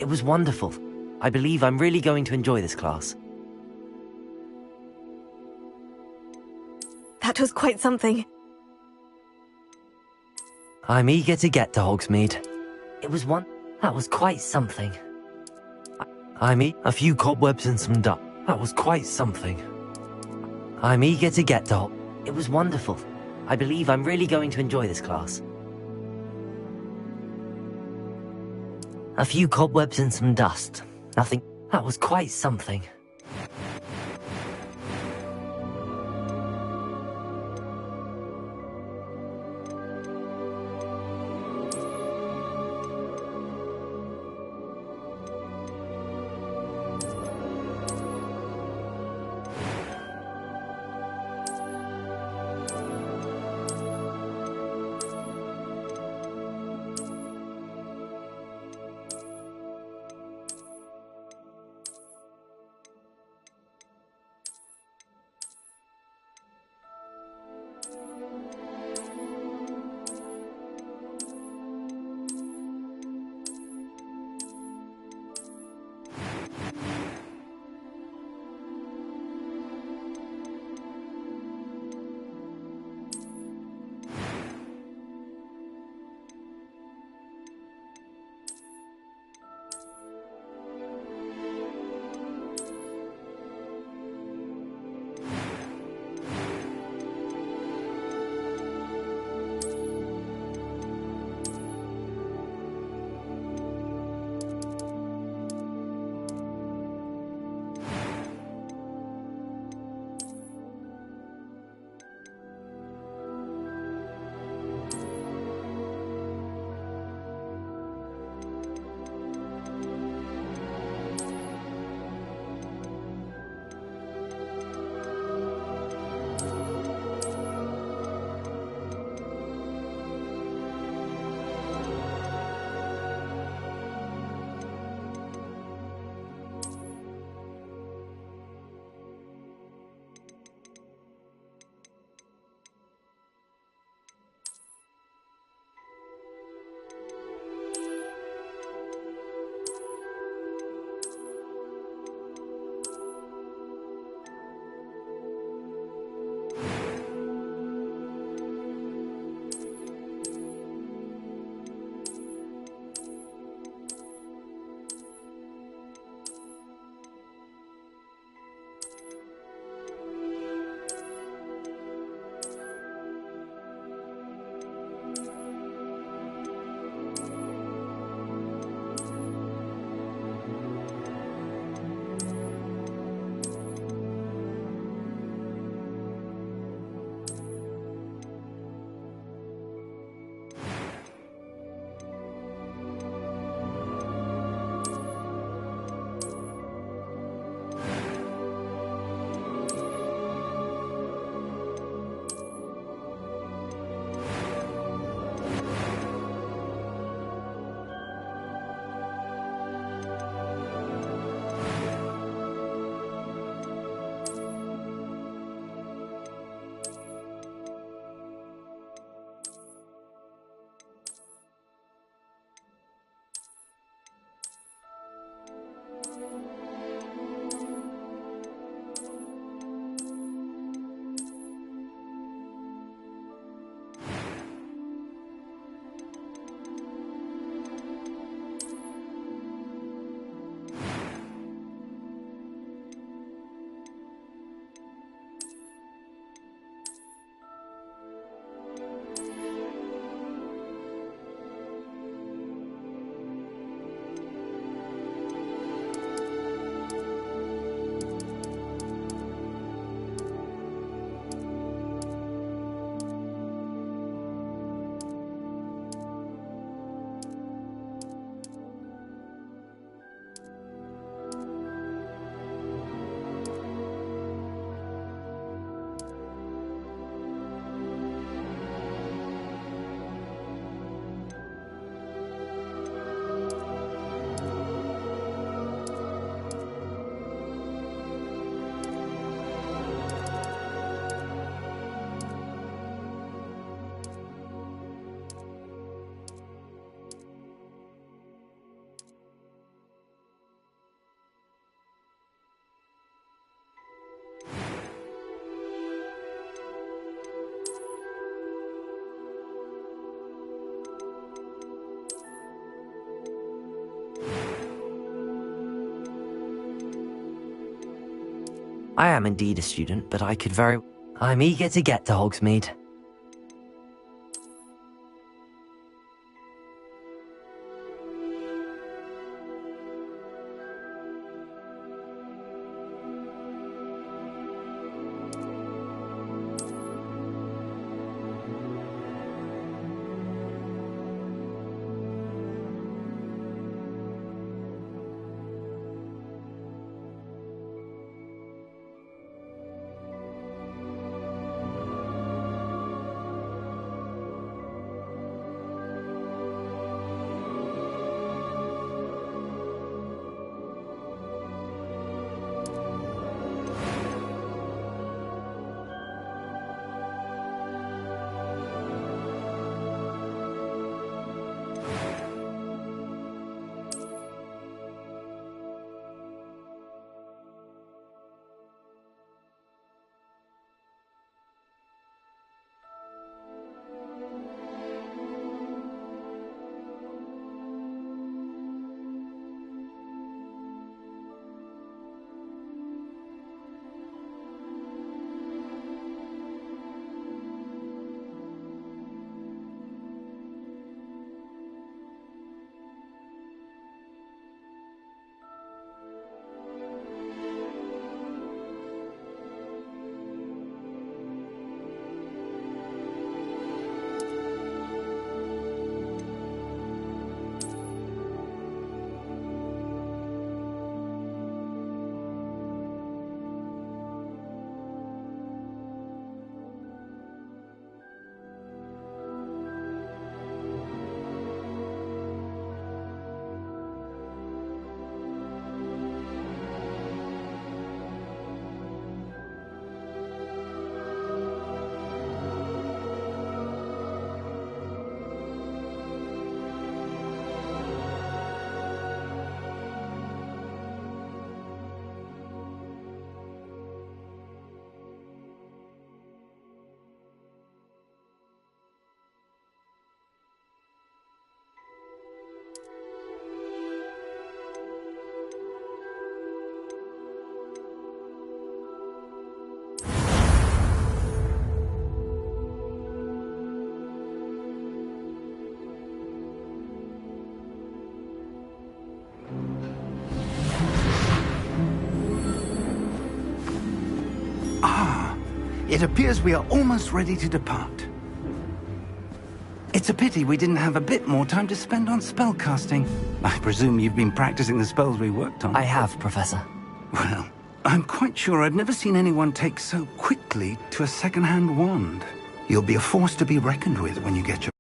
It was wonderful. I believe I'm really going to enjoy this class. That was quite something. I'm eager to get to Hogsmeade. That was quite something. A few cobwebs and some dust. That was quite something. I'm eager to get to It was wonderful. I believe I'm really going to enjoy this class. A few cobwebs and some dust. Nothing. That was quite something. I am indeed a student, but I could very... I'm eager to get to Hogsmeade. It appears we are almost ready to depart. It's a pity we didn't have a bit more time to spend on spellcasting. I presume you've been practicing the spells we worked on. I have, Professor. Well, I'm quite sure I've never seen anyone take so quickly to a second-hand wand. You'll be a force to be reckoned with when you get your...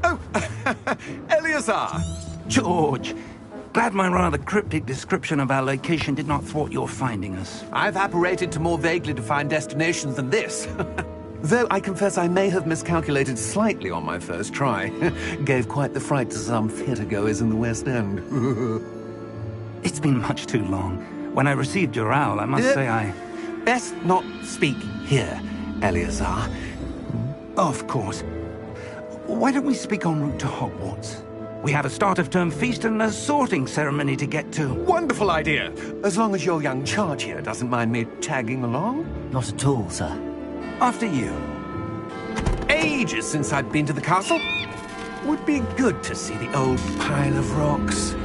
Oh, Eleazar! George, glad my rather cryptic description of our location did not thwart your finding us. I've apparated to more vaguely defined destinations than this. Though I confess I may have miscalculated slightly on my first try. Gave quite the fright to some theatre-goers in the West End. It's been much too long. When I received your owl, I must say I... Best not speak here, Eleazar. Of course. Why don't we speak en route to Hogwarts? We have a start-of-term feast and a sorting ceremony to get to. Wonderful idea! As long as your young charge here doesn't mind me tagging along. Not at all, sir. After you. Ages since I've been to the castle. Would be good to see the old pile of rocks.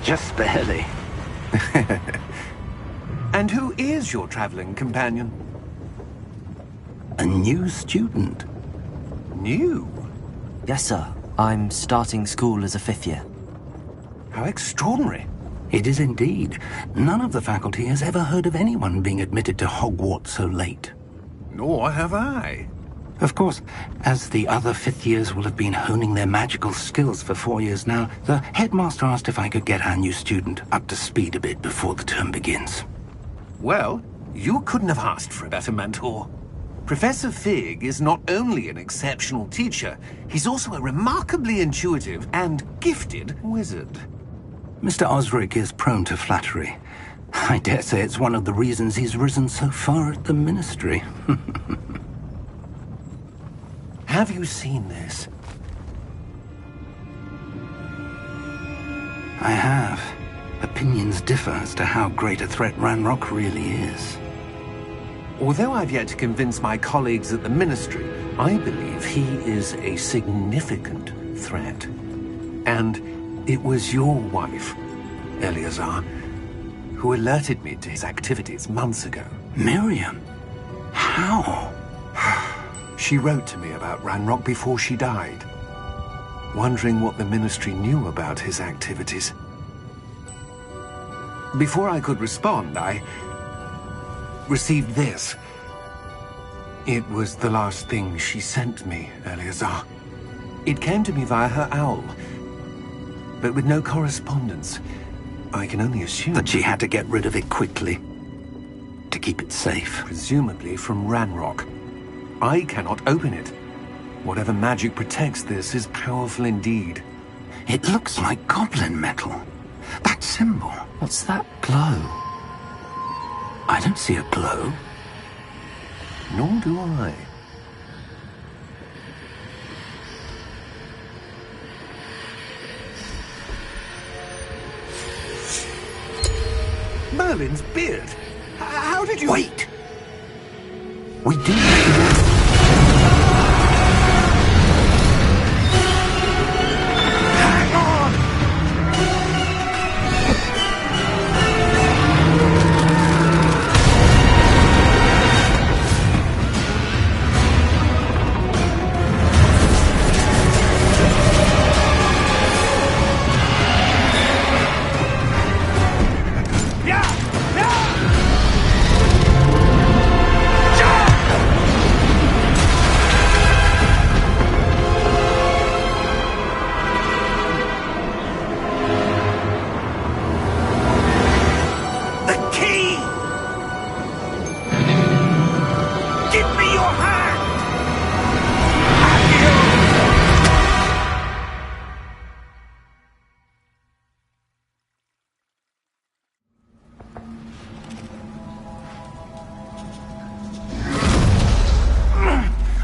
Just barely. And who is your traveling companion? A new student. New? Yes, sir. I'm starting school as a 5th year. How extraordinary. It is indeed. None of the faculty has ever heard of anyone being admitted to Hogwarts so late. Nor have I. Of course, as the other 5th years will have been honing their magical skills for 4 years now, the headmaster asked if I could get our new student up to speed a bit before the term begins. Well, you couldn't have asked for a better mentor. Professor Fig is not only an exceptional teacher, he's also a remarkably intuitive and gifted wizard. Mr. Osric is prone to flattery. I dare say it's one of the reasons he's risen so far at the Ministry. Have you seen this? I have. Opinions differ as to how great a threat Ranrock really is. Although I've yet to convince my colleagues at the Ministry, I believe he is a significant threat. And it was your wife, Eleazar, who alerted me to his activities months ago. Miriam? How? She wrote to me about Ranrock before she died, wondering what the Ministry knew about his activities. Before I could respond, I received this. It was the last thing she sent me, Eleazar. It came to me via her owl, but with no correspondence. I can only assume That she had to get rid of it quickly, to keep it safe. presumably from Ranrock. I cannot open it. Whatever magic protects this is powerful indeed. It looks like goblin metal. That symbol. What's that glow? I don't see a glow. Nor do I. Merlin's beard. How did you... Wait! We do... Hang on!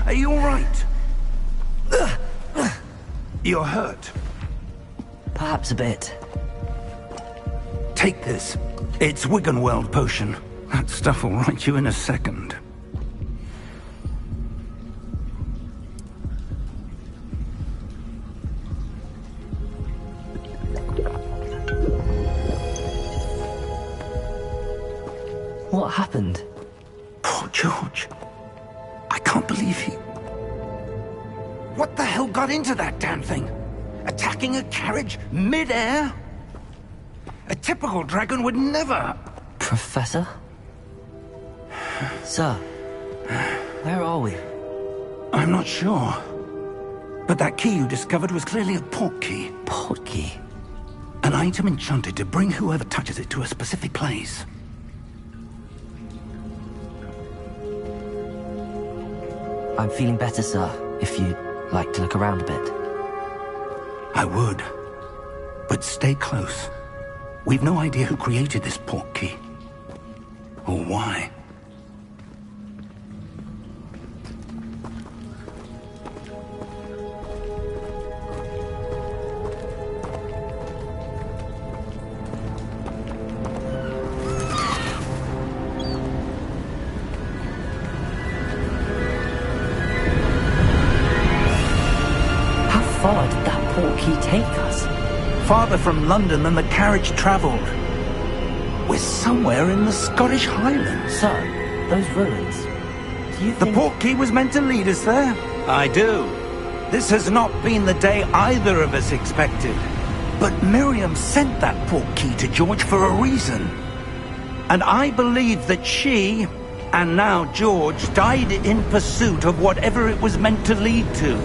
Are you all right? You're hurt. Perhaps a bit. Take this. It's Wiggenweld potion. That stuff will right you in a second. What happened? Poor George. I can't believe he... What the hell got into that damn thing? Attacking a carriage mid-air? A typical dragon would never... Professor? Sir, where are we? I'm not sure. But that key you discovered was clearly a port key. Port key? An item enchanted to bring whoever touches it to a specific place. I'm feeling better, sir, if you'd like to look around a bit. I would. But stay close. We've no idea who created this port key. Or why. How far did that port key take us? farther from London than the carriage travelled. We're somewhere in the Scottish Highlands. Sir, those ruins. Do you The think... portkey was meant to lead us there? I do. This has not been the day either of us expected. But Miriam sent that portkey to George for a reason. And I believe that she, and now George, died in pursuit of whatever it was meant to lead to.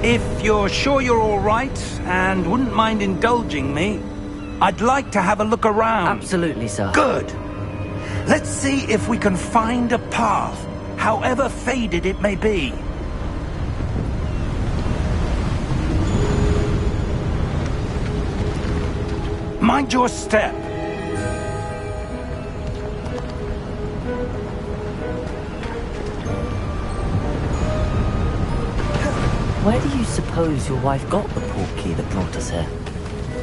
If you're sure you're all right, and wouldn't mind indulging me, I'd like to have a look around. Absolutely, sir. Good. Let's see if we can find a path, however faded it may be. Mind your step. Where do you suppose your wife got the portkey that brought us here?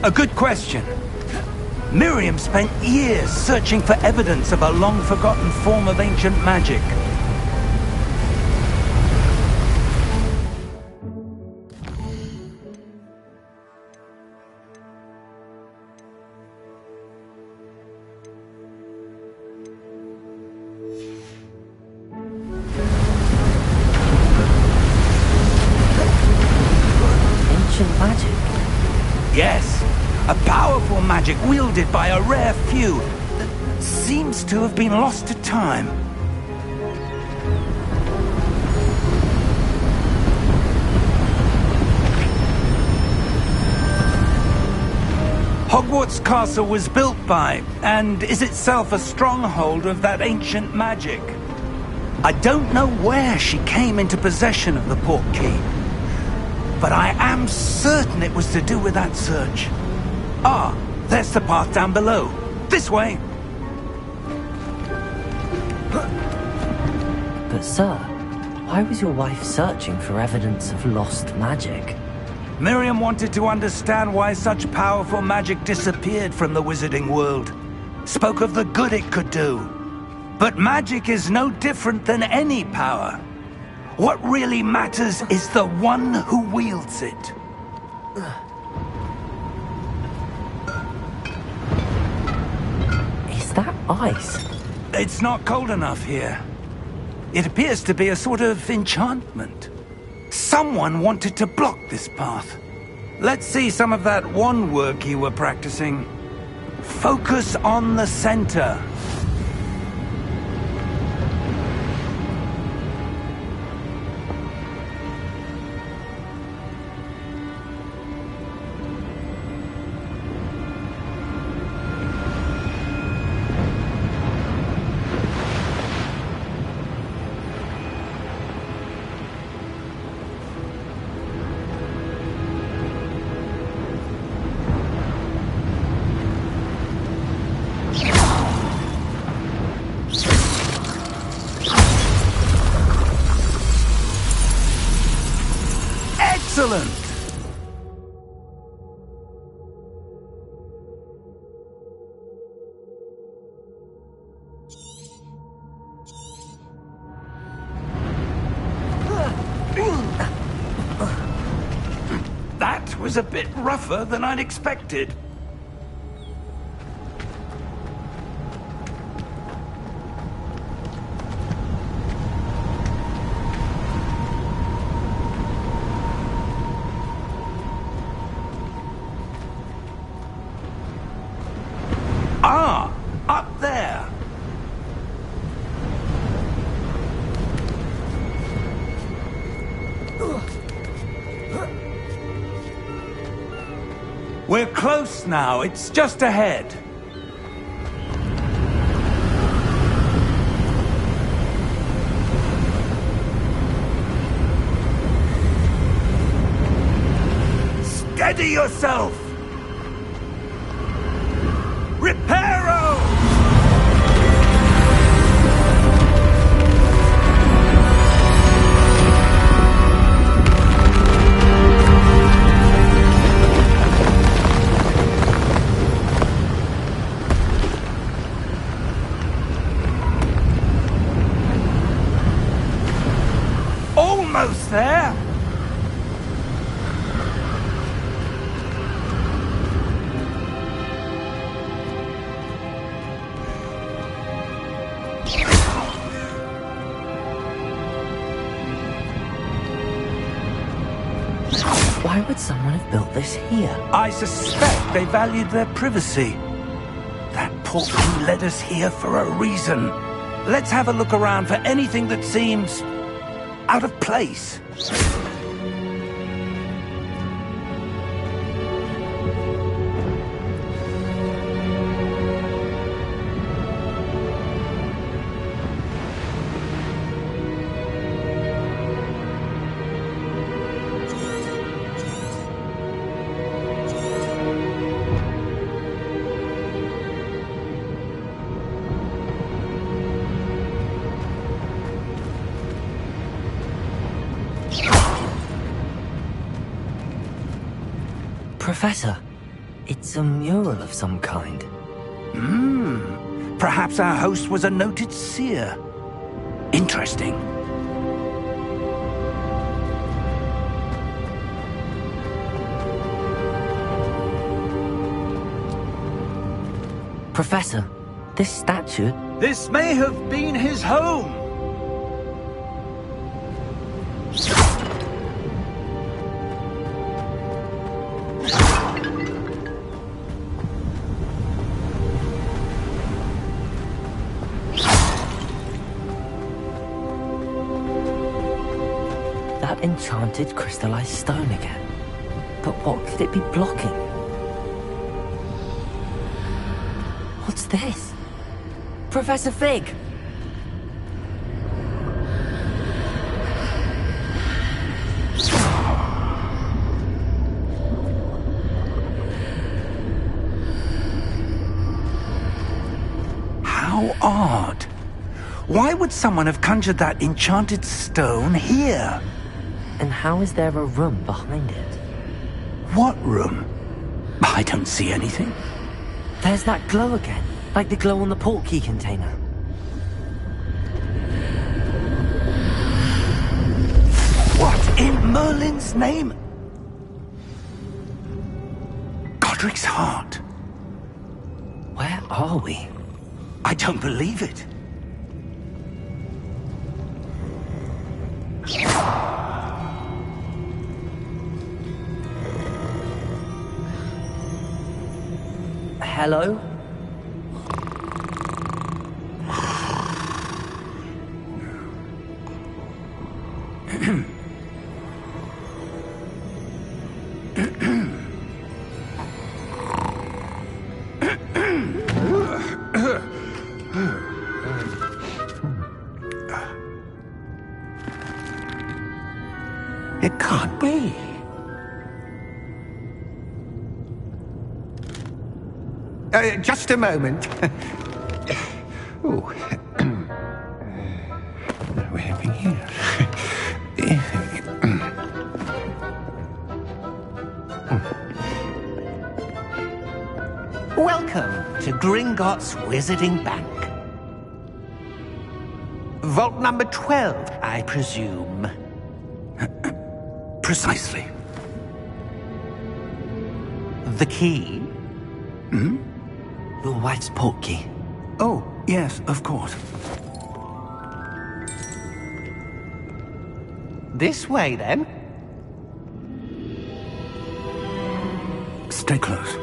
A good question. Miriam spent years searching for evidence of a long-forgotten form of ancient magic. Ancient magic? Yes, a powerful magic wielded by a rare few that seems to have been lost to time. Hogwarts Castle was built by, and is itself a stronghold of that ancient magic. I don't know where she came into possession of the portkey, but I am certain it was to do with that search. Ah, there's the path down below. This way. But sir, why was your wife searching for evidence of lost magic? Miriam wanted to understand why such powerful magic disappeared from the wizarding world. Spoke of the good it could do. But magic is no different than any power. What really matters is the one who wields it. Is that ice? It's not cold enough here. It appears to be a sort of enchantment. Someone wanted to block this path. Let's see some of that wand work you were practicing. Focus on the center. Excellent! That was a bit rougher than I'd expected. Ah, up there. We're close now. It's just ahead. Steady yourself. Reparo! Almost there. Why would someone have built this here? I suspect they valued their privacy. That portkey led us here for a reason. Let's have a look around for anything that seems out of place. Professor, it's a mural of some kind. Perhaps our host was a noted seer. Interesting. Professor, this statue... This may have been his home. That enchanted crystallized stone again. But what could it be blocking? What's this? Professor Fig! How odd. Why would someone have conjured that enchanted stone here? And how is there a room behind it? What room? I don't see anything. There's that glow again, like the glow on the portkey container. What in Merlin's name? Godric's heart. Where are we? I don't believe it. Hello? It can't be. Just a moment. Oh. We're having here. Welcome to Gringotts Wizarding Bank. Vault number 12, I presume. Precisely. The key? Your wife's portkey. Oh, yes, of course. This way, then. Stay close.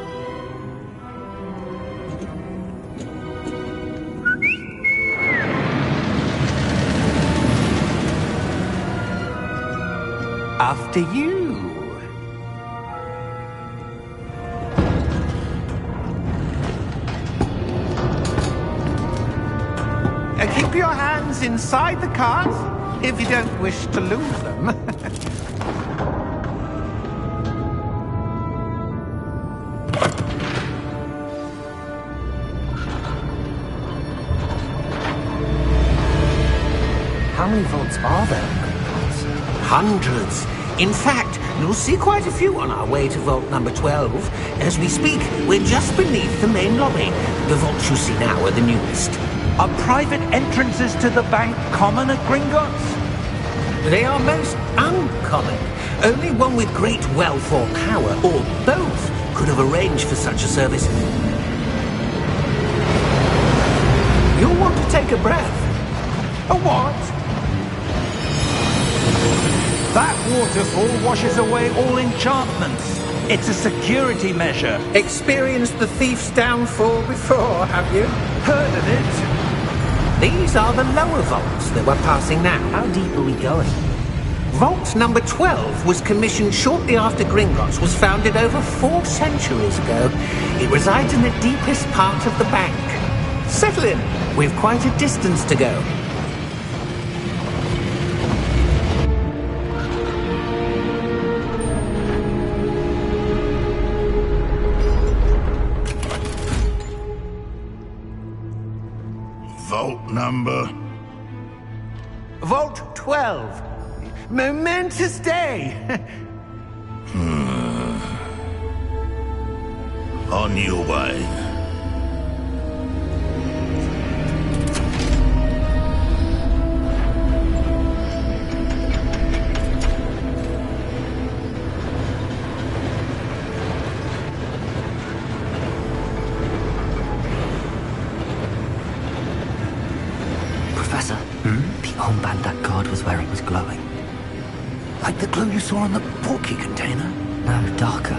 After you. Keep your hands inside the cart if you don't wish to lose them. How many vaults are there in Gringotts? Hundreds. In fact, you'll see quite a few on our way to vault number 12. As we speak, we're just beneath the main lobby. The vaults you see now are the newest. Are private entrances to the bank common at Gringotts? They are most uncommon. Only one with great wealth or power, or both, could have arranged for such a service. You'll want to take a breath. A what? That waterfall washes away all enchantments. It's a security measure. Experienced the thief's downfall before, have you? Heard of it? These are the lower vaults that we're passing now. How deep are we going? Vault number 12 was commissioned shortly after Gringotts was founded over 4 centuries ago. It resides in the deepest part of the bank. Settle in. We've quite a distance to go. Vault number? Vault 12. Momentous day. On your way. Professor, the armband that guard was wearing was glowing. Like the glow you saw on the porky container? No, darker.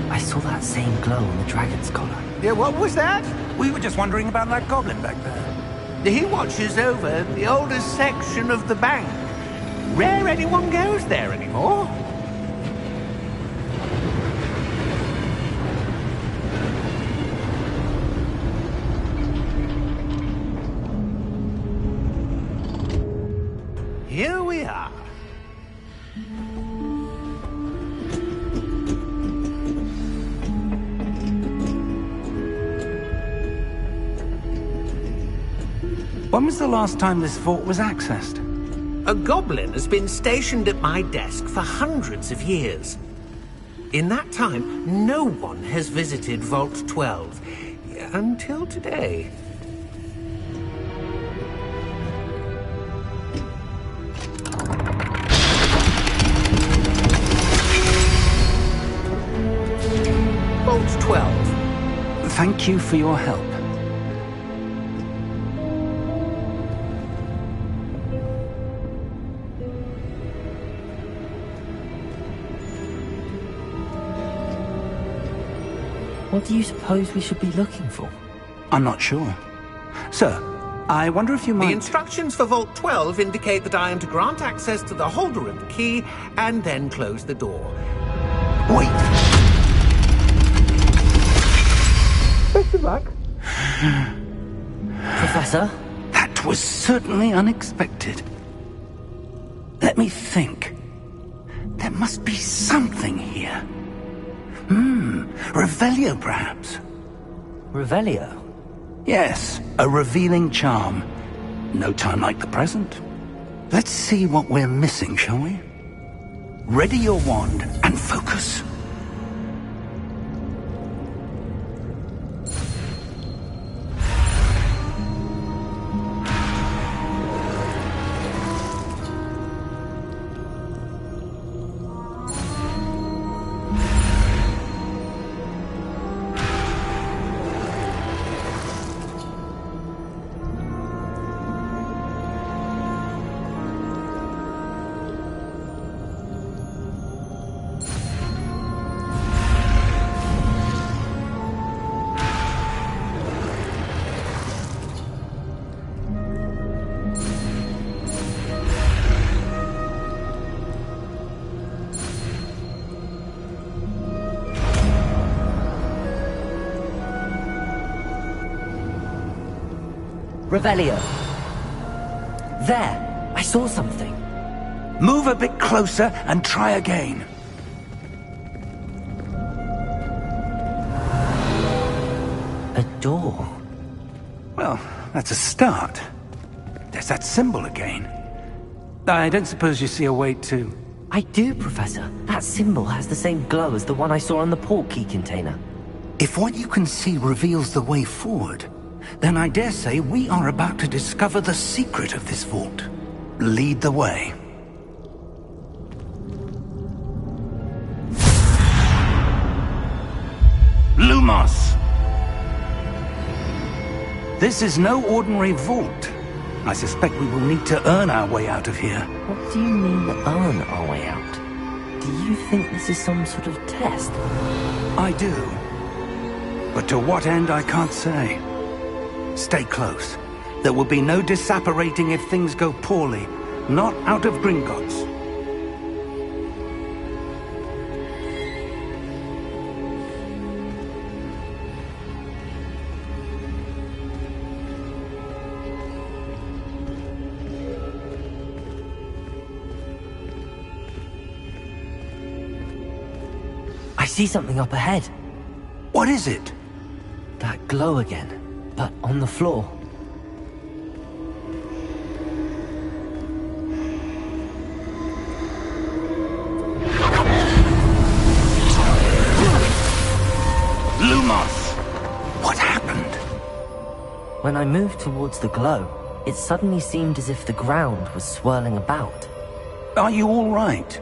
I saw that same glow on the dragon's collar. Yeah, what was that? We were just wondering about that goblin back there. He watches over the oldest section of the bank. Rare anyone goes there anymore. Here we are. When was the last time this vault was accessed? A goblin has been stationed at my desk for hundreds of years. In that time, no one has visited Vault 12. Until today. Vault 12. Thank you for your help. What do you suppose we should be looking for? I'm not sure. Sir, I wonder if you might... The instructions for Vault 12 indicate that I am to grant access to the holder of the key and then close the door. Wait! Best of luck. Professor? That was certainly unexpected. Let me think. There must be something here. Revelio, perhaps? Revelio? Yes, a revealing charm. No time like the present. Let's see what we're missing, shall we? Ready your wand and focus. Revelio. There! I saw something. Move a bit closer and try again. A door. Well, that's a start. There's that symbol again. I don't suppose you see a way to... I do, Professor. That symbol has the same glow as the one I saw on the port key container. If what you can see reveals the way forward, then I dare say we are about to discover the secret of this vault. Lead the way. Lumos! This is no ordinary vault. I suspect we will need to earn our way out of here. What do you mean, earn our way out? Do you think this is some sort of test? I do. But to what end, I can't say. Stay close. There will be no disapparating if things go poorly. Not out of Gringotts. I see something up ahead. What is it? That glow again, but on the floor. Lumos! What happened? When I moved towards the glow, it suddenly seemed as if the ground was swirling about. Are you all right?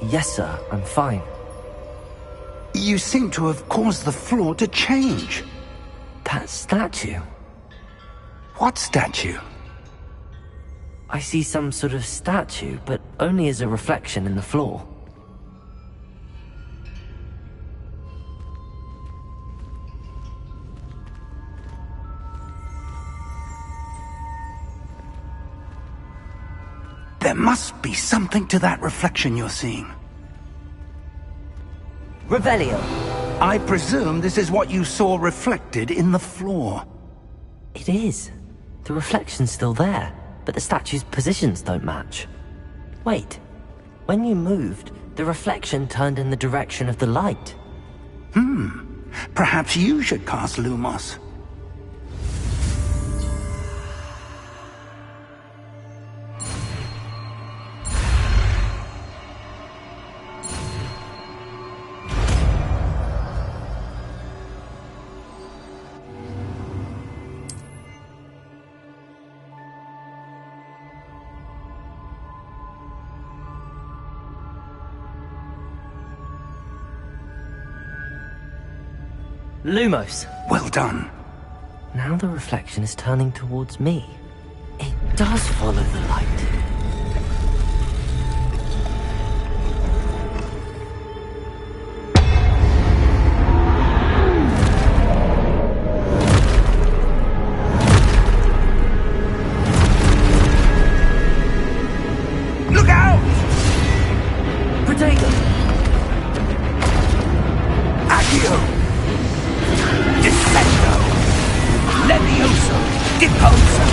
Yes, sir, I'm fine. You seem to have caused the floor to change. That statue. What statue? I see some sort of statue, but only as a reflection in the floor. There must be something to that reflection you're seeing. Revelio! I presume this is what you saw reflected in the floor. It is. The reflection's still there, but the statue's positions don't match. Wait. When you moved, the reflection turned in the direction of the light. Perhaps you should cast Lumos. Lumos! Well done. Now the reflection is turning towards me. It does follow the light. Look out! Potato! Accio! Defendo! Levioso! Deposo!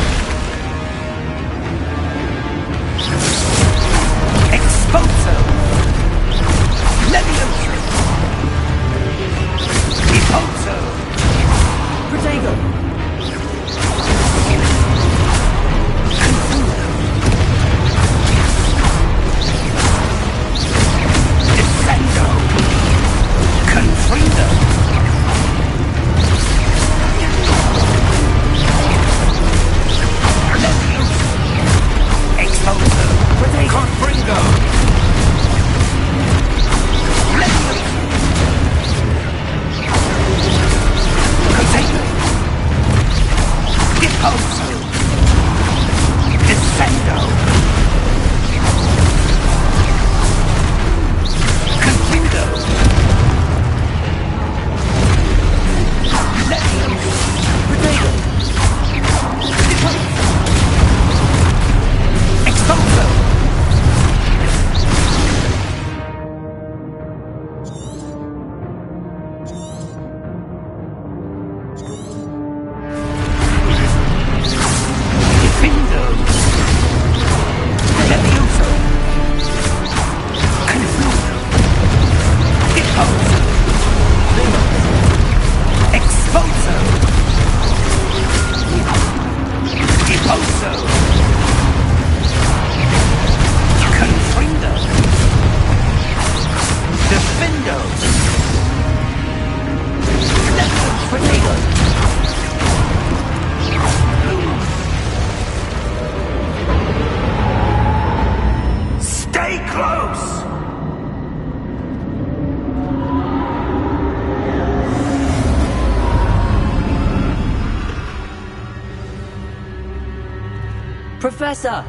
Professor!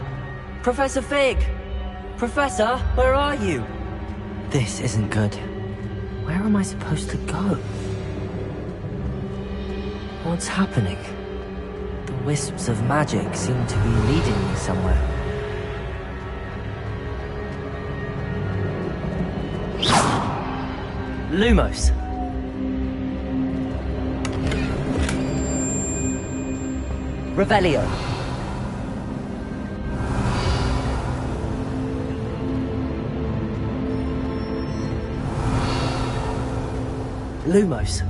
Professor Fig! Professor, where are you? This isn't good. Where am I supposed to go? What's happening? The wisps of magic seem to be leading me somewhere. Lumos! Revelio! Lumos!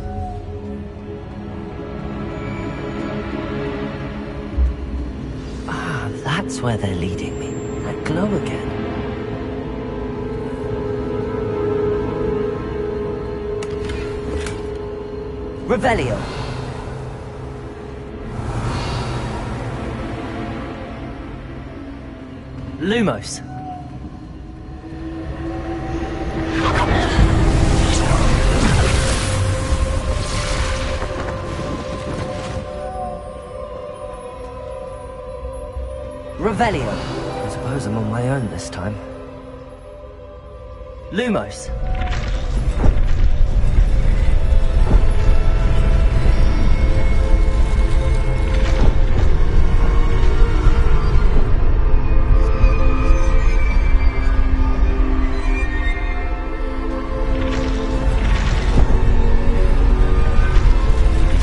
Ah, that's where they're leading me. That glow again. Revelio! Lumos! Revelio! I suppose I'm on my own this time. Lumos!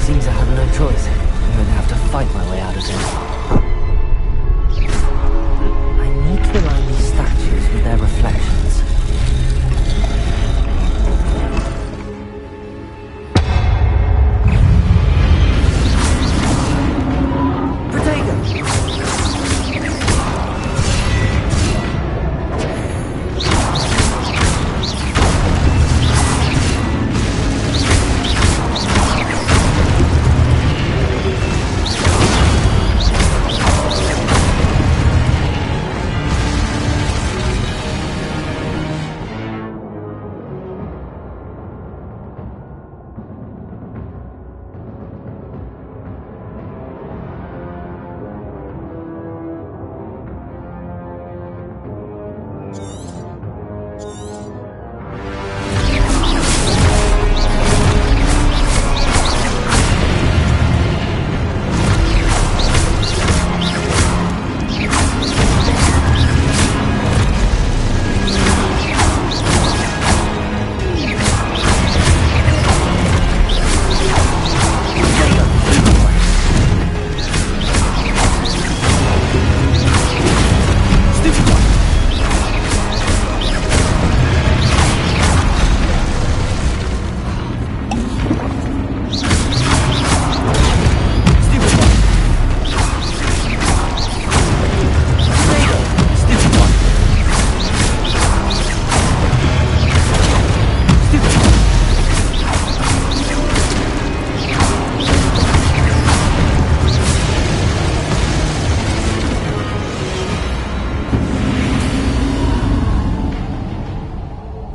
Seems I have no choice. I'm going to have to fight my way out of this. I need to align these statues with their reflections.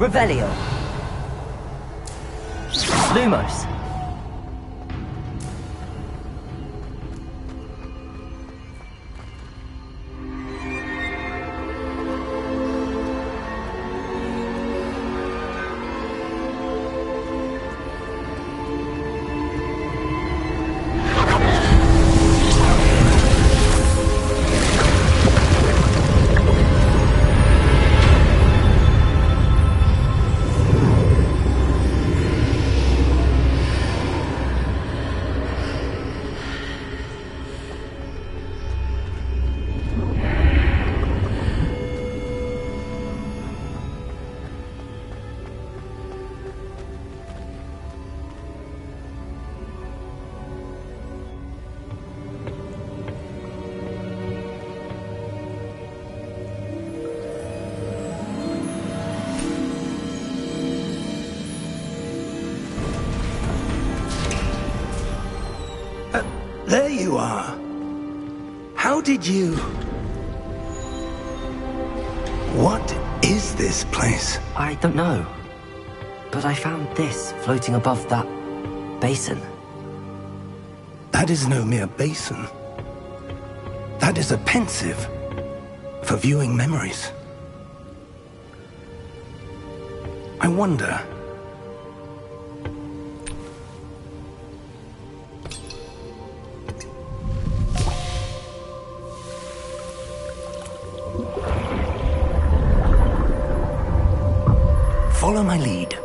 Revelio! Lumos! There you are. How did you... What is this place? I don't know. But I found this floating above that basin. That is no mere basin. That is a pensive for viewing memories. I wonder... Follow my lead.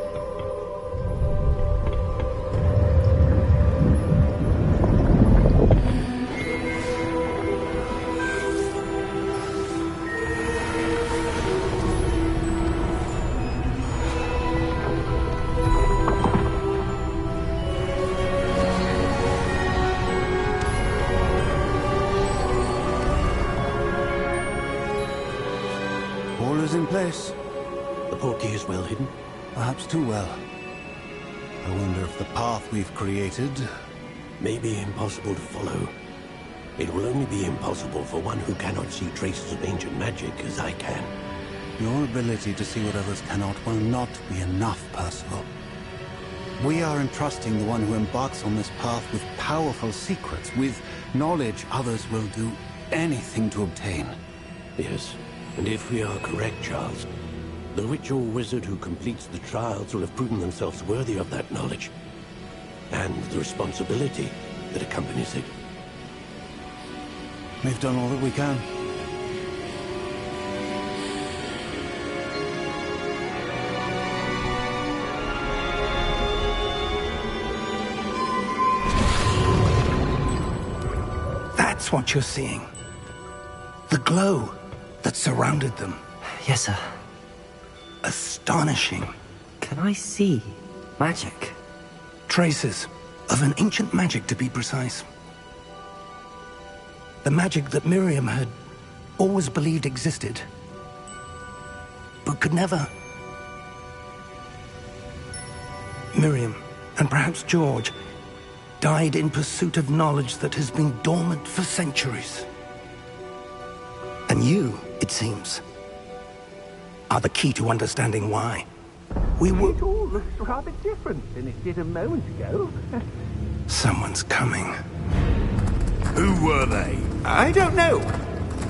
All is in place. The portkey is well hidden. Perhaps too well. I wonder if the path we've created... May be impossible to follow. It will only be impossible for one who cannot see traces of ancient magic as I can. Your ability to see what others cannot will not be enough, Percival. We are entrusting the one who embarks on this path with powerful secrets, with knowledge others will do anything to obtain. Yes, and if we are correct, Charles, the ritual wizard who completes the trials will have proven themselves worthy of that knowledge, and the responsibility that accompanies it. We've done all that we can. That's what you're seeing. The glow that surrounded them. Yes, sir. Astonishing. Can I see magic? Traces of an ancient magic, to be precise. The magic that Miriam had always believed existed, but could never. Miriam, and perhaps George, died in pursuit of knowledge that has been dormant for centuries. And you, it seems, are the key to understanding why. It all looks rather different than it did a moment ago. Someone's coming. Who were they? I don't know.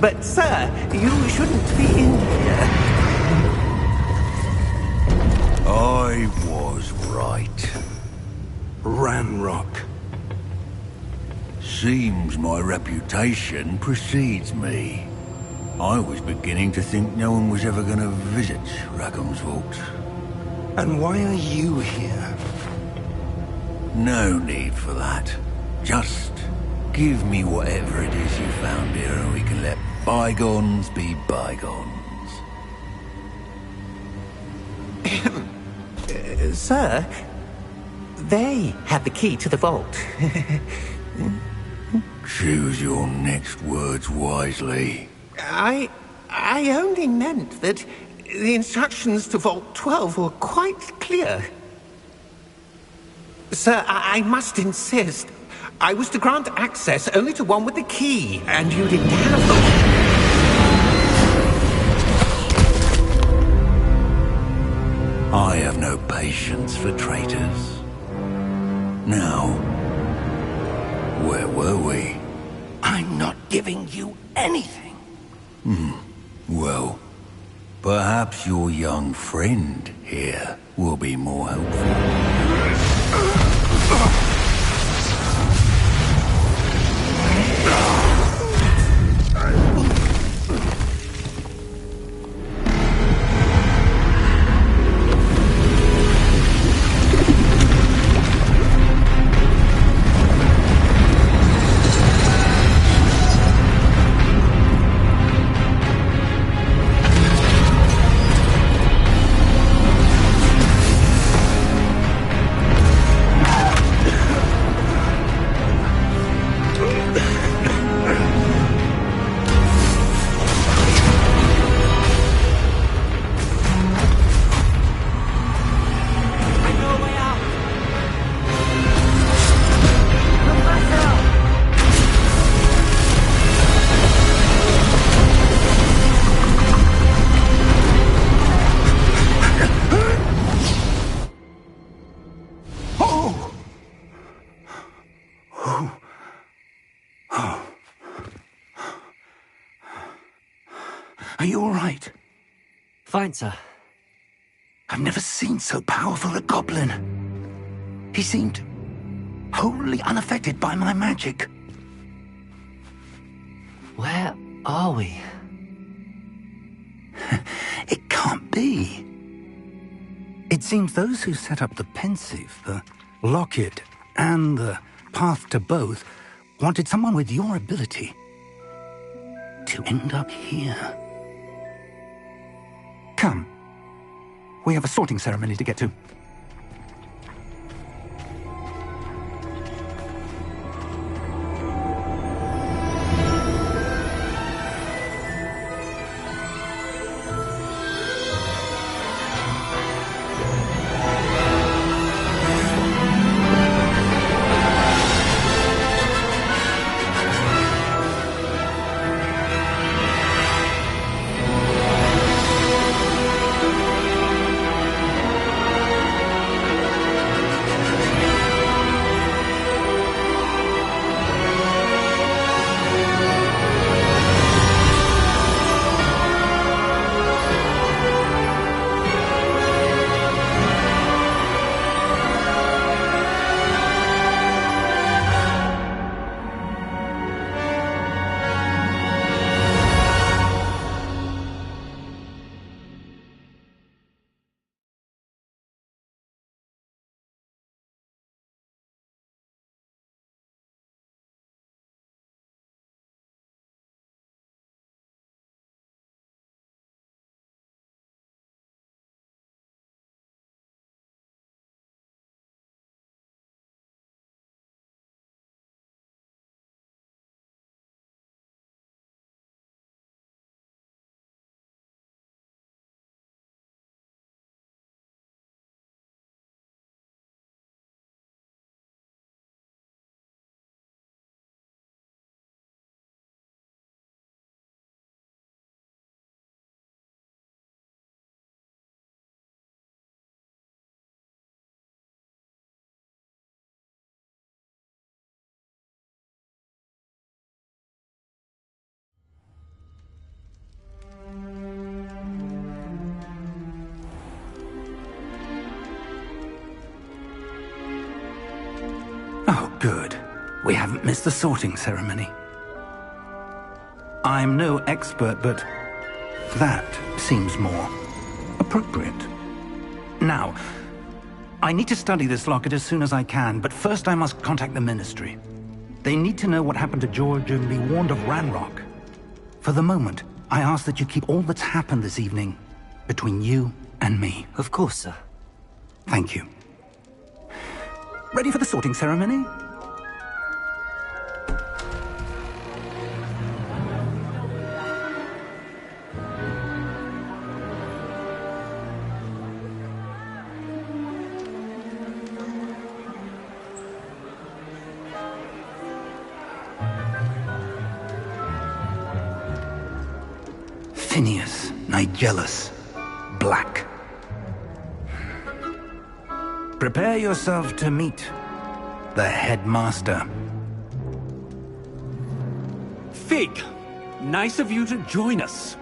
But, sir, you shouldn't be in here. I was right. Ranrock. Seems my reputation precedes me. I was beginning to think no one was ever going to visit Rackham's Vault. And why are you here? No need for that. Just give me whatever it is you found here and we can let bygones be bygones. Sir, they have the key to the vault. Choose your next words wisely. I only meant that the instructions to Vault 12 were quite clear. Sir, I must insist. I was to grant access only to one with the key, and you didn't have them. I have no patience for traitors. Now, where were we? I'm not giving you anything. Well, perhaps your young friend here will be more helpful. Are you all right? Fine, sir. I've never seen so powerful a goblin. He seemed wholly unaffected by my magic. Where are we? It can't be. It seems those who set up the pensive, the locket, and the path to both wanted someone with your ability to end up here. Come. We have a sorting ceremony to get to. Oh, good. We haven't missed the sorting ceremony. I'm no expert, but that seems more appropriate. Now, I need to study this locket as soon as I can, but first I must contact the Ministry. They need to know what happened to George and be warned of Ranrock. For the moment, I ask that you keep all that's happened this evening between you and me. Of course, sir. Thank you. Ready for the sorting ceremony? Phineas, Nigellus, Black. Prepare yourself to meet the headmaster. Fig, nice of you to join us.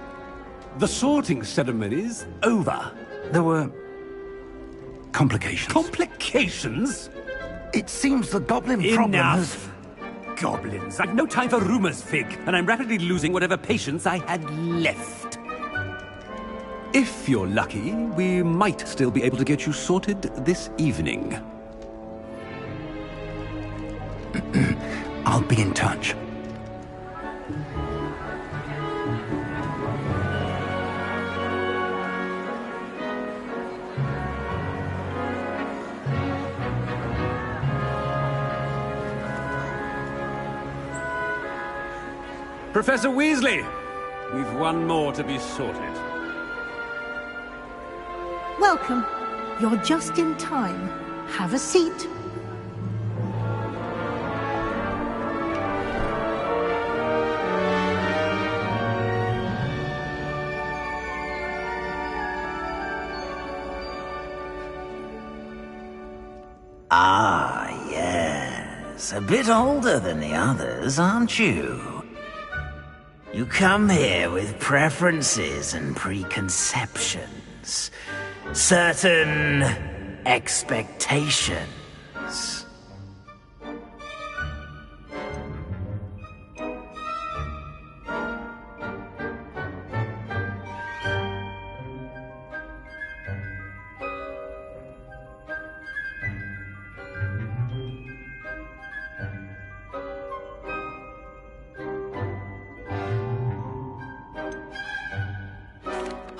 The sorting ceremony's over. There were complications. Complications? It seems the goblin problem has... Enough! Goblins. I've no time for rumors, Fig, and I'm rapidly losing whatever patience I had left. If you're lucky, we might still be able to get you sorted this evening. I'll be in touch. Professor Weasley, we've one more to be sorted. Welcome. You're just in time. Have a seat. Ah, yes. A bit older than the others, aren't you? You come here with preferences and preconceptions. Certain expectations.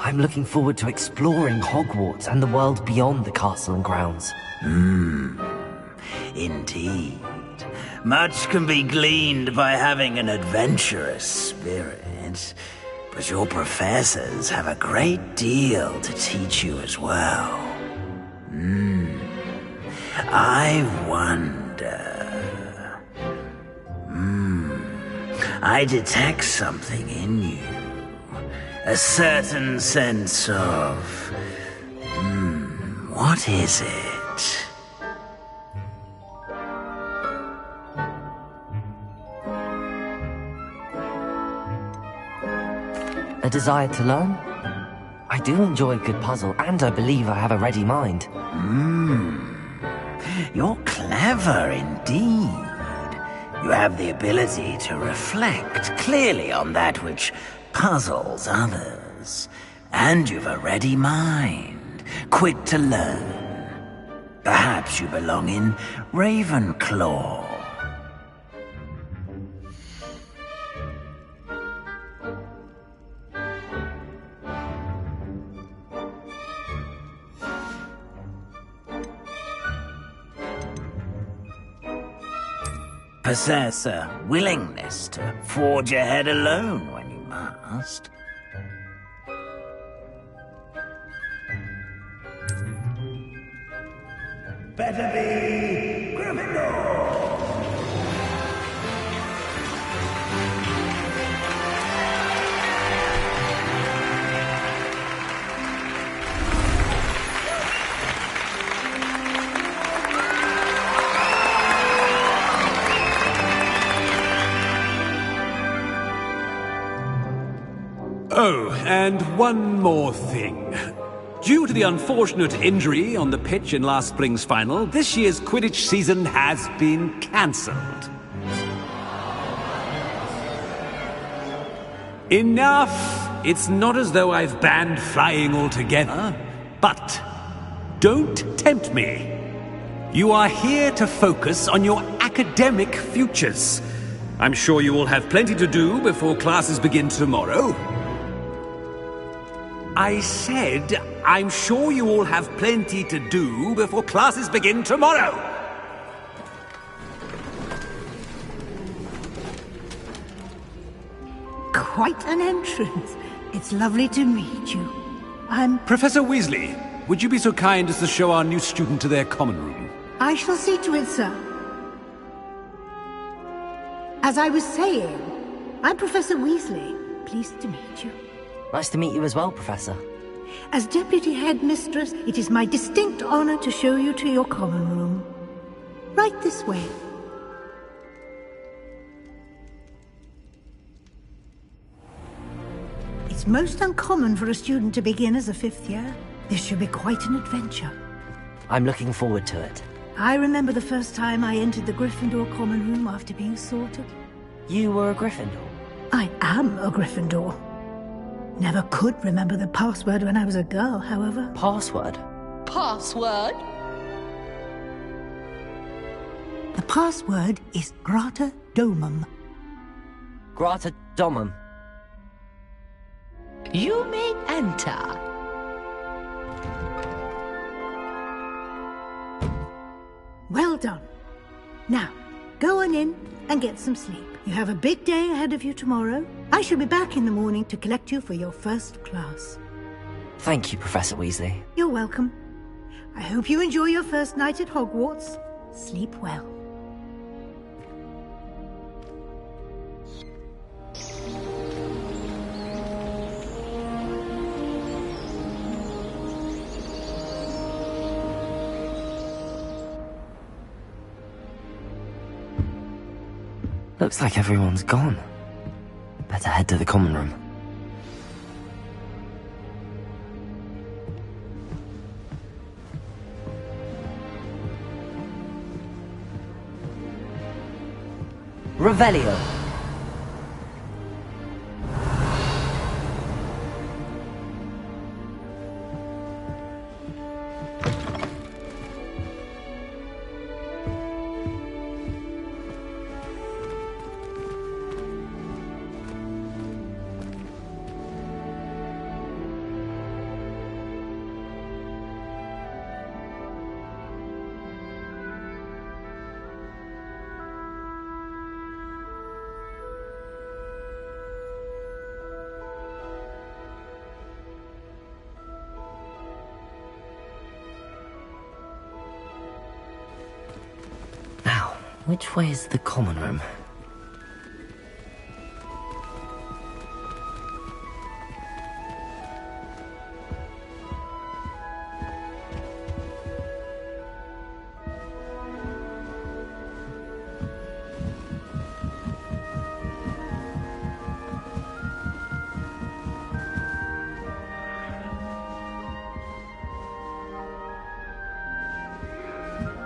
I'm looking forward to exploring Hogwarts and the world beyond the castle and grounds. Indeed. Much can be gleaned by having an adventurous spirit, but your professors have a great deal to teach you as well. I wonder... I detect something in you. A certain sense of... what is it? A desire to learn? I do enjoy a good puzzle, and I believe I have a ready mind. You're clever indeed. You have the ability to reflect clearly on that which puzzles others. And you've a ready mind, quick to learn. Perhaps you belong in Ravenclaw. Possess a willingness to forge ahead alone when you must. Better be Gryffindor! Oh, and one more thing. Due to the unfortunate injury on the pitch in last spring's final, this year's Quidditch season has been cancelled. Enough! It's not as though I've banned flying altogether, but don't tempt me. You are here to focus on your academic futures. I'm sure you will have plenty to do before classes begin tomorrow. I said, I'm sure you all have plenty to do before classes begin tomorrow. Quite an entrance. It's lovely to meet you. I'm... Professor Weasley, would you be so kind as to show our new student to their common room? I shall see to it, sir. As I was saying, I'm Professor Weasley. Pleased to meet you. Nice to meet you as well, Professor. As Deputy Headmistress, it is my distinct honor to show you to your common room. Right this way. It's most uncommon for a student to begin as a fifth year. This should be quite an adventure. I'm looking forward to it. I remember the first time I entered the Gryffindor common room after being sorted. You were a Gryffindor? I am a Gryffindor. Never could remember the password when I was a girl, however. Password? Password? The password is Grata Domum. Grata Domum. You may enter. Well done. Now, go on in and get some sleep. You have a big day ahead of you tomorrow. I shall be back in the morning to collect you for your first class. Thank you, Professor Weasley. You're welcome. I hope you enjoy your first night at Hogwarts. Sleep well. Looks like everyone's gone. Better head to the common room. Revelio. Now, which way is the common room?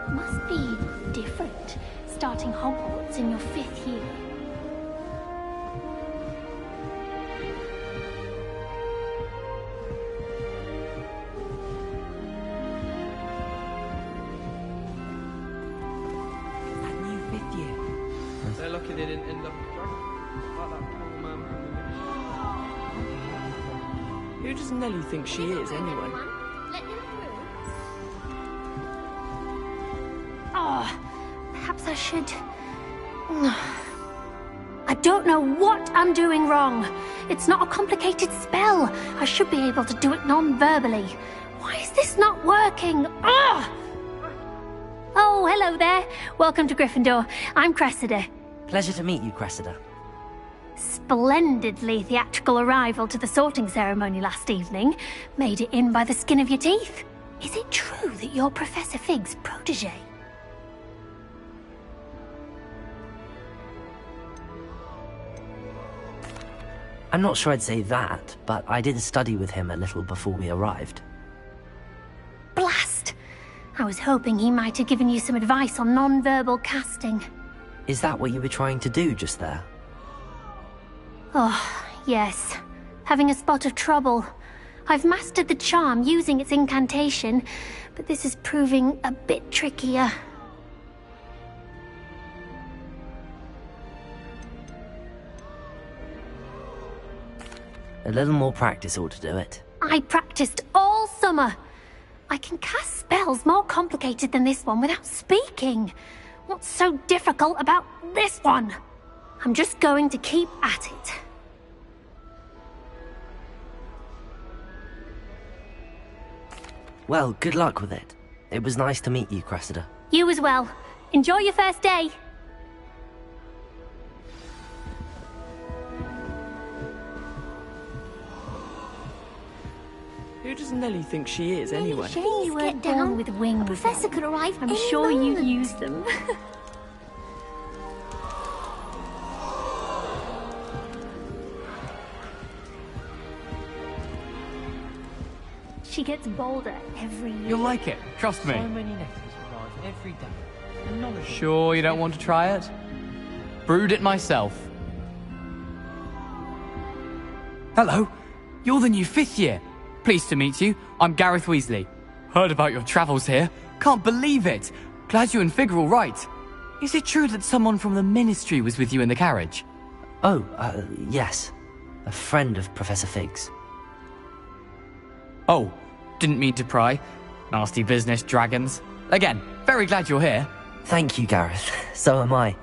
Must be different, starting Hogwarts in your 5th year. That new 5th year. They're lucky they didn't end up with dragons. Like that poor man from the ministry. Who does Nelly think she is, anyway? Oh, perhaps I should... I don't know what I'm doing wrong. It's not a complicated spell. I should be able to do it non-verbally. Why is this not working? Ugh! Oh, hello there. Welcome to Gryffindor. I'm Cressida. Pleasure to meet you, Cressida. Splendidly theatrical arrival to the sorting ceremony last evening. Made it in by the skin of your teeth. Is it true that you're Professor Fig's protege? I'm not sure I'd say that, but I did study with him a little before we arrived. Blast! I was hoping he might have given you some advice on non-verbal casting. Is that what you were trying to do just there? Oh, yes. Having a spot of trouble. I've mastered the charm using its incantation, but this is proving a bit trickier. A little more practice ought to do it. I practiced all summer. I can cast spells more complicated than this one without speaking. What's so difficult about this one? I'm just going to keep at it. Well, good luck with it. It was nice to meet you, Cressida. You as well. Enjoy your first day. Who does Nelly think she is, anyway? Shame you weren't born with wings. A professor could arrive. I'm sure you'd use them. She gets bolder every year. You'll like it, trust me. So many letters arrive every day. And none of them... Sure you don't want to try it? Brewed it myself. Hello, you're the new 5th year. Pleased to meet you. I'm Gareth Weasley. Heard about your travels here. Can't believe it. Glad you and Fig are all right. Is it true that someone from the Ministry was with you in the carriage? Oh, yes. A friend of Professor Fig's. Oh, didn't mean to pry. Nasty business, dragons. Again, very glad you're here. Thank you, Gareth. So am I.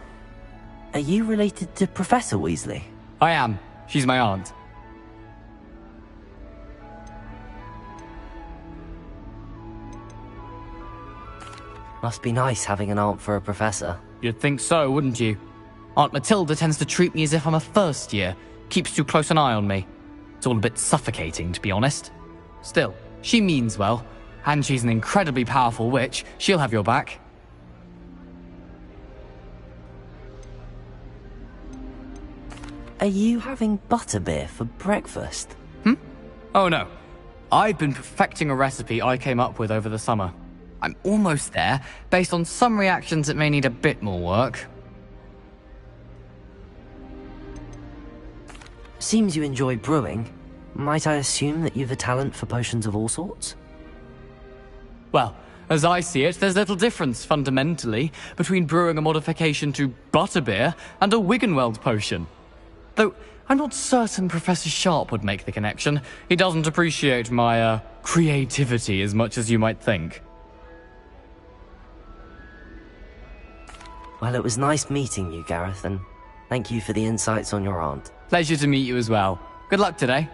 Are you related to Professor Weasley? I am. She's my aunt. Must be nice having an aunt for a professor. You'd think so, wouldn't you? Aunt Matilda tends to treat me as if I'm a first year. Keeps too close an eye on me. It's all a bit suffocating, to be honest. Still, she means well. And she's an incredibly powerful witch. She'll have your back. Are you having butterbeer for breakfast? Oh no. I've been perfecting a recipe I came up with over the summer. I'm almost there, based on some reactions that may need a bit more work. Seems you enjoy brewing. Might I assume that you've a talent for potions of all sorts? Well, as I see it, there's little difference, fundamentally, between brewing a modification to butterbeer and a Wiggenweld potion. Though, I'm not certain Professor Sharp would make the connection. He doesn't appreciate my, creativity as much as you might think. Well, it was nice meeting you, Gareth, and thank you for the insights on your aunt. Pleasure to meet you as well. Good luck today.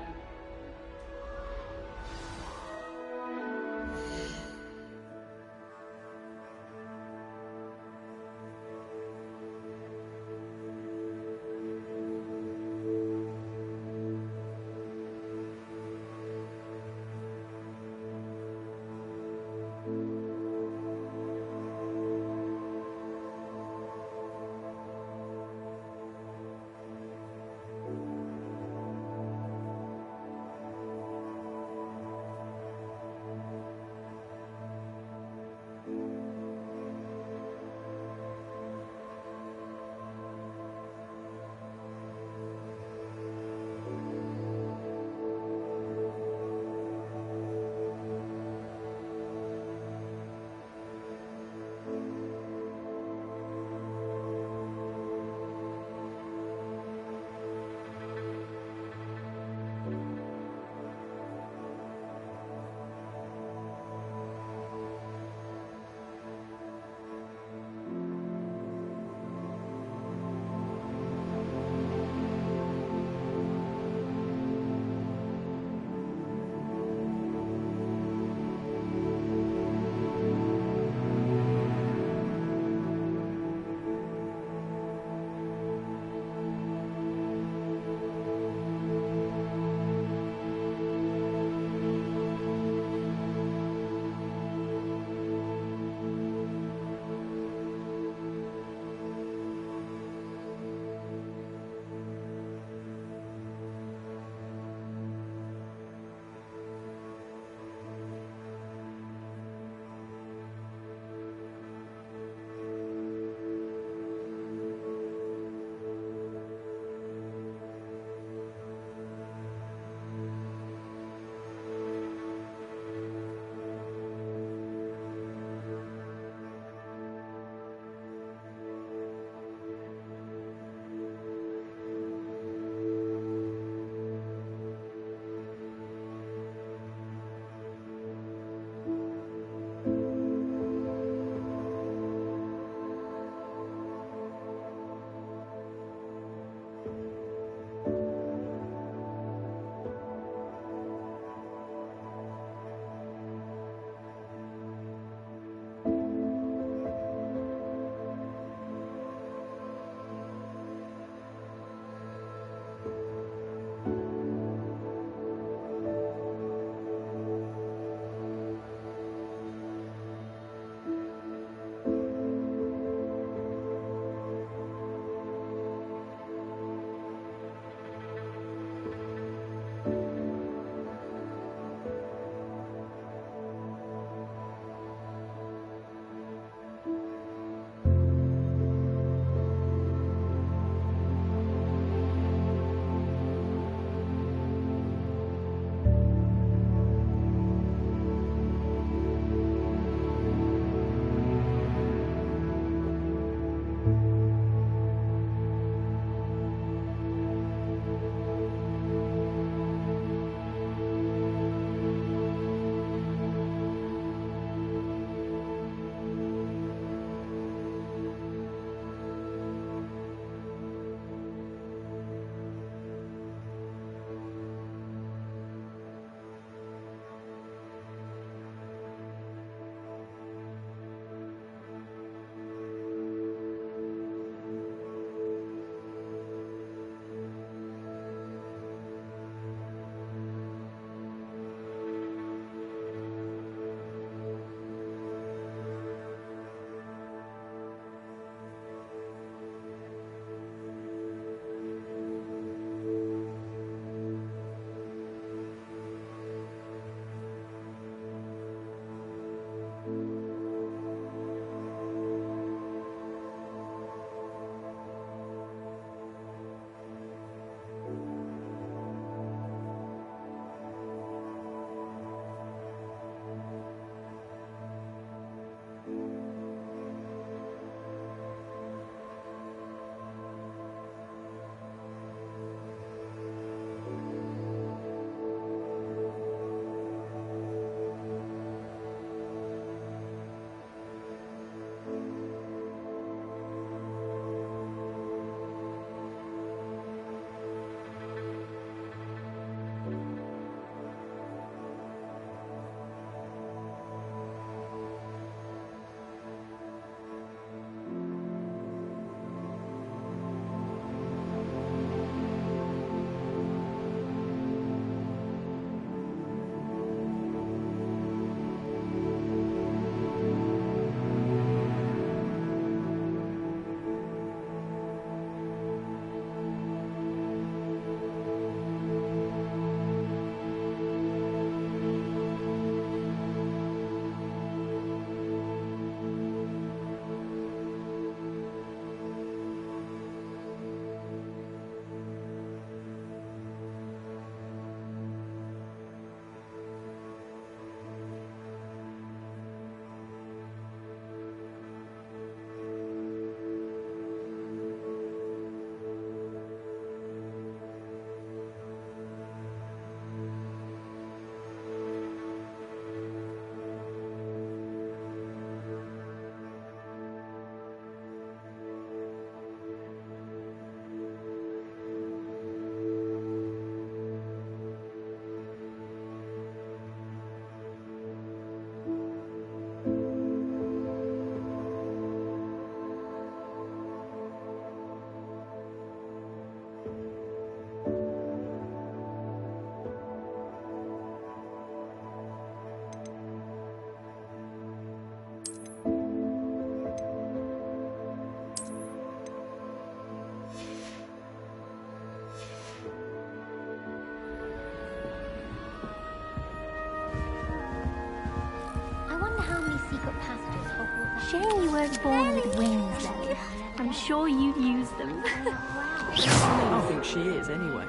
how many secret passages Hogwarts has? Shame you weren't born with wings, Lily. I'm sure you'd use them. I think she is, anyway.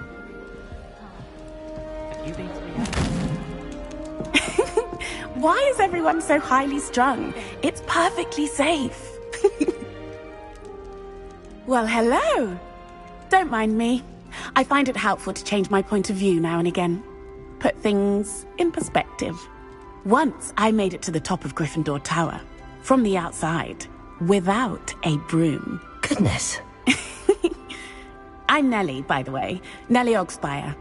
Have you been to the Why is everyone so highly strung? It's perfectly safe. Well, hello. Don't mind me. I find it helpful to change my point of view now and again. Put things in perspective. Once I made it to the top of Gryffindor Tower, from the outside, without a broom. Goodness. I'm Nellie, by the way. Nellie Ogspire.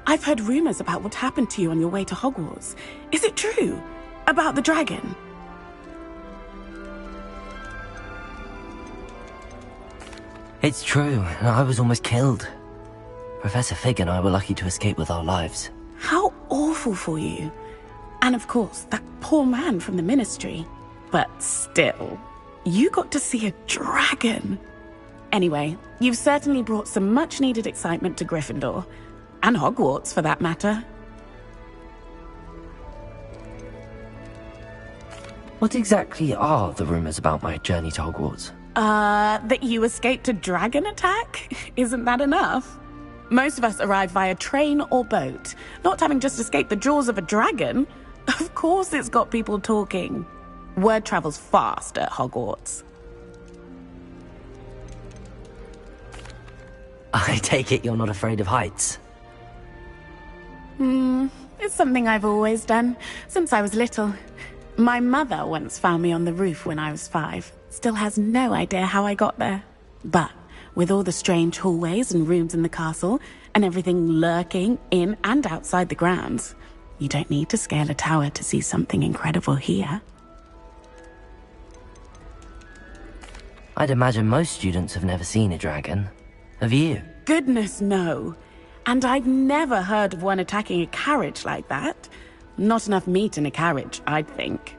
I've heard rumors about what happened to you on your way to Hogwarts. Is it true? About the dragon? It's true. I was almost killed. Professor Fig and I were lucky to escape with our lives. How awful for you. And of course, that poor man from the Ministry. But still, you got to see a dragon. Anyway, you've certainly brought some much-needed excitement to Gryffindor. And Hogwarts, for that matter. What exactly are the rumors about my journey to Hogwarts? That you escaped a dragon attack? Isn't that enough? Most of us arrive via train or boat, not having just escaped the jaws of a dragon. Of course it's got people talking. Word travels fast at Hogwarts. I take it you're not afraid of heights? It's something I've always done, since I was little. My mother once found me on the roof when I was 5. Still has no idea how I got there. But with all the strange hallways and rooms in the castle, and everything lurking in and outside the grounds, you don't need to scale a tower to see something incredible here. I'd imagine most students have never seen a dragon. Have you? Goodness, no. And I've never heard of one attacking a carriage like that. Not enough meat in a carriage, I'd think.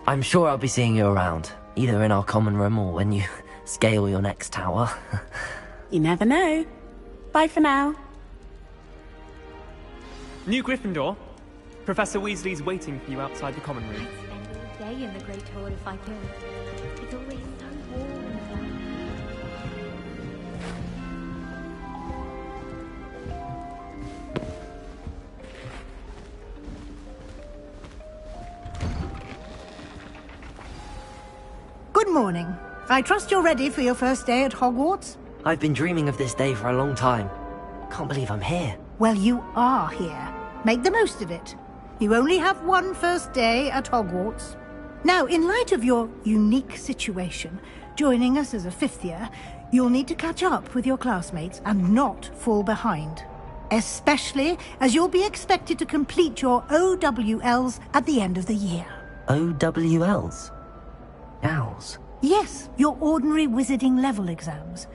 I'm sure I'll be seeing you around, either in our common room or when you scale your next tower. You never know. Bye for now. New Gryffindor. Professor Weasley's waiting for you outside the common room. I'd spend all day in the Great Hall if I could. It's always so warm and fun. Good morning. I trust you're ready for your first day at Hogwarts? I've been dreaming of this day for a long time. Can't believe I'm here. Well, you are here. Make the most of it. You only have one first day at Hogwarts. Now, in light of your unique situation, joining us as a 5th year, you'll need to catch up with your classmates and not fall behind. Especially as you'll be expected to complete your OWLs at the end of the year. OWLs? Owls? Yes, your ordinary wizarding level exams.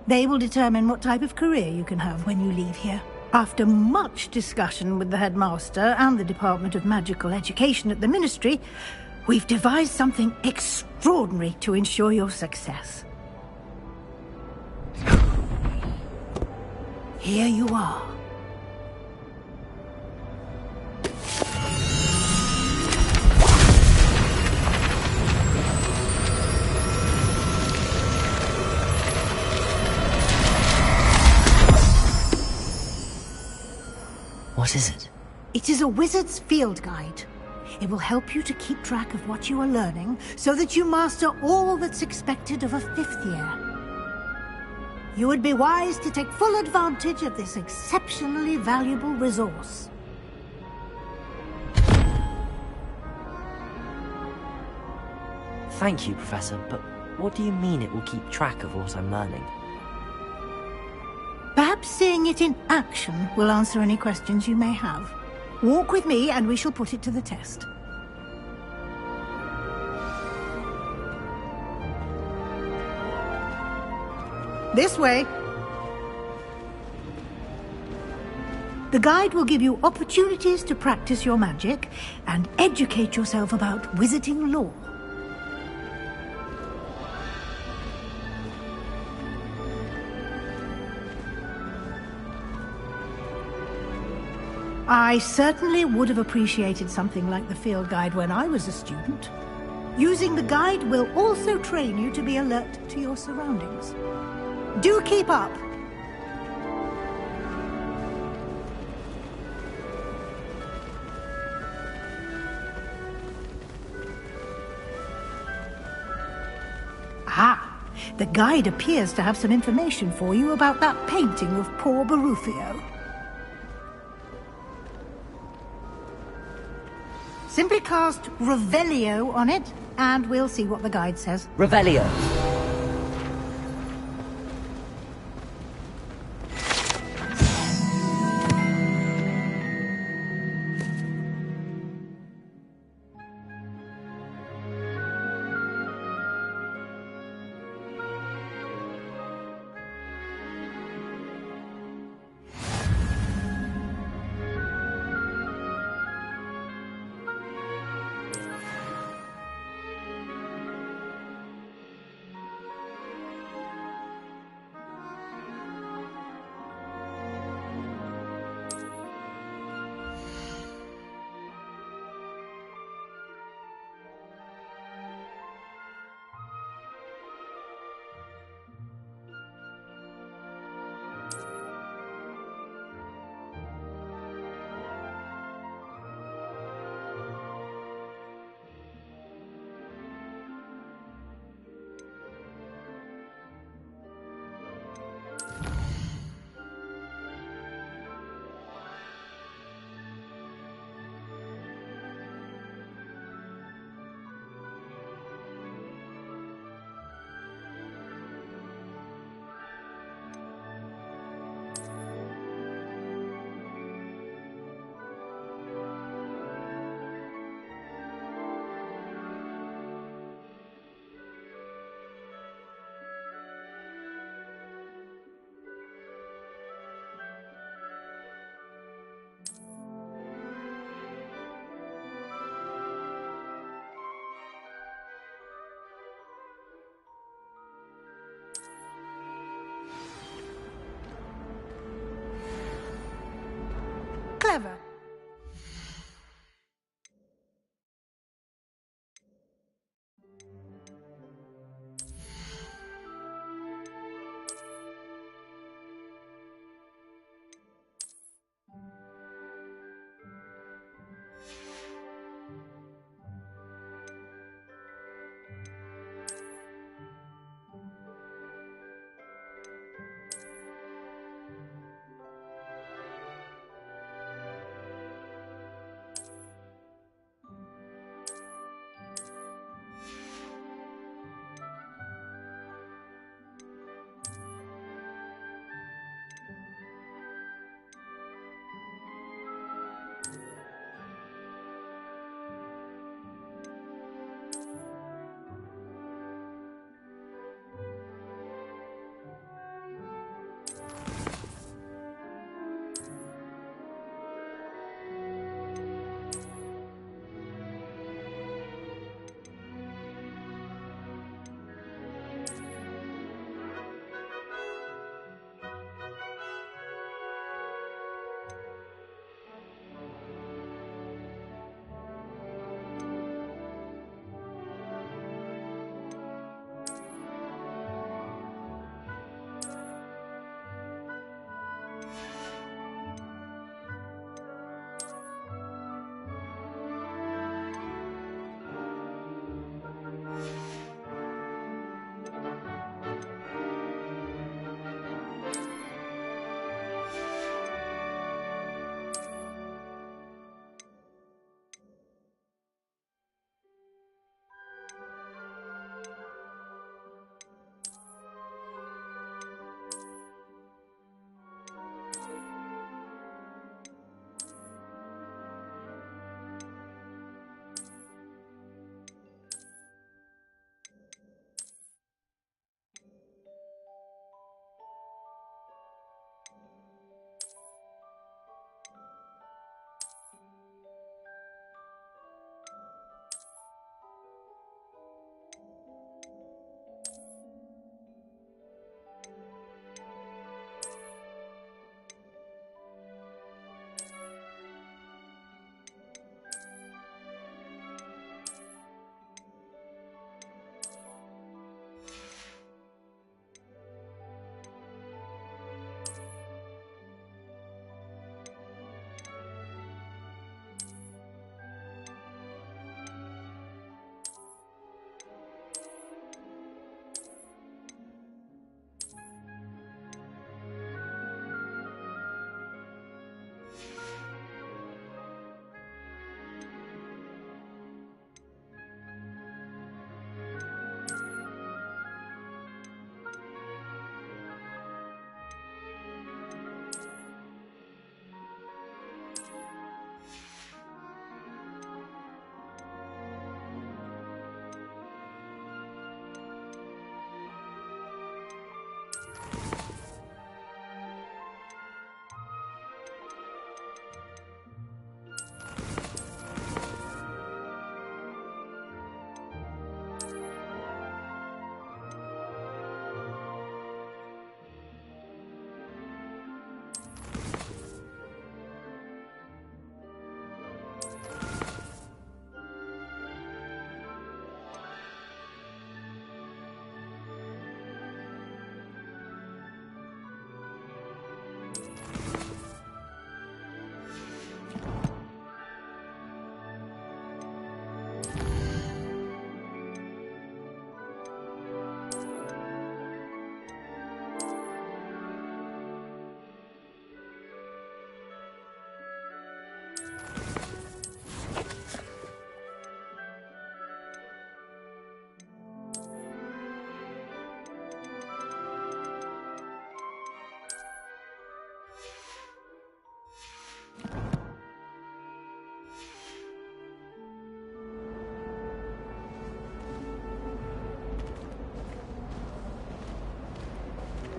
They will determine what type of career you can have when you leave here. After much discussion with the headmaster and the Department of Magical Education at the Ministry, we've devised something extraordinary to ensure your success. Here you are. What is it? It is a wizard's field guide. It will help you to keep track of what you are learning so that you master all that's expected of a 5th year. You would be wise to take full advantage of this exceptionally valuable resource. Thank you, Professor, but what do you mean it will keep track of what I'm learning? Perhaps seeing it in action will answer any questions you may have. Walk with me and we shall put it to the test. This way. The guide will give you opportunities to practice your magic and educate yourself about wizarding lore. I certainly would have appreciated something like the field guide when I was a student. Using the guide will also train you to be alert to your surroundings. Do keep up! Ah, the guide appears to have some information for you about that painting of poor Barufio. Simply cast Revelio on it, and we'll see what the guide says. Revelio. Clever.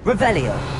Revelio.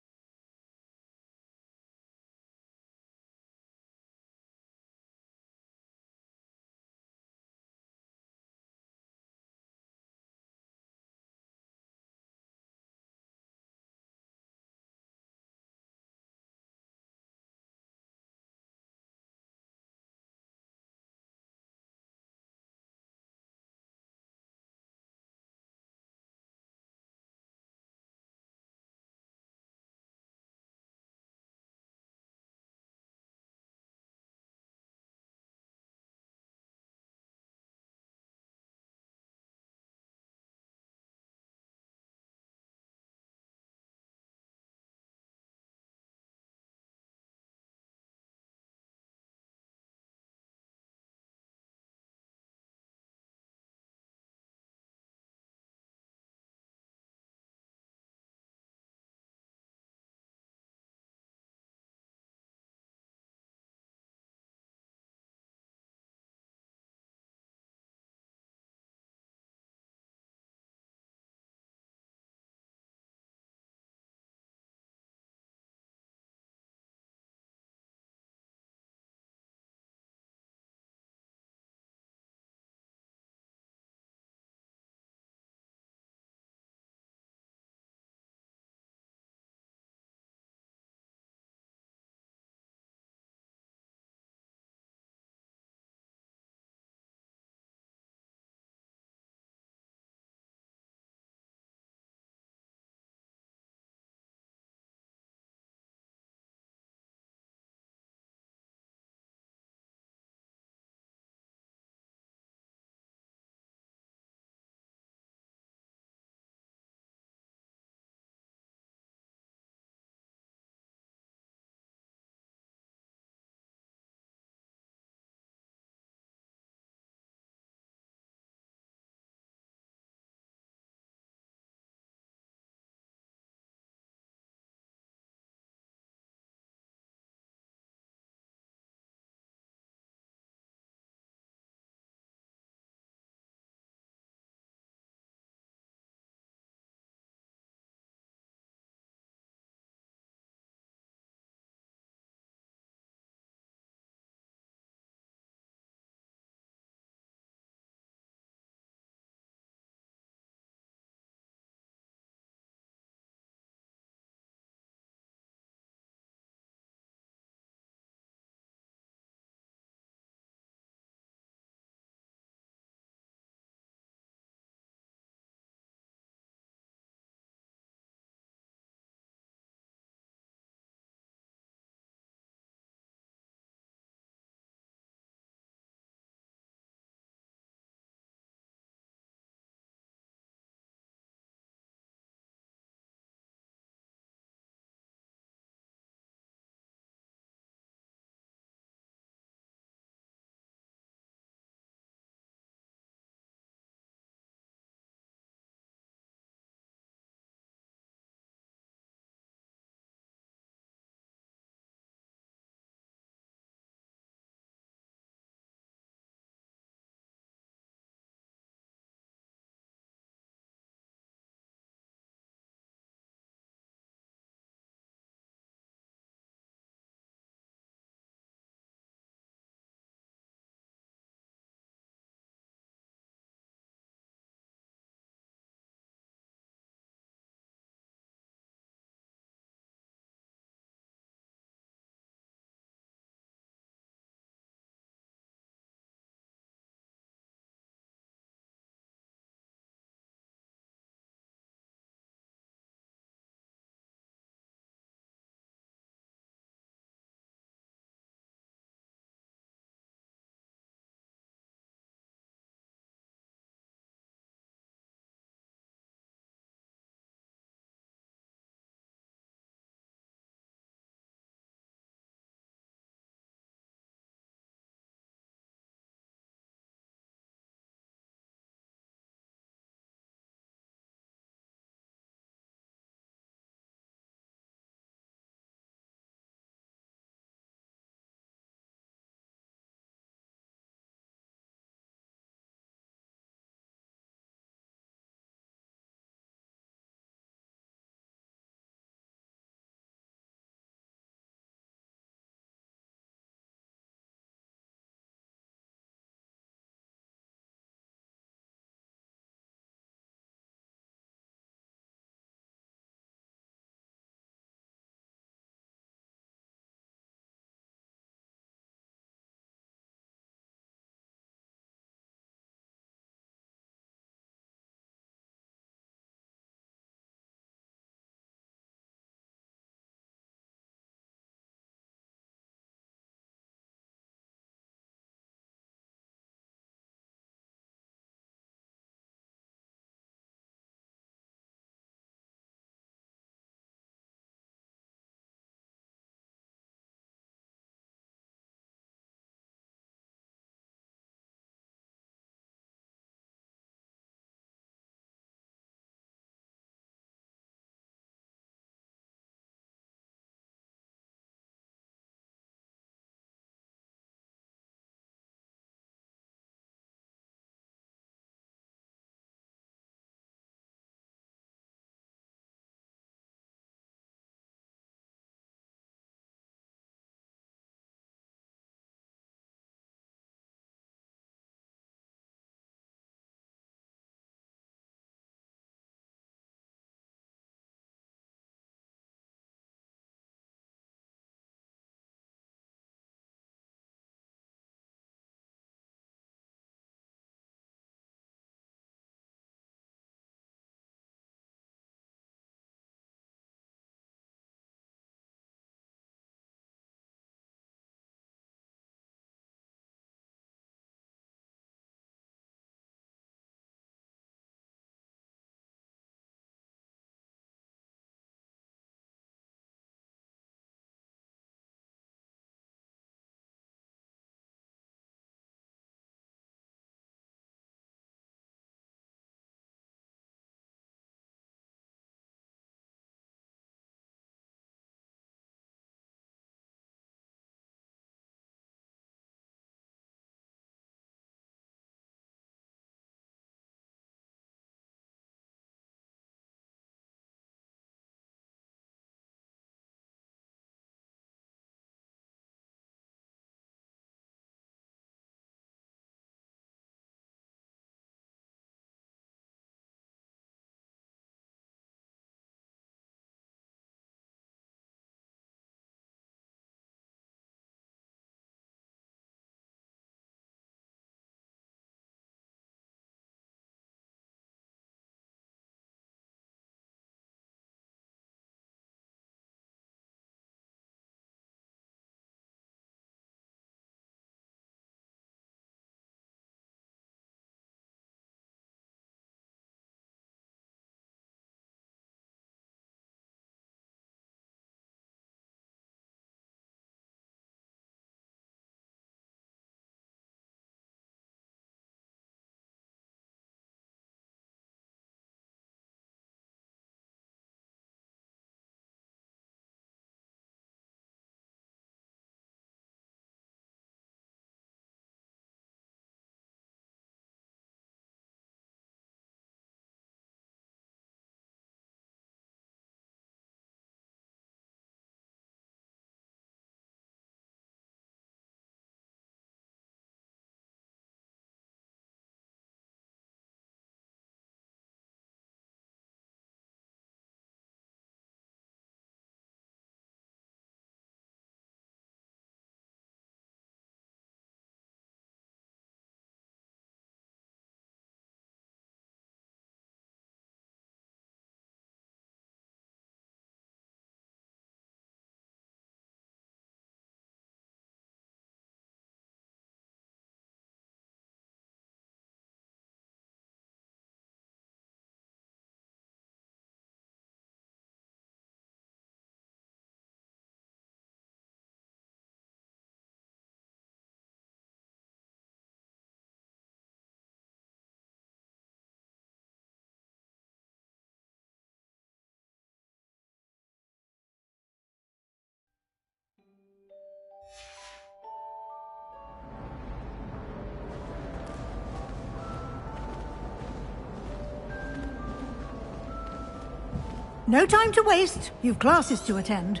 No time to waste. You've classes to attend.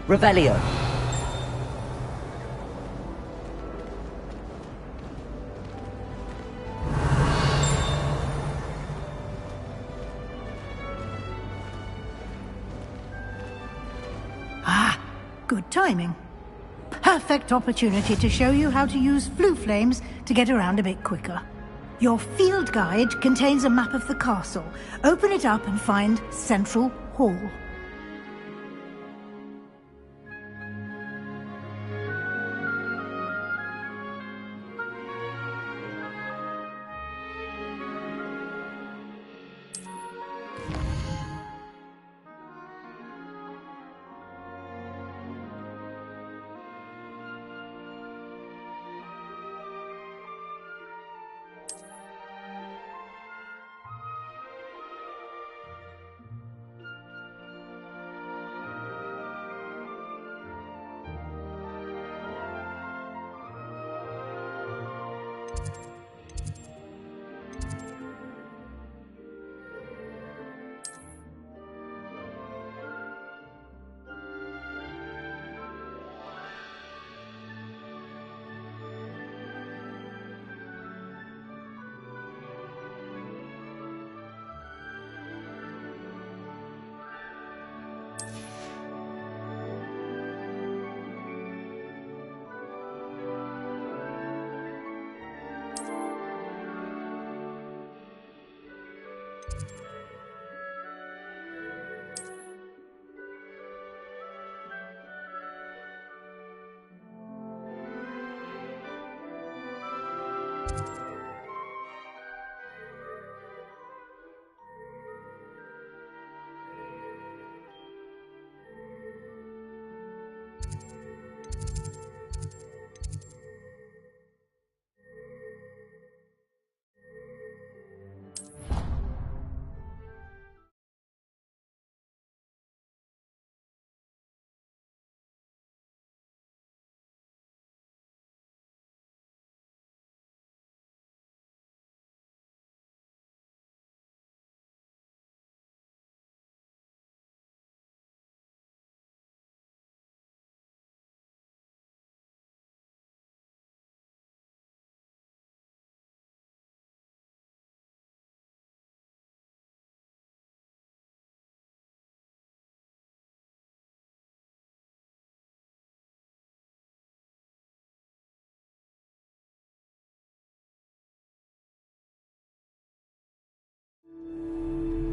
Revelio. Good timing. Perfect opportunity to show you how to use flue flames to get around a bit quicker. Your field guide contains a map of the castle. Open it up and find Central Hall.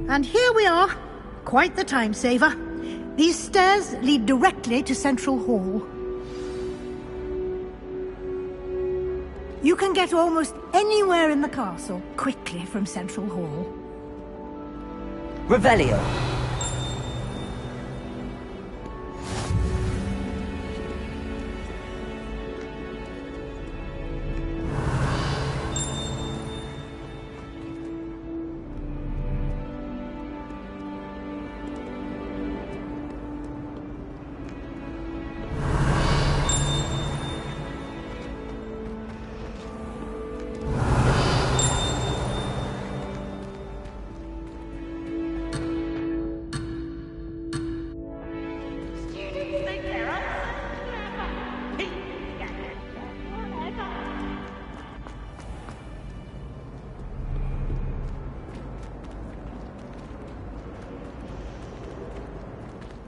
And here we are. Quite the time saver. These stairs lead directly to Central Hall. You can get almost anywhere in the castle quickly from Central Hall. Revelio.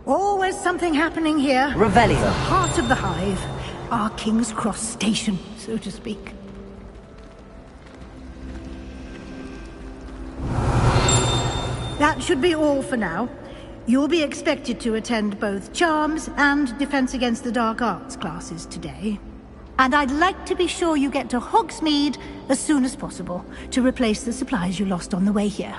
Always something happening here. Revelio. It's the heart of the hive. Our King's Cross station, so to speak. That should be all for now. You'll be expected to attend both Charms and Defense Against the Dark Arts classes today. And I'd like to be sure you get to Hogsmeade as soon as possible to replace the supplies you lost on the way here.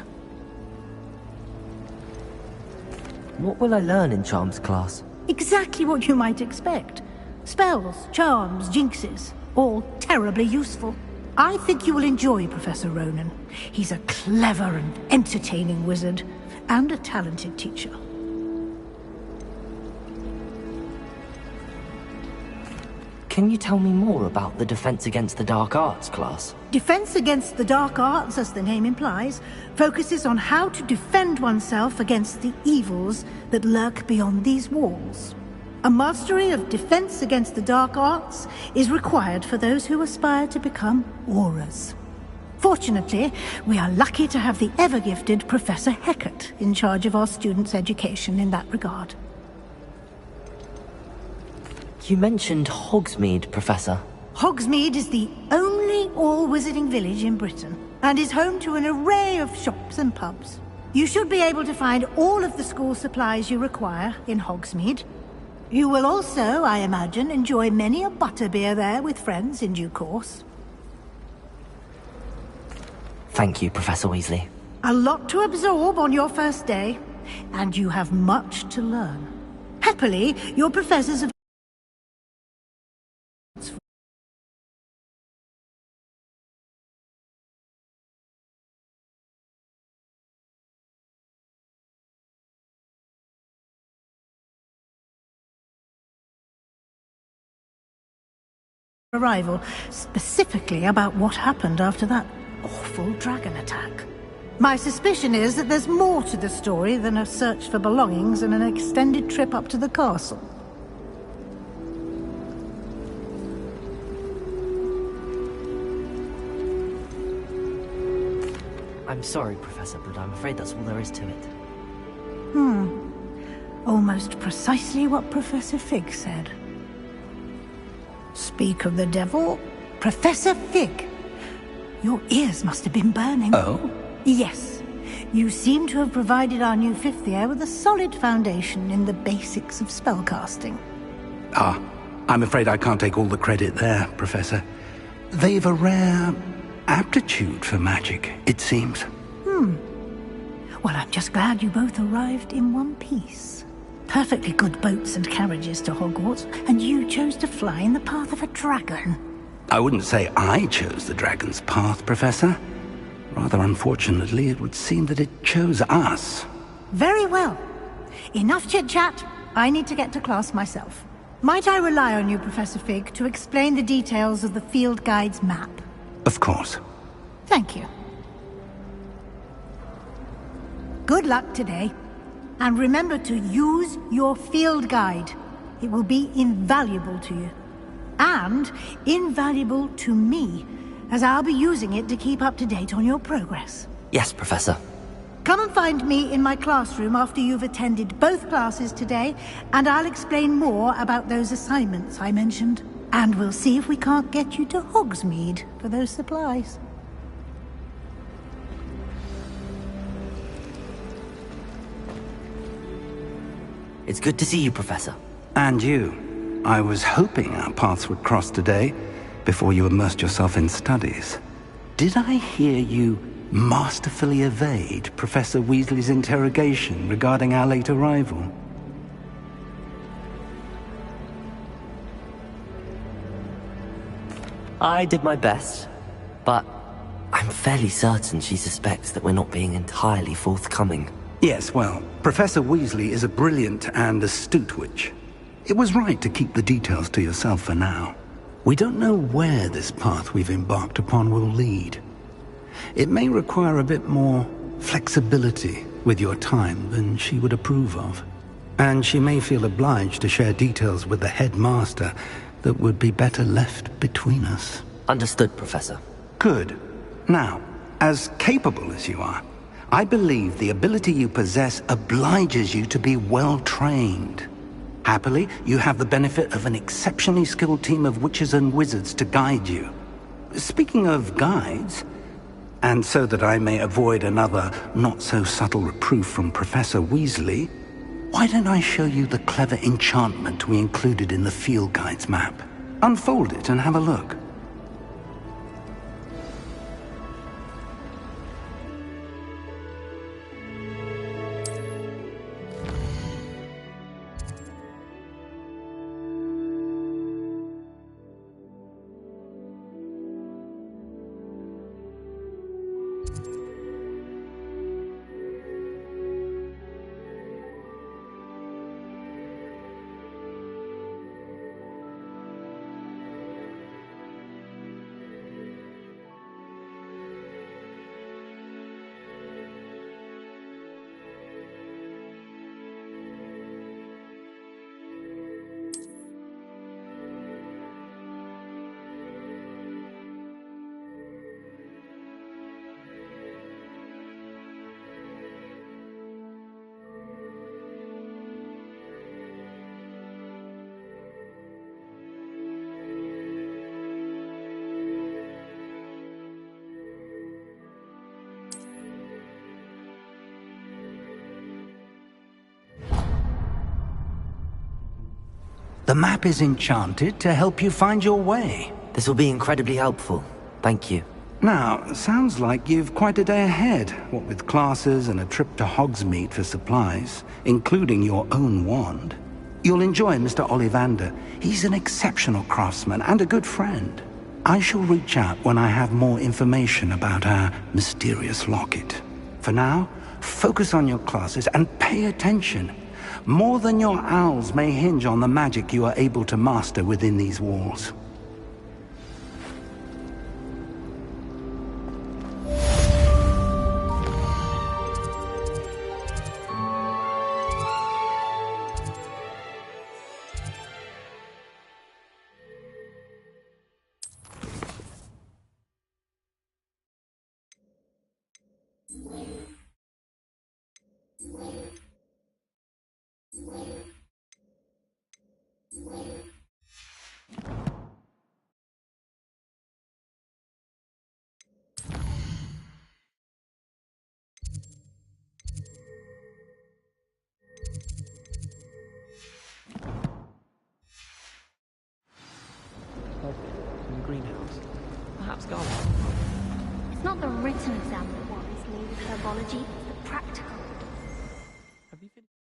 What will I learn in Charms class? Exactly what you might expect. Spells, charms, jinxes, all terribly useful. I think you will enjoy Professor Ronan. He's a clever and entertaining wizard, and a talented teacher. Can you tell me more about the Defense Against the Dark Arts class? Defense Against the Dark Arts, as the name implies, focuses on how to defend oneself against the evils that lurk beyond these walls. A mastery of Defense Against the Dark Arts is required for those who aspire to become Aurors. Fortunately, we are lucky to have the ever-gifted Professor Hecat in charge of our students' education in that regard. You mentioned Hogsmeade, Professor. Hogsmeade is the only all-wizarding village in Britain, and is home to an array of shops and pubs. You should be able to find all of the school supplies you require in Hogsmeade. You will also, I imagine, enjoy many a butterbeer there with friends in due course. Thank you, Professor Weasley. A lot to absorb on your first day, and you have much to learn. Happily, your professors have arrival, specifically about what happened after that awful dragon attack. My suspicion is that there's more to the story than a search for belongings and an extended trip up to the castle. I'm sorry, Professor, but I'm afraid that's all there is to it. Almost precisely what Professor Fig said. Speak of the devil, Professor Fig. Your ears must have been burning. Oh? Yes. You seem to have provided our new fifth year with a solid foundation in the basics of spellcasting. Ah, I'm afraid I can't take all the credit there, Professor. They've a rare aptitude for magic, it seems. Well, I'm just glad you both arrived in one piece. Perfectly good boats and carriages to Hogwarts, and you chose to fly in the path of a dragon. I wouldn't say I chose the dragon's path, Professor. Rather unfortunately, it would seem that it chose us. Very well. Enough chit-chat. I need to get to class myself. Might I rely on you, Professor Fig, to explain the details of the field guide's map? Of course. Thank you. Good luck today. And remember to use your field guide. It will be invaluable to you. And invaluable to me, as I'll be using it to keep up to date on your progress. Yes, Professor. Come and find me in my classroom after you've attended both classes today, and I'll explain more about those assignments I mentioned. And we'll see if we can't get you to Hogsmeade for those supplies. It's good to see you, Professor. And you. I was hoping our paths would cross today, before you immersed yourself in studies. Did I hear you masterfully evade Professor Weasley's interrogation regarding our late arrival? I did my best, but I'm fairly certain she suspects that we're not being entirely forthcoming. Yes, well, Professor Weasley is a brilliant and astute witch. It was right to keep the details to yourself for now. We don't know where this path we've embarked upon will lead. It may require a bit more flexibility with your time than she would approve of. And she may feel obliged to share details with the headmaster that would be better left between us. Understood, Professor. Good. Now, as capable as you are, I believe the ability you possess obliges you to be well trained. Happily, you have the benefit of an exceptionally skilled team of witches and wizards to guide you. Speaking of guides, and so that I may avoid another not-so-subtle reproof from Professor Weasley, why don't I show you the clever enchantment we included in the field guide's map? Unfold it and have a look. The map is enchanted to help you find your way. This will be incredibly helpful. Thank you. Now, sounds like you've quite a day ahead, what with classes and a trip to Hogsmeade for supplies, including your own wand. You'll enjoy Mr. Ollivander. He's an exceptional craftsman and a good friend. I shall reach out when I have more information about our mysterious locket. For now, focus on your classes and pay attention. More than your owls may hinge on the magic you are able to master within these walls. In the greenhouse. Perhaps garden. It's not the written exam that worries me with herbology, it's the practical. Have you finished?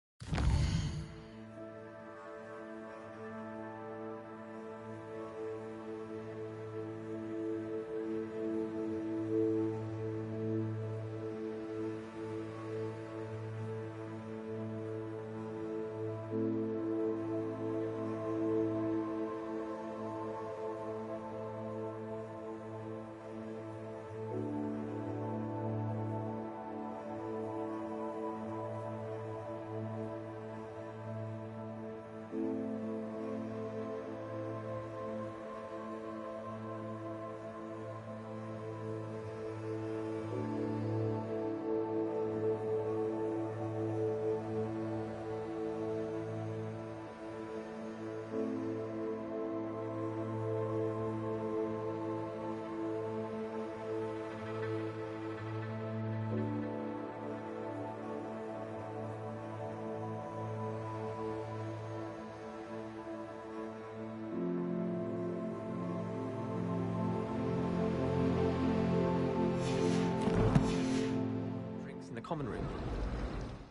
Drinks in the common room.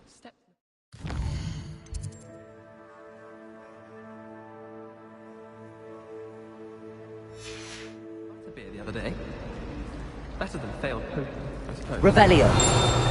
Step. A beer the other day. Better than failed poker, I suppose. Revelio.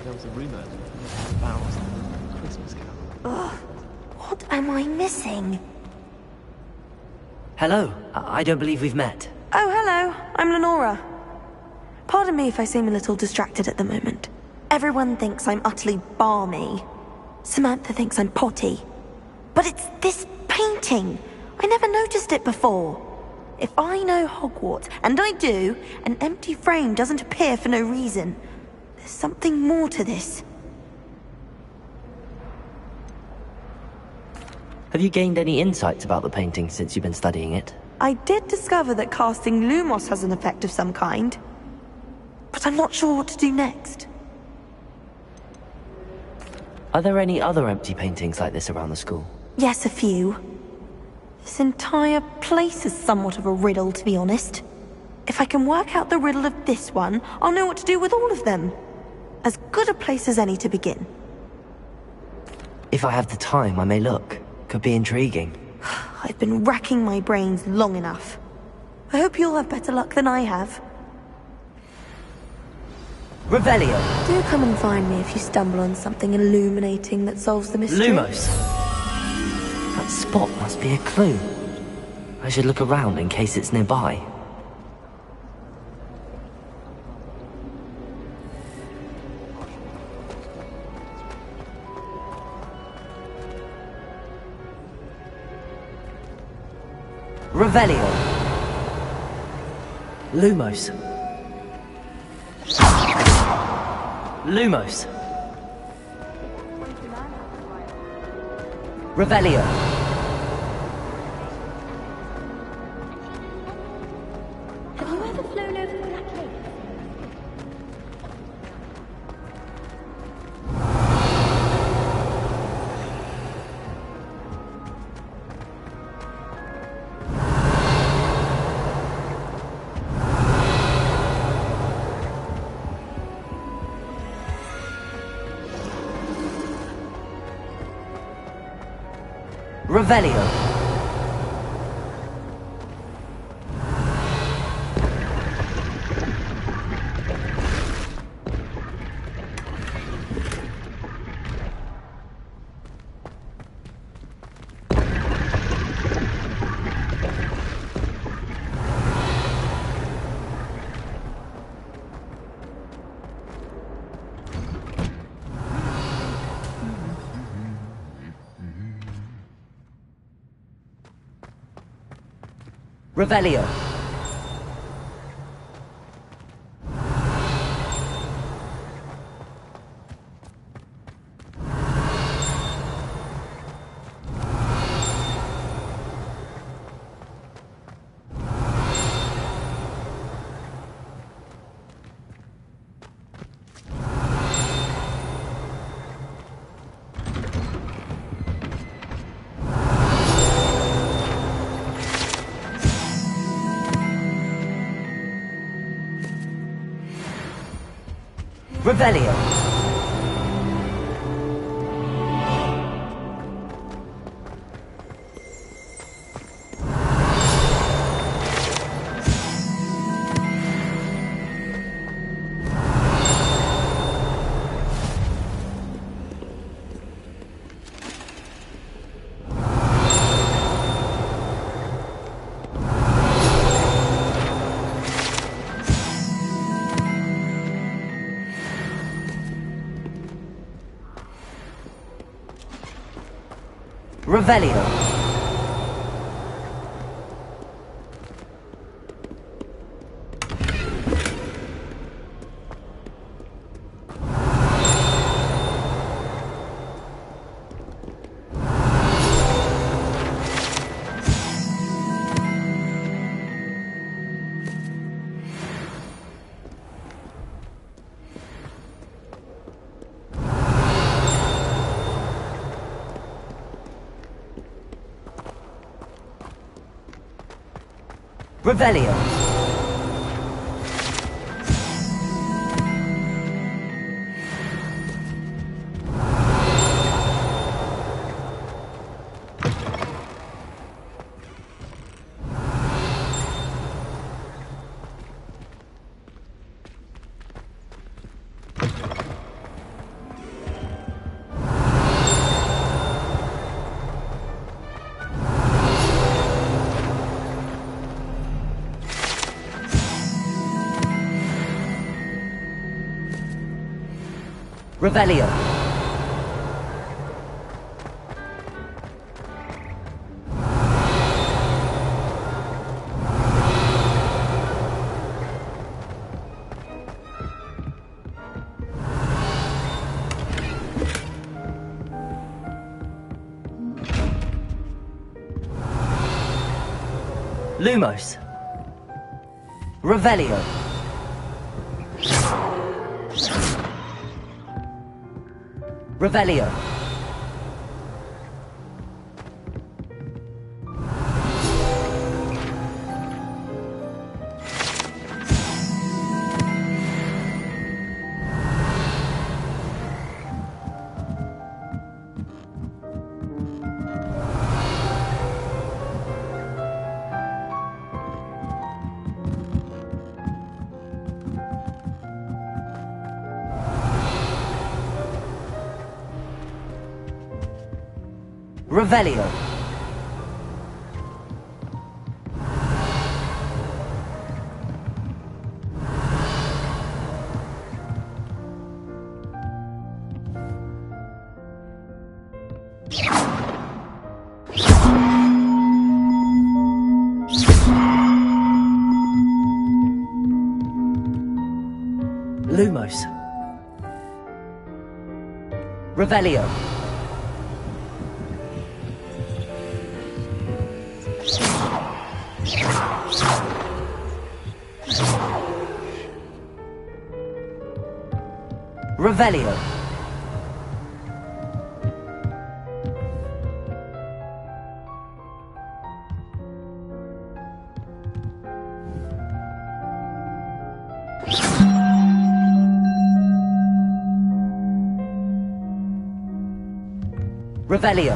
There was a rumour of barrels of the Christmas carol. Ugh, what am I missing? Hello. I don't believe we've met. Oh, hello. I'm Lenora. Pardon me if I seem a little distracted at the moment. Everyone thinks I'm utterly balmy. Samantha thinks I'm potty. But it's this painting. I never noticed it before. If I know Hogwarts, and I do, an empty frame doesn't appear for no reason. There's something more to this. Have you gained any insights about the painting since you've been studying it? I did discover that casting Lumos has an effect of some kind. But I'm not sure what to do next. Are there any other empty paintings like this around the school? Yes, a few. This entire place is somewhat of a riddle, to be honest. If I can work out the riddle of this one, I'll know what to do with all of them. As good a place as any to begin. If I have the time, I may look. Could be intriguing. I've been racking my brains long enough. I hope you'll have better luck than I have. Revelio. Do come and find me if you stumble on something illuminating that solves the mystery. Lumos. That spot must be a clue. I should look around in case it's nearby. Revelio. Lumos. Lumos. Revelio. Have you ever flown over the Black Lake? Revelio. Revelio. Revelio. Revelio. Revelio. Revelio. Lumos. Revelio. Revelio. Revelio. Lumos. Revelio. Revelio. Revelio.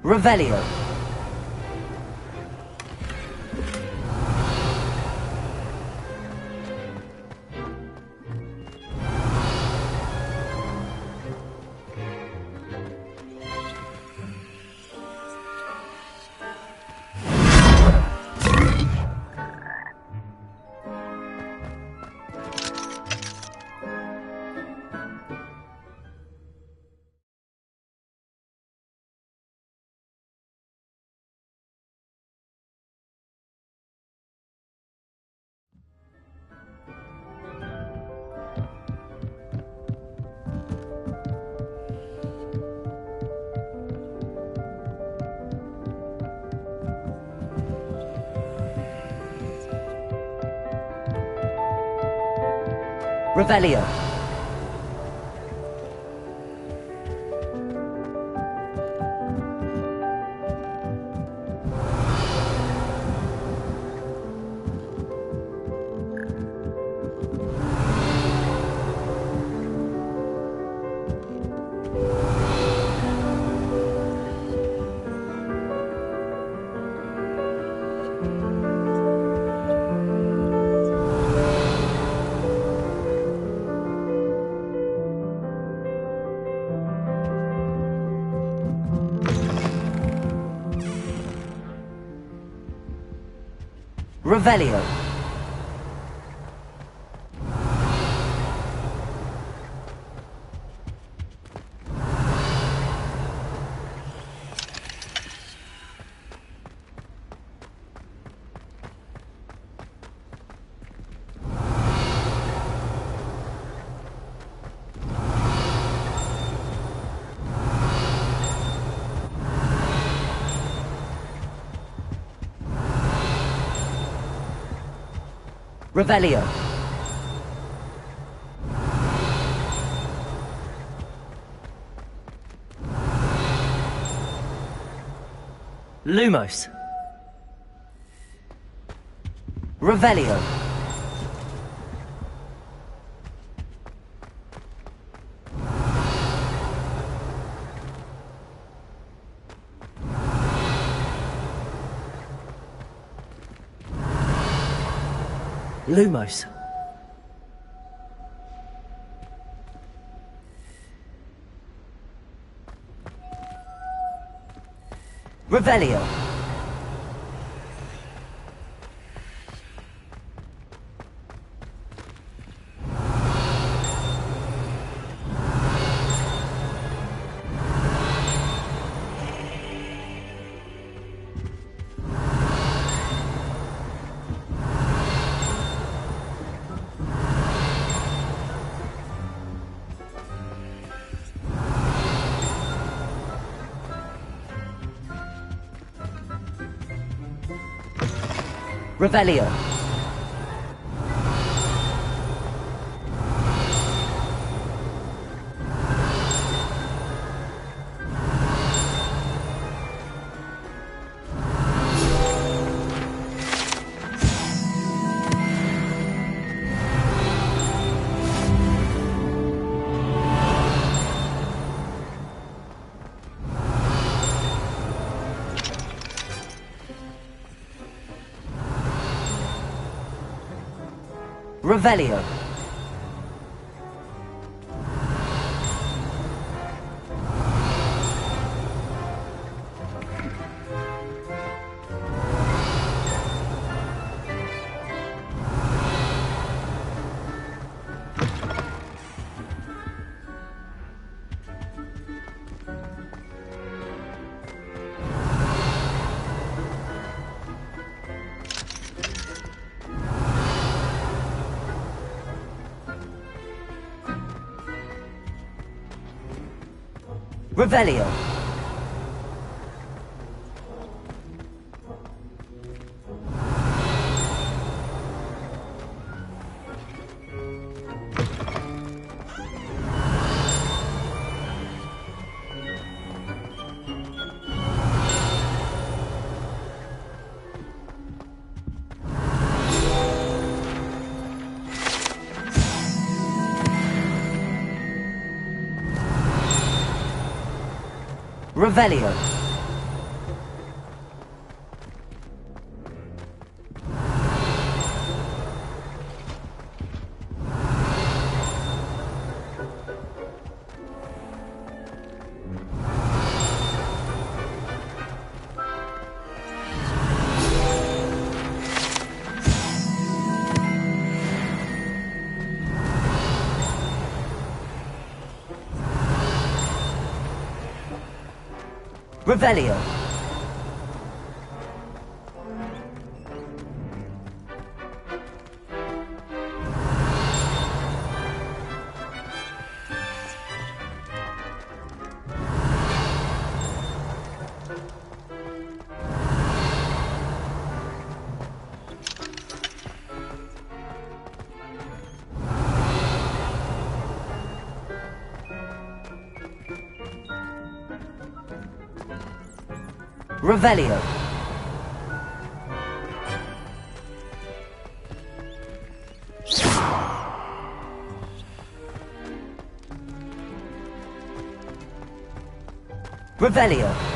Revelio. Revelio. Revelio. Revelio. Lumos. Revelio. Lumos. Revelio. Revelio. Revelio. Revelio. Revelio. Revelio. Revelio. Revelio.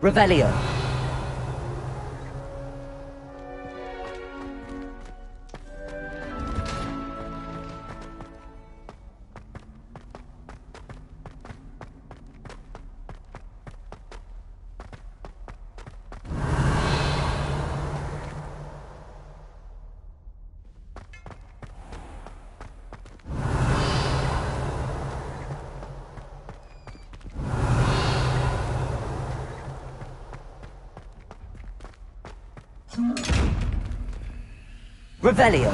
Revelio. Revelio.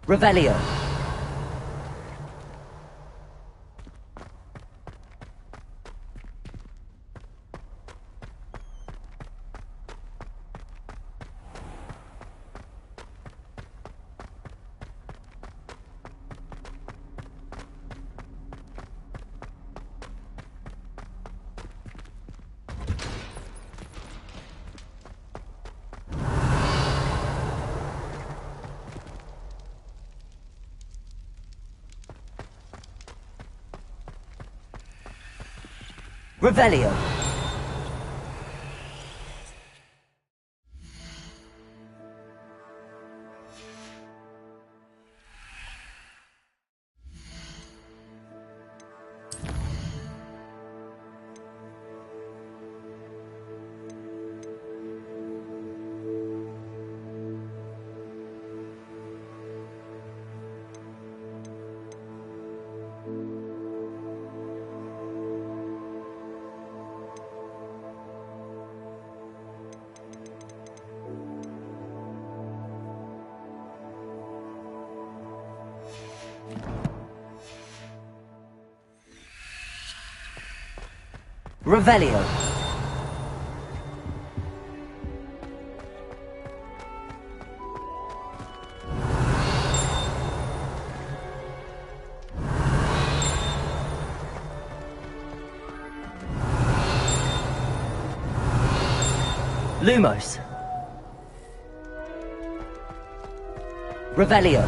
Revelio. Revelio. Revelio. Lumos. Revelio.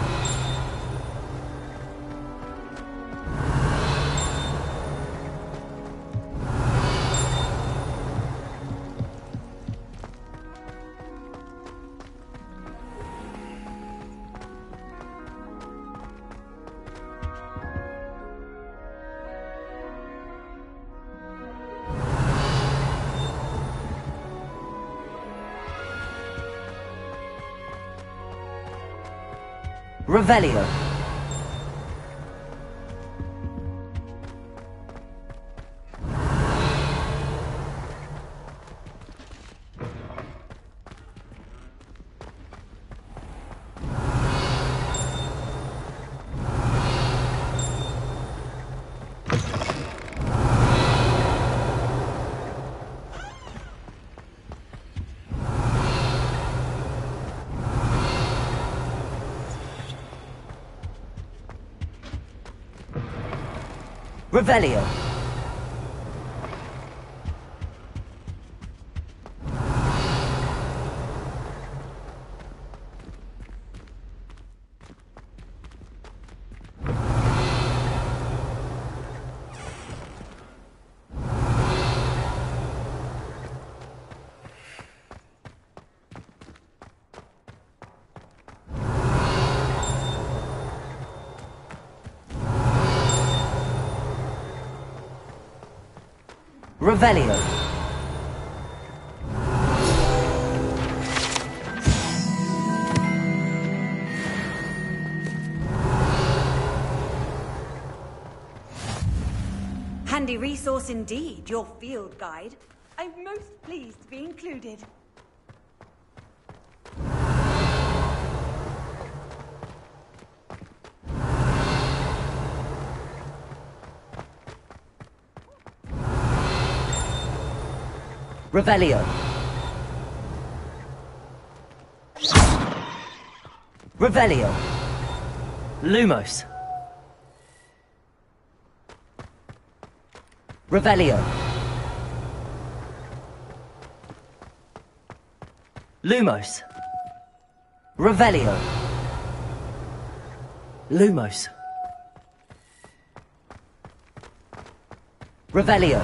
Revelio. Revelio. Revelio. handy resource indeed, your field guide. I'm most pleased to be included. Revelio. Revelio. Lumos. Revelio. Lumos. Revelio. Lumos. Revelio.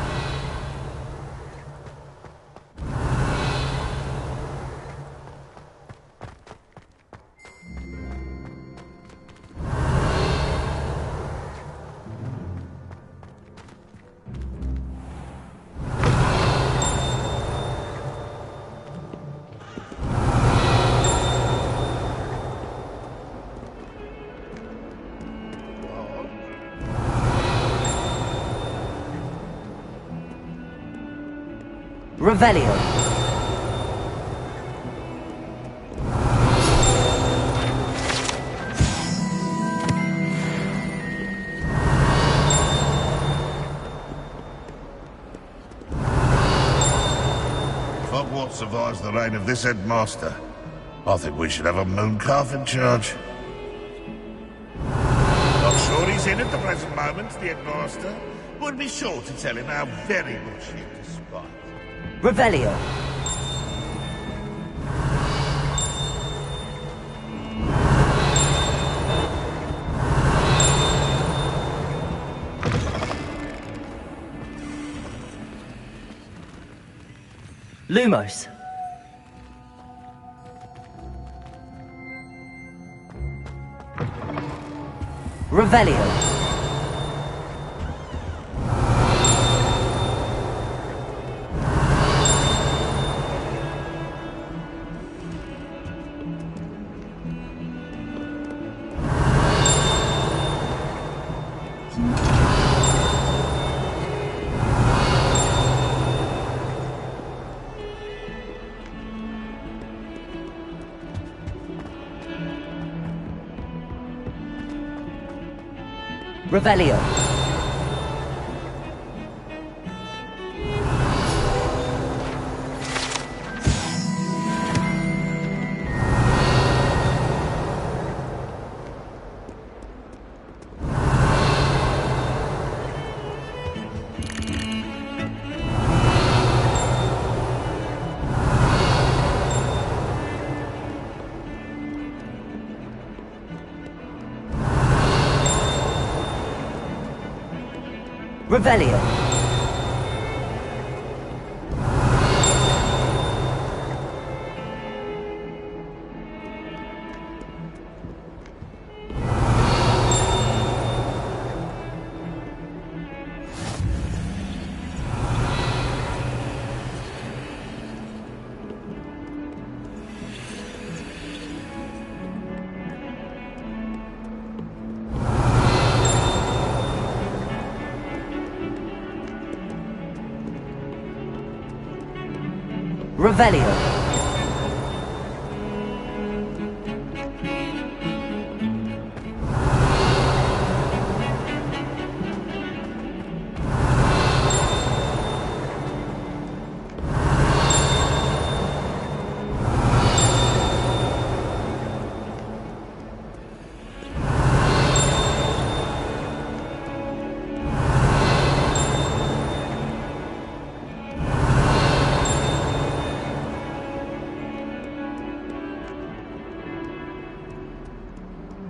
Revelio. If Hogwarts survives the reign of this headmaster, I think we should have a mooncalf in charge. Not sure he's in at the present moment, the headmaster. We'll be sure to tell him how very much he despises. Revelio. Lumos. Revelio. Revelio. Revelio. Revelio.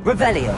Revelio.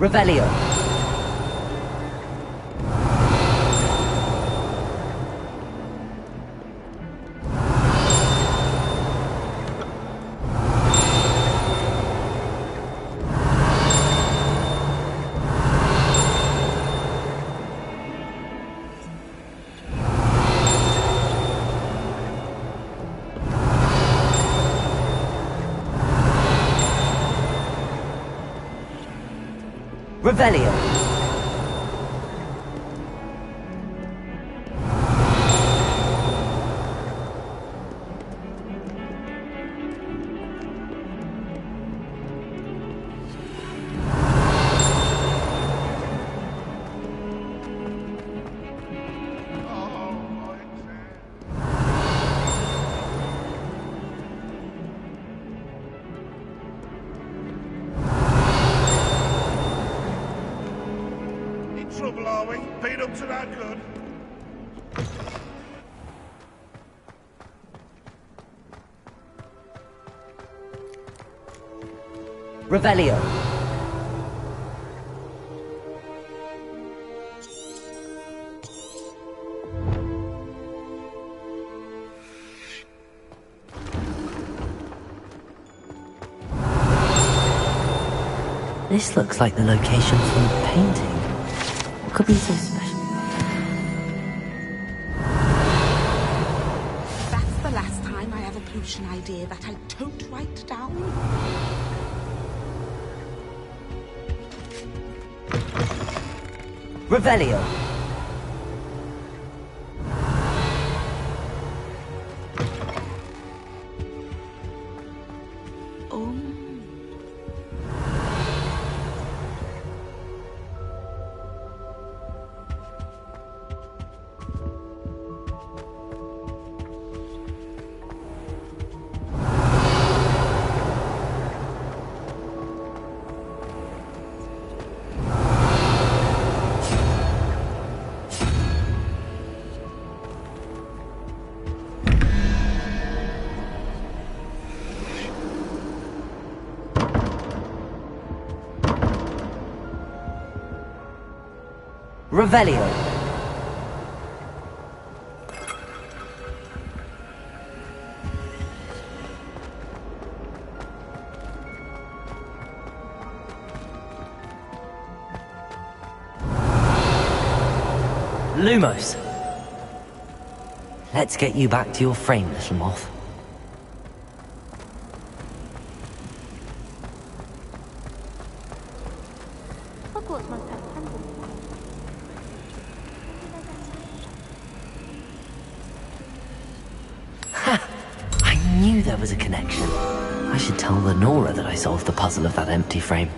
Revelio. Revelio. Trouble, are we? Been up to that good? Revelio. This looks like the location from the painting. What could be so special? That's the last time I have a potion idea that I don't write down. Revelio. Revelio. Lumos. Let's get you back to your frame, little moth. Hogwarts must have a temple. I knew there was a connection. I should tell Lenora that I solved the puzzle of that empty frame.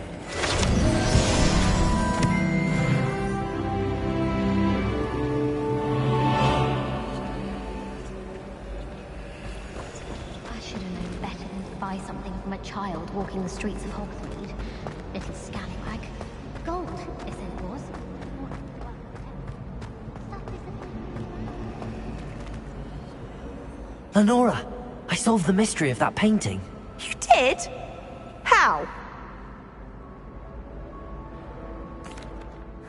I should have known better than to buy something from a child walking the streets of Hogsmeade. Little scallywag. Gold, they said it was. Lenora, I solved the mystery of that painting. You did? How?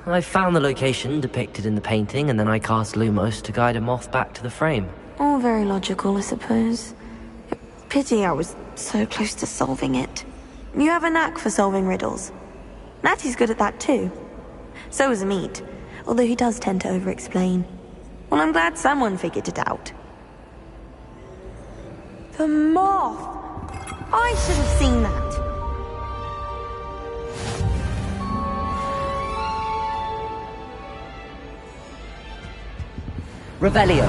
I found the location depicted in the painting, and then I cast Lumos to guide a moth back to the frame. All very logical, I suppose. Pity I was so close to solving it. You have a knack for solving riddles. Natty's good at that too. So is Amit, although he does tend to over-explain. Well, I'm glad someone figured it out. The moth! I should have seen that. Revelio.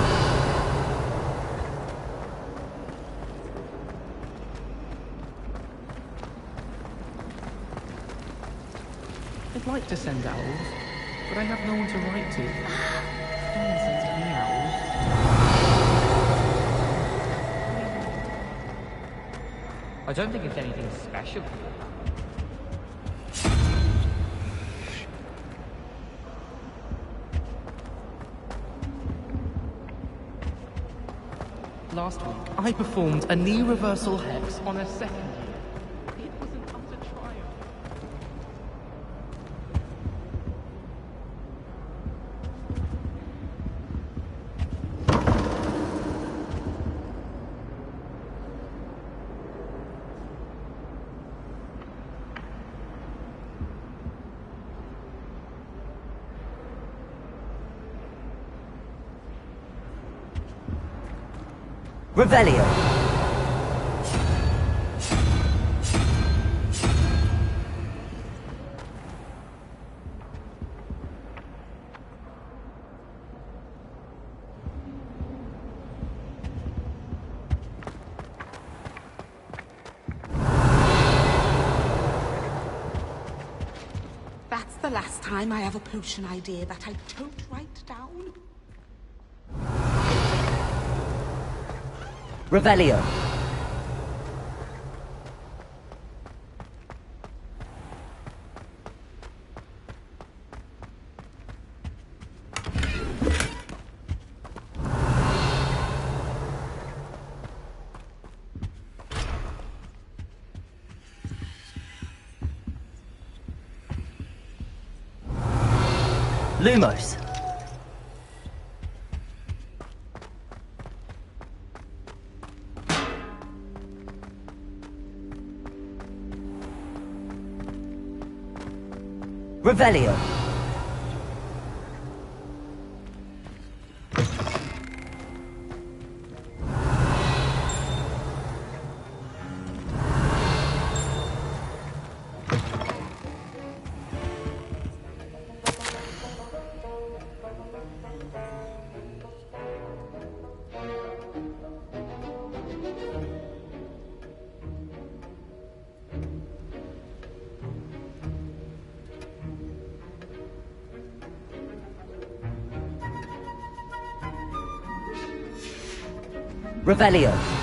I'd like to send owls, but I have no one to write to. No one sends me owls. I don't think it's anything special. Last week, I performed a knee reversal hex on a second year. It was an utter triumph. Revelio. That's the last time I have a potion idea that I don't write down. Revelio. Lumos. Revelio. Revelio.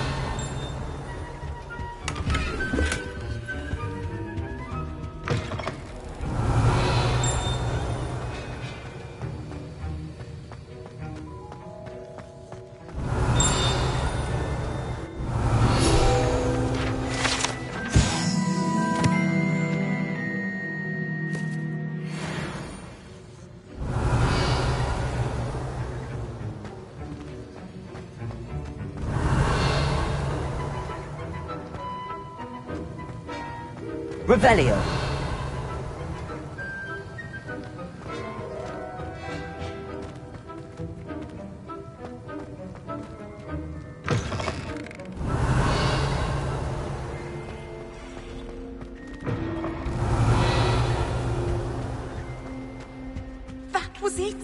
Revelio. That was it?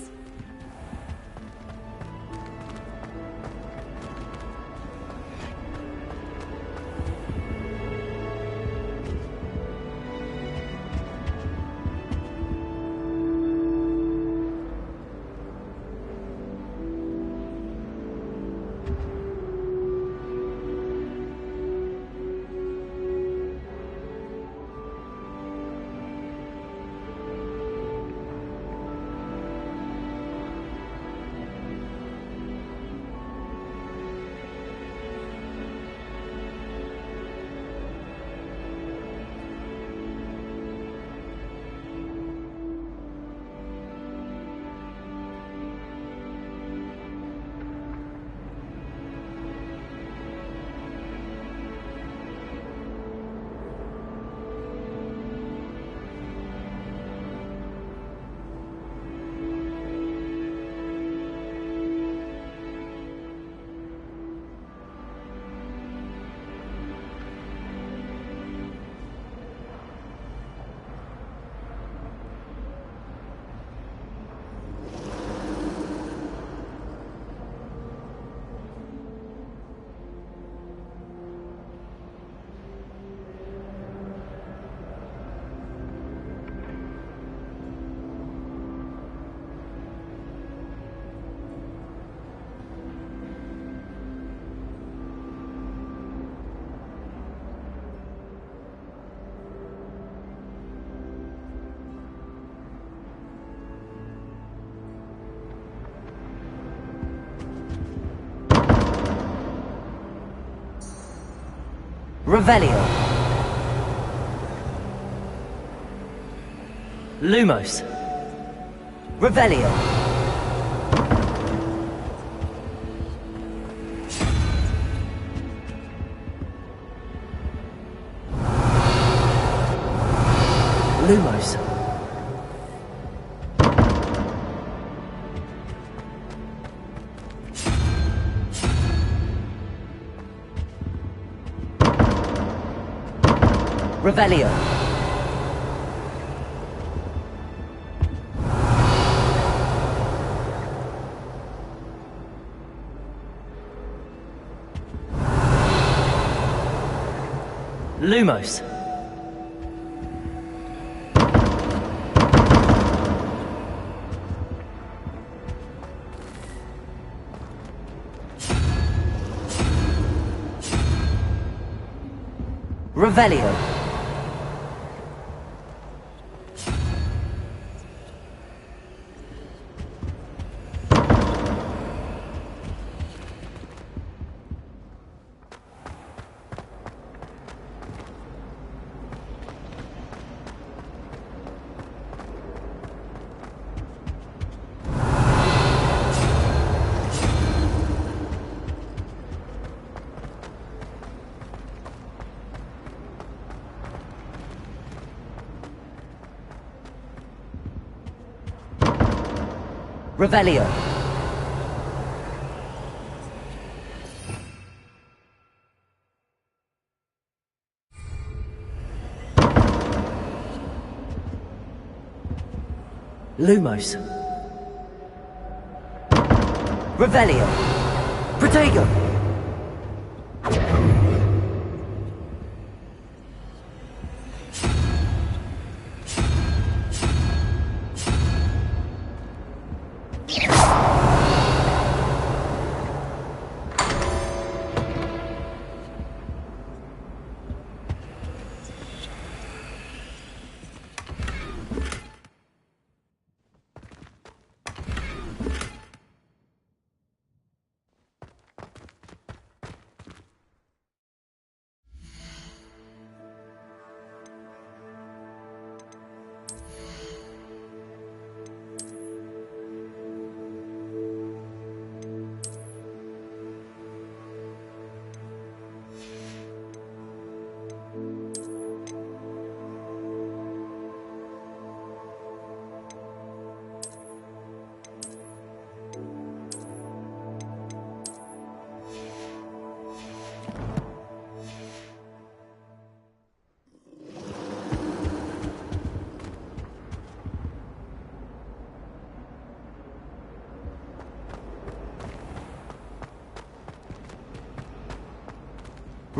Revelio. Lumos. Revelio. Lumos. Revelio. Lumos. Revelio. Revelio. Lumos. Revelio. Protego.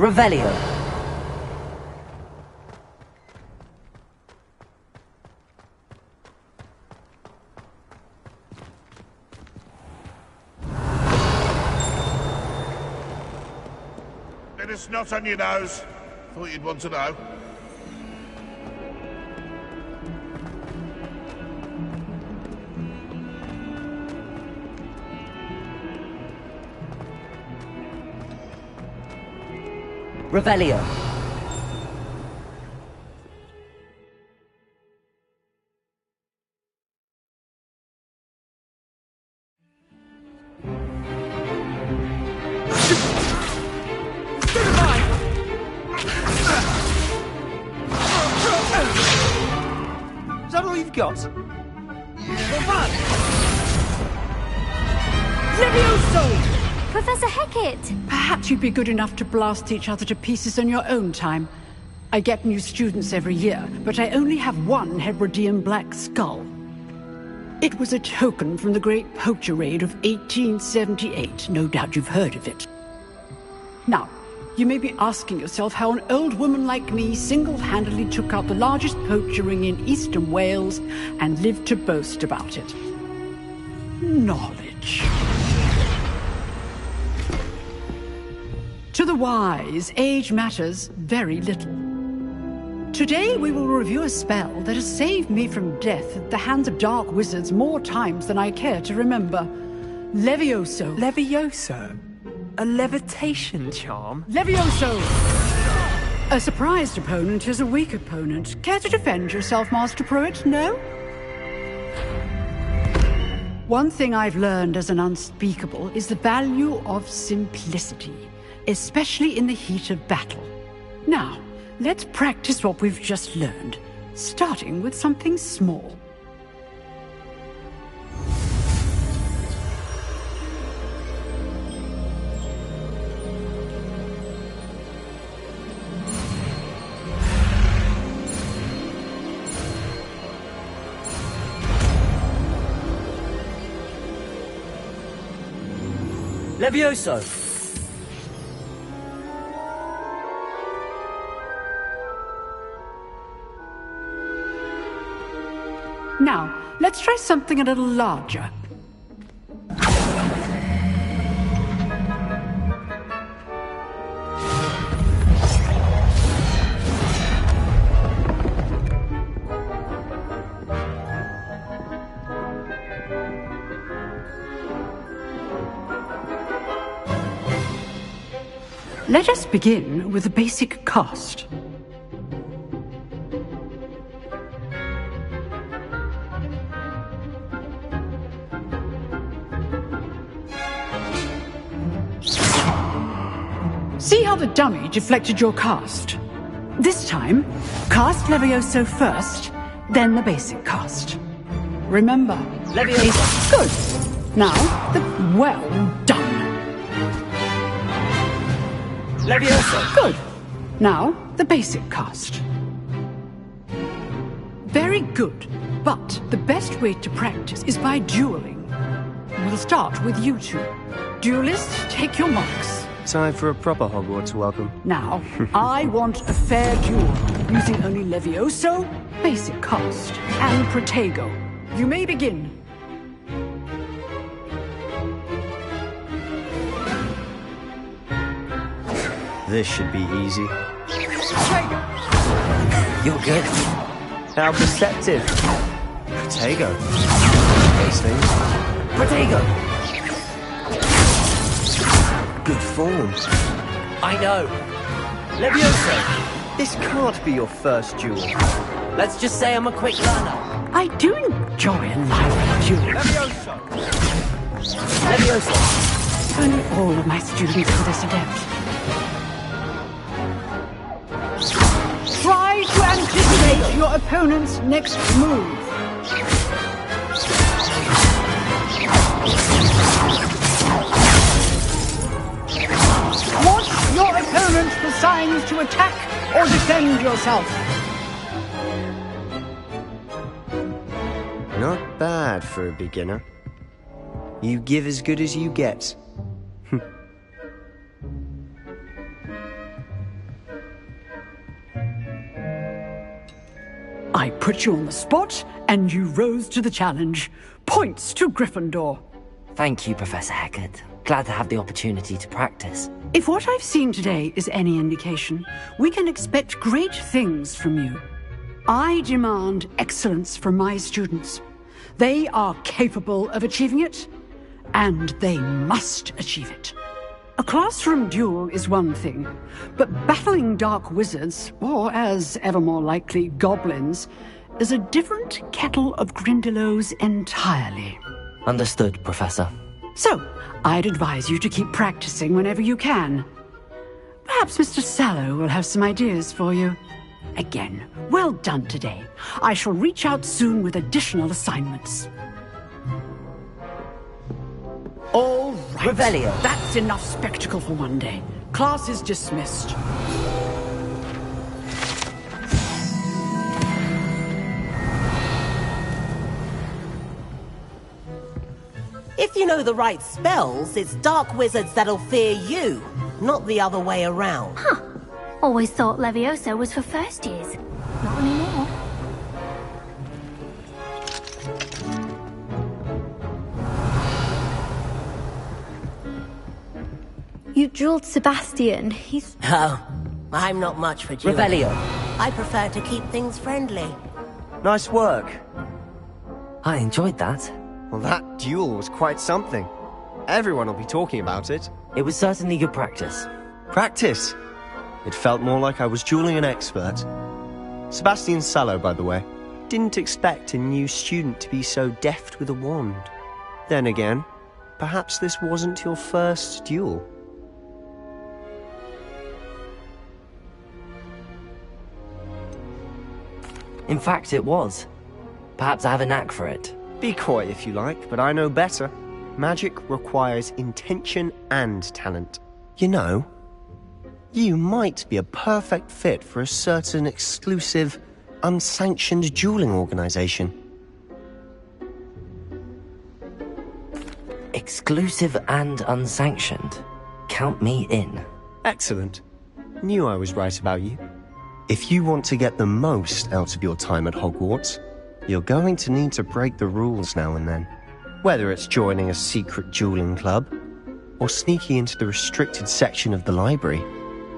Revelio. Let us not on your nose. Thought you'd want to know. Revelio. Is that all you've got? Levioso! Professor Hecat! Perhaps you'd be good enough to blast each other to pieces on your own time. I get new students every year, but I only have one Hebridean black skull. It was a token from the Great Poacher Raid of 1878. No doubt you've heard of it. Now, you may be asking yourself how an old woman like me single-handedly took out the largest poacher ring in eastern Wales and lived to boast about it. Knowledge. To the wise, age matters very little. Today we will review a spell that has saved me from death at the hands of dark wizards more times than I care to remember. Levioso. Levioso? A levitation charm? Levioso! A surprised opponent is a weak opponent. Care to defend yourself, Master Pruitt? No? One thing I've learned as an unspeakable is the value of simplicity, especially in the heat of battle. Now, let's practice what we've just learned, starting with something small. Levioso! Now, let's try something a little larger. Let us begin with the basic cast. See how the dummy deflected your cast? This time, cast Levioso first, then the basic cast. Remember, Levioso. Good. Now, well done. Levioso. Good. Now, the basic cast. Very good. But the best way to practice is by dueling. We'll start with you two. Duelists, take your marks. Time for a proper Hogwarts welcome. Now, I want a fair duel, using only Levioso, basic cast, and Protego. You may begin. This should be easy. You're good. How perceptive. Protego. Those things. Protego! Good form. I know. Levioso! This can't be your first duel. Let's just say I'm a quick learner. I do enjoy a lively duel. Levioso! Levioso! Only all of my students are this adept. Try to anticipate your opponent's next move. Watch your opponent for signs to attack or defend yourself. Not bad for a beginner. You give as good as you get. I put you on the spot, and you rose to the challenge. Points to Gryffindor. Thank you, Professor Hecat. Glad to have the opportunity to practice. If what I've seen today is any indication, we can expect great things from you. I demand excellence from my students. They are capable of achieving it, and they must achieve it. A classroom duel is one thing, but battling dark wizards, or as ever more likely, goblins, is a different kettle of Grindylows entirely. Understood, Professor. So, I'd advise you to keep practicing whenever you can. Perhaps Mr. Sallow will have some ideas for you. Again, well done today. I shall reach out soon with additional assignments. All right. Revelio. That's enough spectacle for one day. Class is dismissed. If you know the right spells, it's dark wizards that'll fear you, not the other way around. Huh. Always thought Levioso was for first years. Not anymore. You drilled Sebastian. He's... Oh, I'm not much for dueling. Revelio. I prefer to keep things friendly. Nice work. I enjoyed that. Well, that duel was quite something. Everyone will be talking about it. It was certainly good practice. Practice? It felt more like I was dueling an expert. Sebastian Sallow, by the way. Didn't expect a new student to be so deft with a wand. Then again, perhaps this wasn't your first duel. In fact, it was. Perhaps I have a knack for it. Be coy if you like, but I know better. Magic requires intention and talent. You know, you might be a perfect fit for a certain exclusive, unsanctioned dueling organization. Exclusive and unsanctioned. Count me in. Excellent. Knew I was right about you. If you want to get the most out of your time at Hogwarts, you're going to need to break the rules now and then. Whether it's joining a secret dueling club, or sneaking into the restricted section of the library,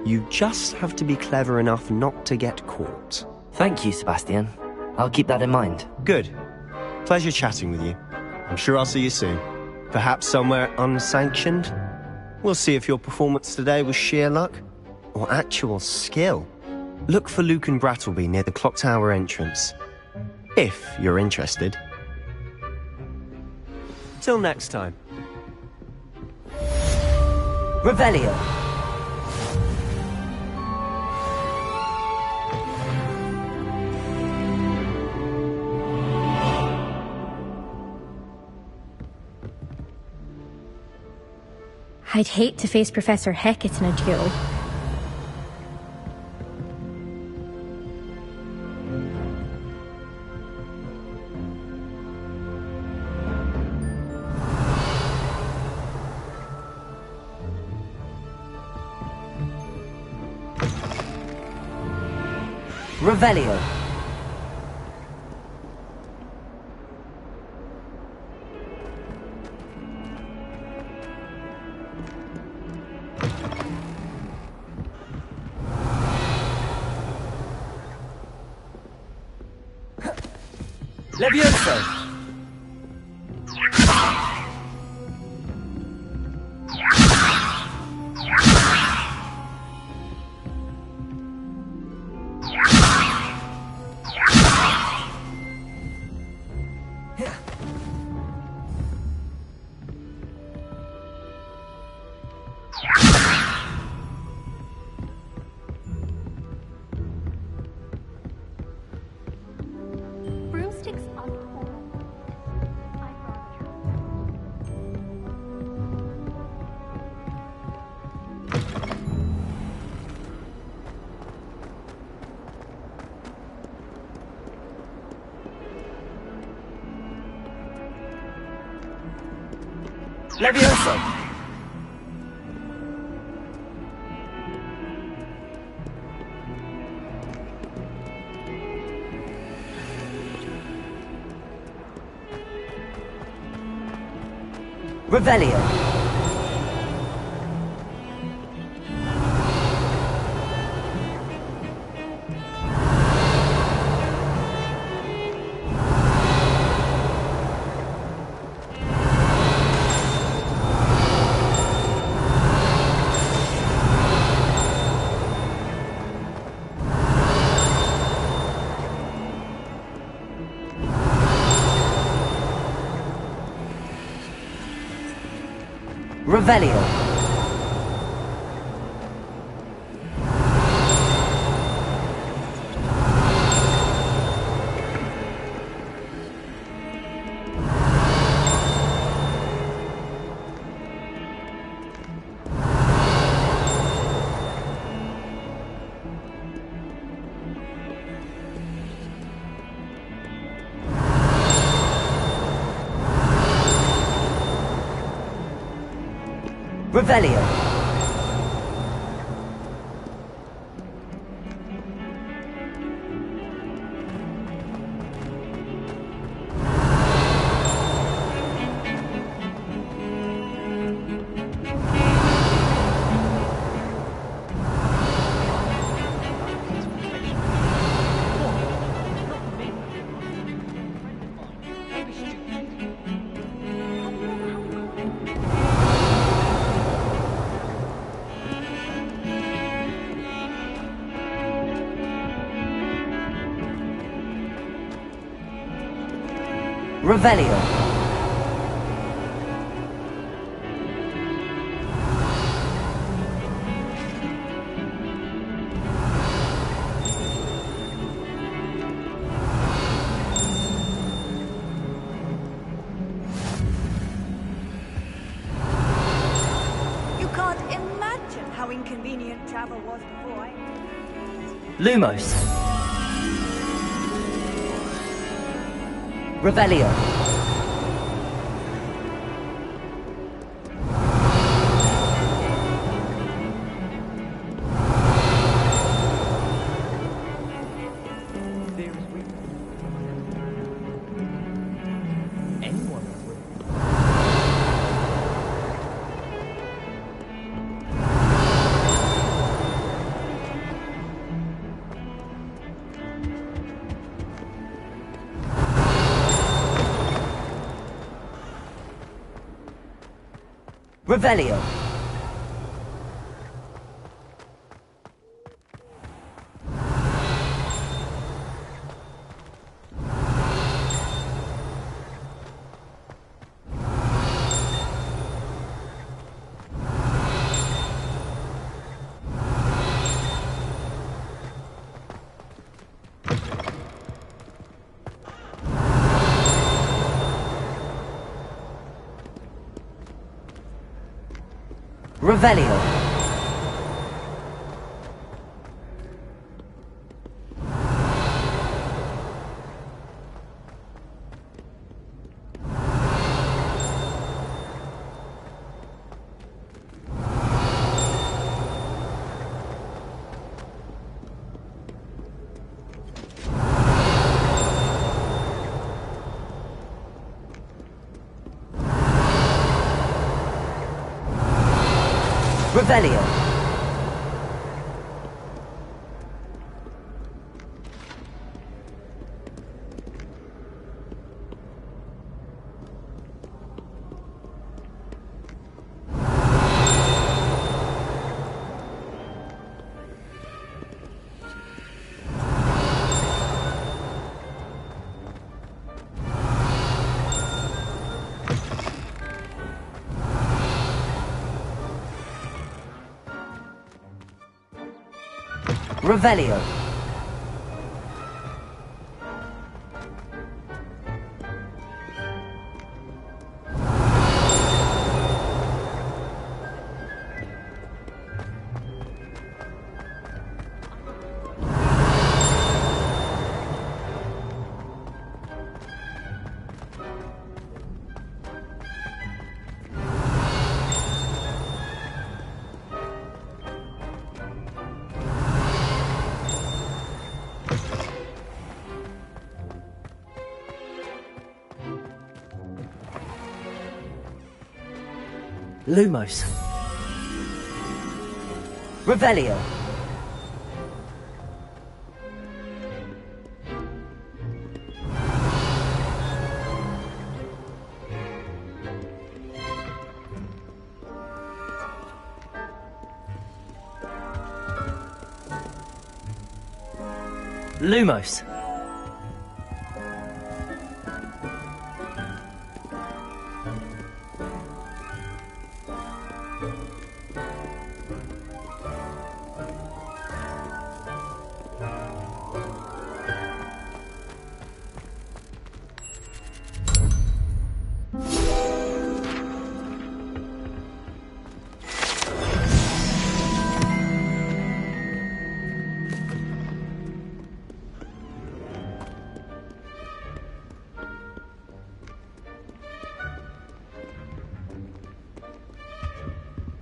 you just have to be clever enough not to get caught. Thank you, Sebastian. I'll keep that in mind. Good. Pleasure chatting with you. I'm sure I'll see you soon. Perhaps somewhere unsanctioned? We'll see if your performance today was sheer luck, or actual skill. Look for Luke and Brattleby near the clock tower entrance. If you're interested. Till next time. Revelio. I'd hate to face Professor Hecat in a duel. Revelio. Levioso. Broomsticks are tall. Levioso. Revelio. Revelio. Revelio. Revelio. You can't imagine how inconvenient travel was before. Lumos. Revelio. Revelio. Revelio. Revelio. Revelio. Lumos. Revelio. Lumos.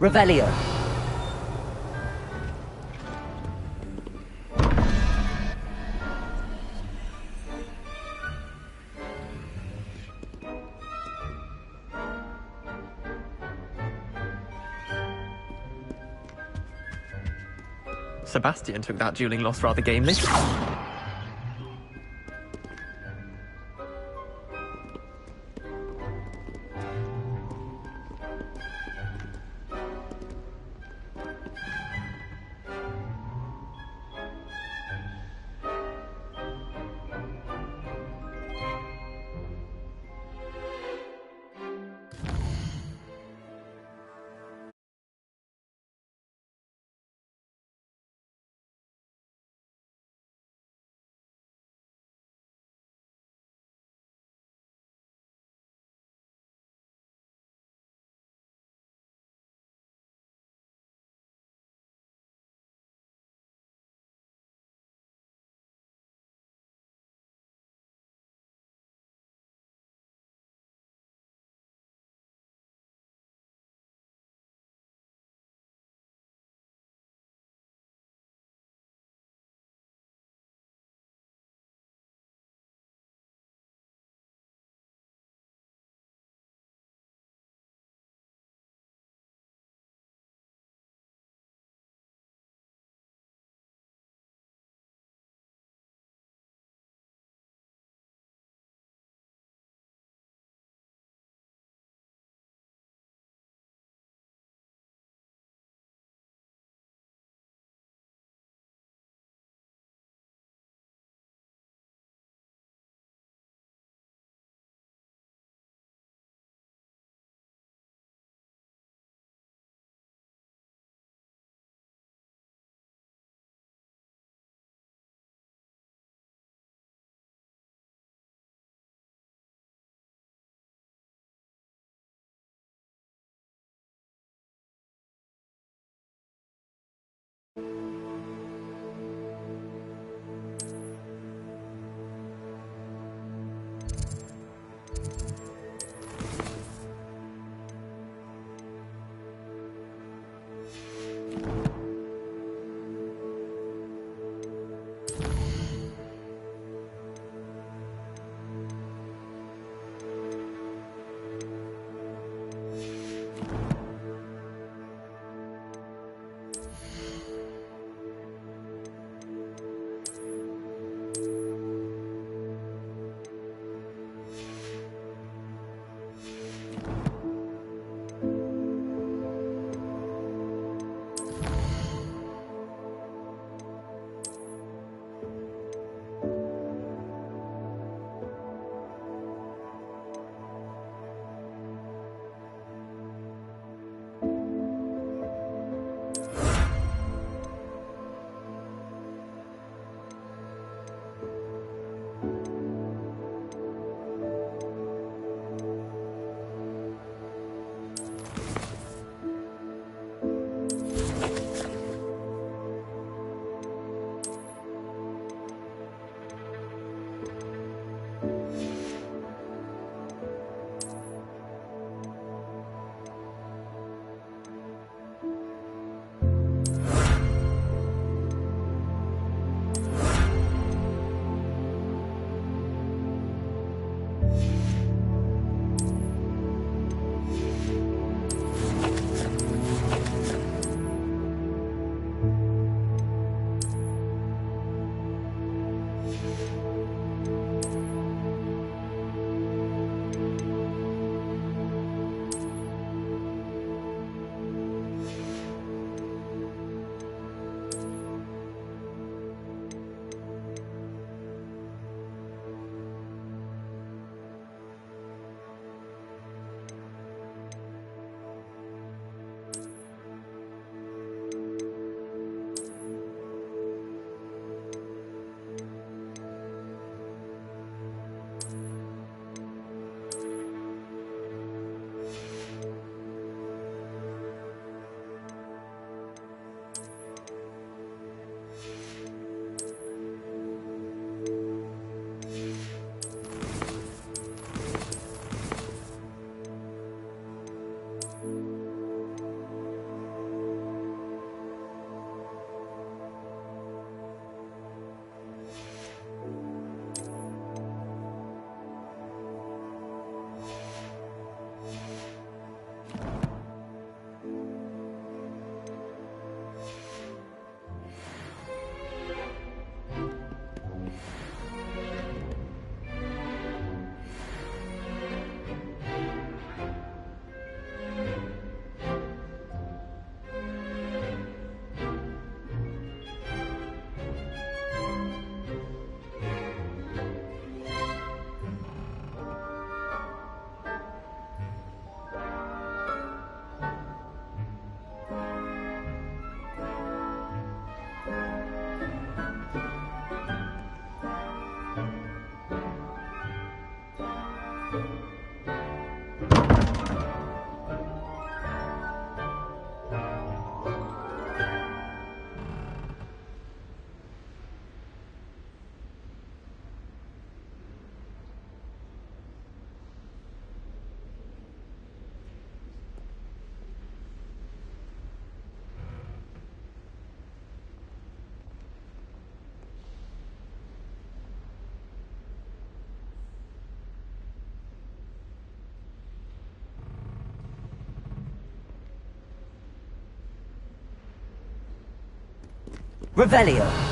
Revelio. Sebastian took that dueling loss rather gamely. Revelio.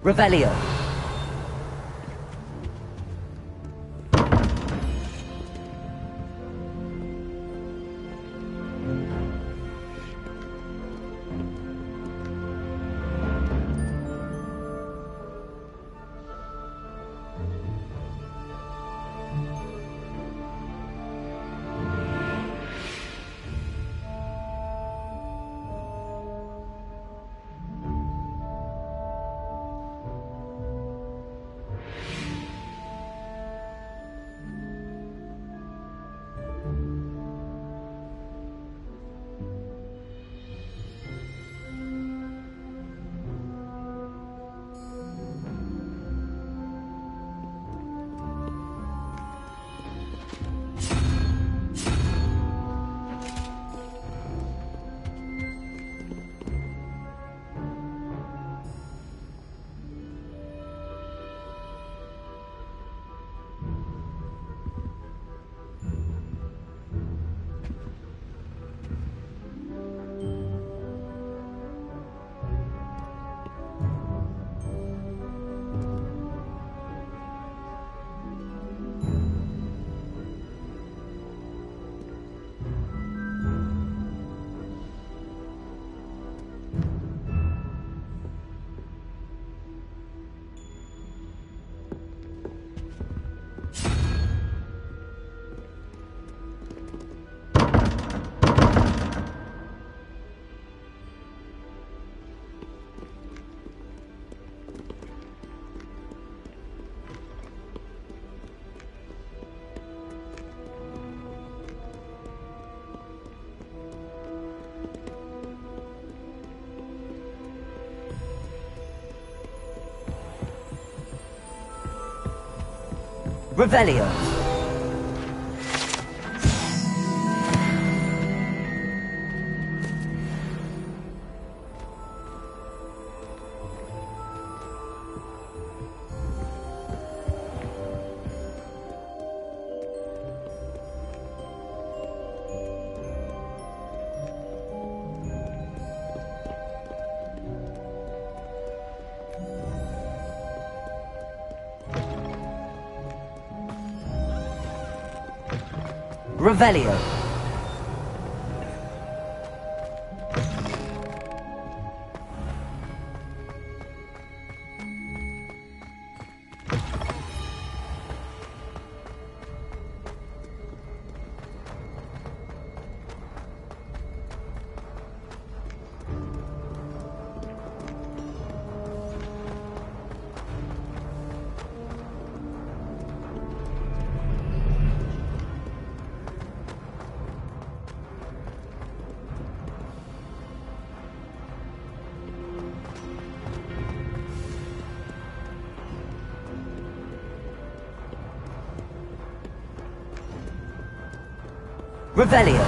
Revelio. Revelio. Revelio. Revelio.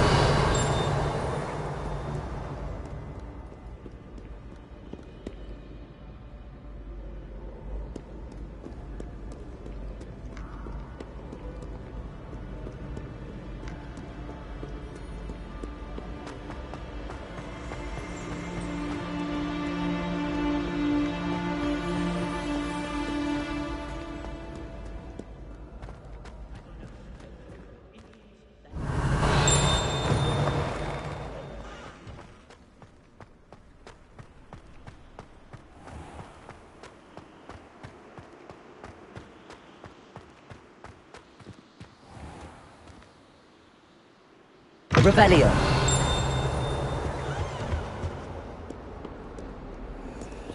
Revelio.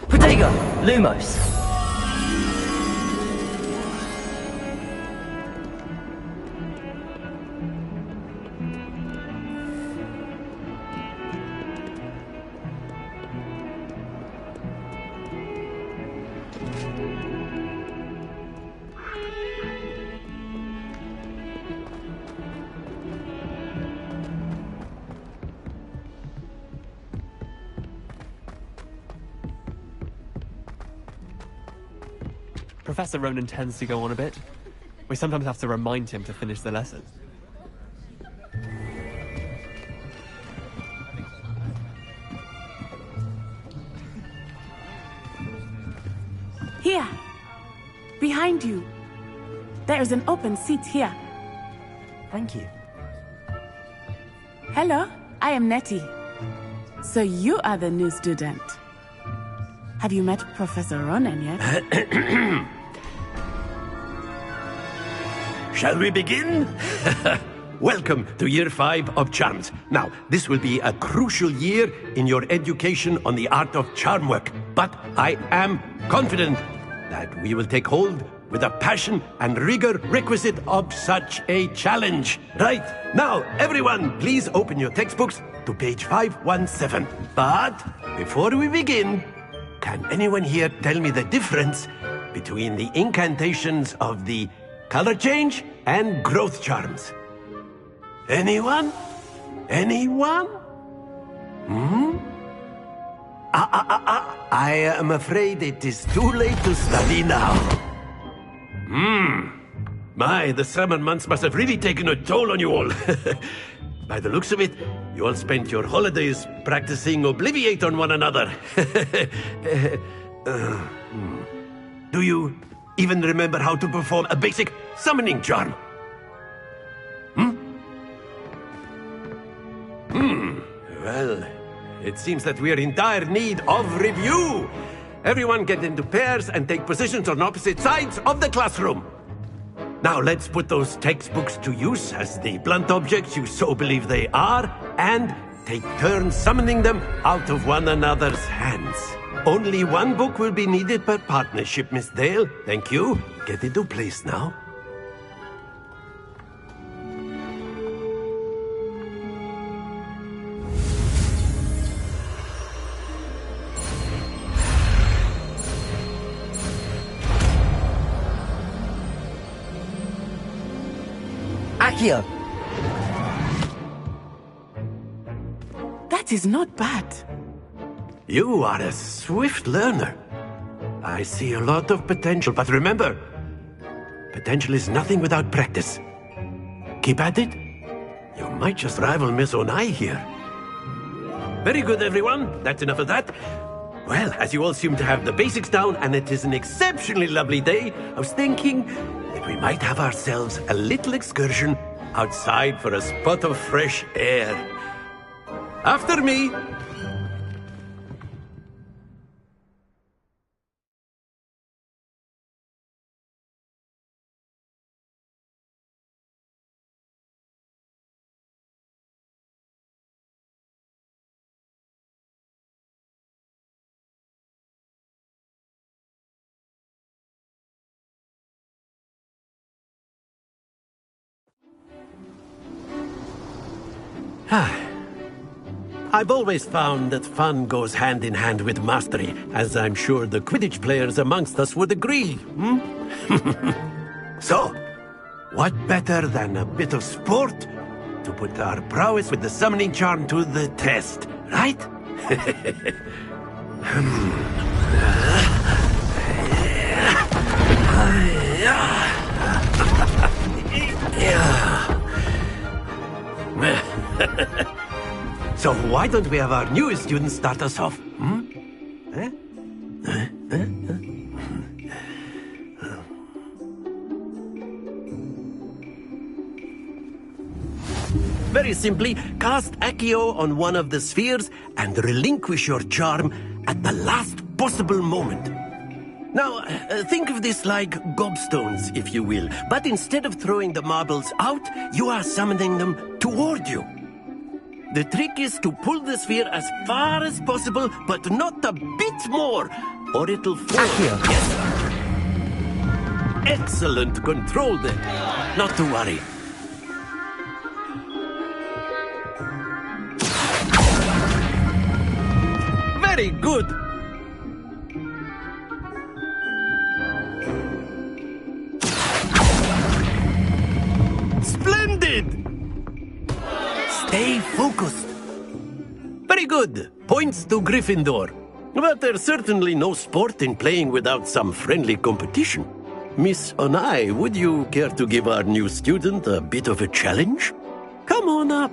Protego. Lumos. Professor Ronan tends to go on a bit. We sometimes have to remind him to finish the lesson. Here. Behind you. There is an open seat here. Thank you. Hello, I am Nettie. So you are the new student. Have you met Professor Ronan yet? Shall we begin? Welcome to Year 5 of Charms. Now, this will be a crucial year in your education on the art of charm work. But I am confident that we will take hold with the passion and rigor requisite of such a challenge. Right, now, everyone, please open your textbooks to page 517. But before we begin, can anyone here tell me the difference between the incantations of the color change and growth charms? Anyone? Anyone? I am afraid it is too late to study now. My, the summer months must have really taken a toll on you all. By the looks of it, you all spent your holidays practicing Obliviate on one another. Do you even remember how to perform a basic summoning charm? Well, it seems that we are in dire need of review. Everyone get into pairs and take positions on opposite sides of the classroom. Now let's put those textbooks to use as the blunt objects you so believe they are, and take turns summoning them out of one another's hands. Only one book will be needed per partnership, Miss Dale. Thank you. Get into place now. Accio! That is not bad. You are a swift learner. I see a lot of potential, but remember, potential is nothing without practice. Keep at it. You might just rival Miss Onai here. Very good, everyone. That's enough of that. Well, as you all seem to have the basics down, and it is an exceptionally lovely day, I was thinking that we might have ourselves a little excursion outside for a spot of fresh air. After me. I've always found that fun goes hand in hand with mastery, as I'm sure the Quidditch players amongst us would agree. So, what better than a bit of sport to put our prowess with the summoning charm to the test, right? So why don't we have our newest student start us off? Very simply, cast Accio on one of the spheres and relinquish your charm at the last possible moment. Now, think of this like gobstones, if you will, but instead of throwing the marbles out, you are summoning them toward you. The trick is to pull the sphere as far as possible, but not a bit more, or it'll fall. Accio. Yes, sir. Excellent control then. Not to worry. Very good. Splendid! Stay focused. Very good. Points to Gryffindor. But there's certainly no sport in playing without some friendly competition. Miss Onai, would you care to give our new student a bit of a challenge? Come on up.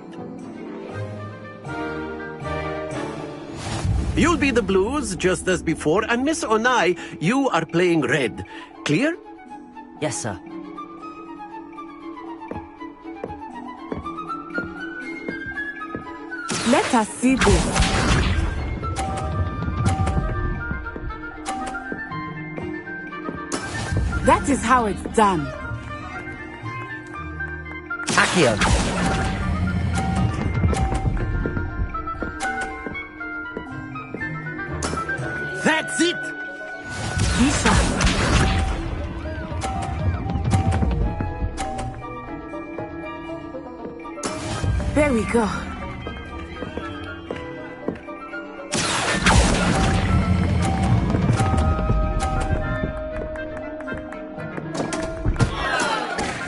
You'll be the blues, just as before, and Miss Onai, you are playing red. Clear? Yes, sir. Let us see this. That is how it's done. Accio. That's it! Lisa. There we go.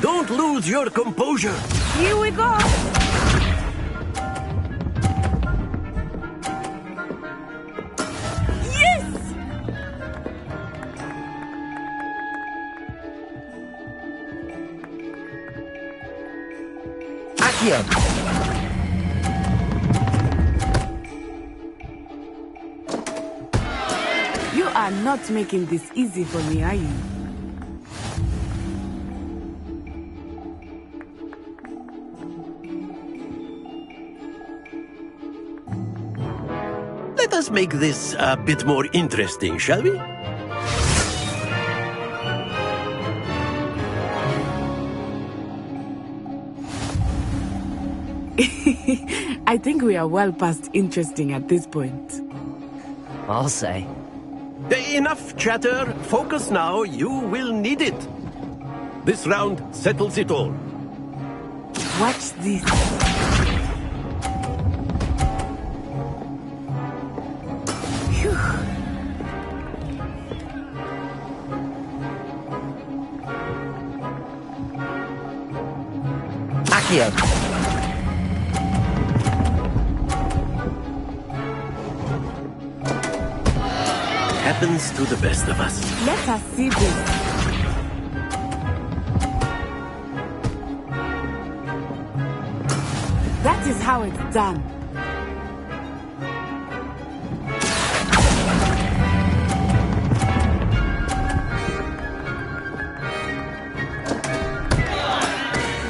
Don't lose your composure. Here we go. Yes! Accio. You are not making this easy for me, are you? Let us make this a bit more interesting, shall we? I think we are well past interesting at this point. I'll say. Enough chatter. Focus now. You will need it. This round settles it all. Watch this. Phew. Accio. Happens to the best of us. Let us see this. That is how it's done.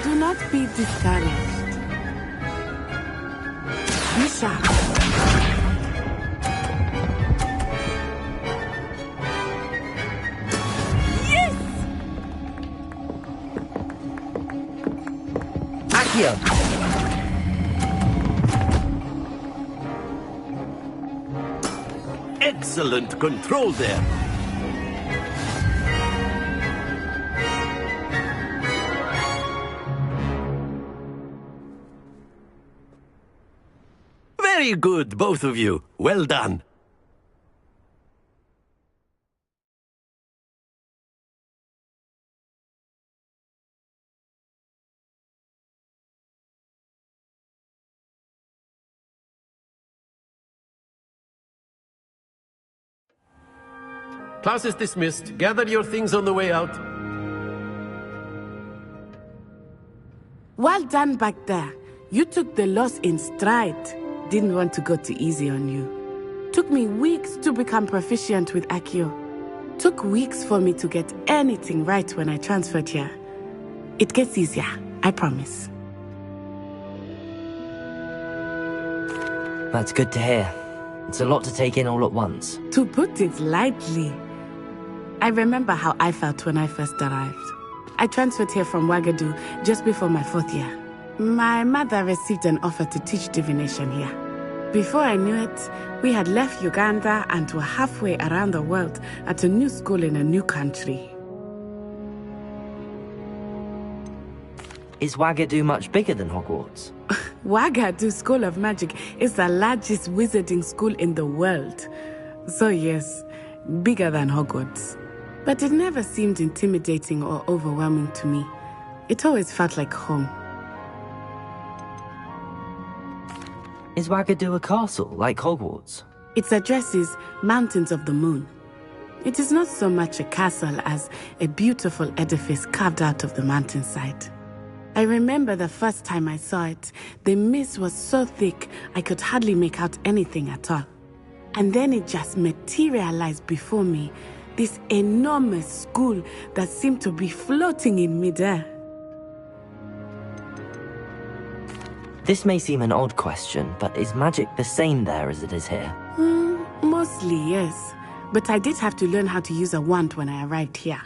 Do not be discouraged. Be sharp. Accio. Excellent control there. Very good, both of you. Well done. Class is dismissed. Gather your things on the way out. Well done back there. You took the loss in stride. Didn't want to go too easy on you. Took me weeks to become proficient with Accio. Took weeks for me to get anything right when I transferred here. It gets easier, I promise. That's good to hear. It's a lot to take in all at once. To put it lightly, I remember how I felt when I first arrived. I transferred here from Wagadu just before my 4th year. My mother received an offer to teach divination here. Before I knew it, we had left Uganda and were halfway around the world at a new school in a new country. Is Wagadu much bigger than Hogwarts? Wagadu School of Magic is the largest wizarding school in the world. So yes, bigger than Hogwarts. But it never seemed intimidating or overwhelming to me. It always felt like home. Is Wagadu a castle, like Hogwarts? Its address is Mountains of the Moon. It is not so much a castle as a beautiful edifice carved out of the mountainside. I remember the first time I saw it, the mist was so thick I could hardly make out anything at all. And then it just materialized before me. This enormous school that seemed to be floating in midair. This may seem an odd question, but is magic the same there as it is here? Mostly, yes. But I did have to learn how to use a wand when I arrived here.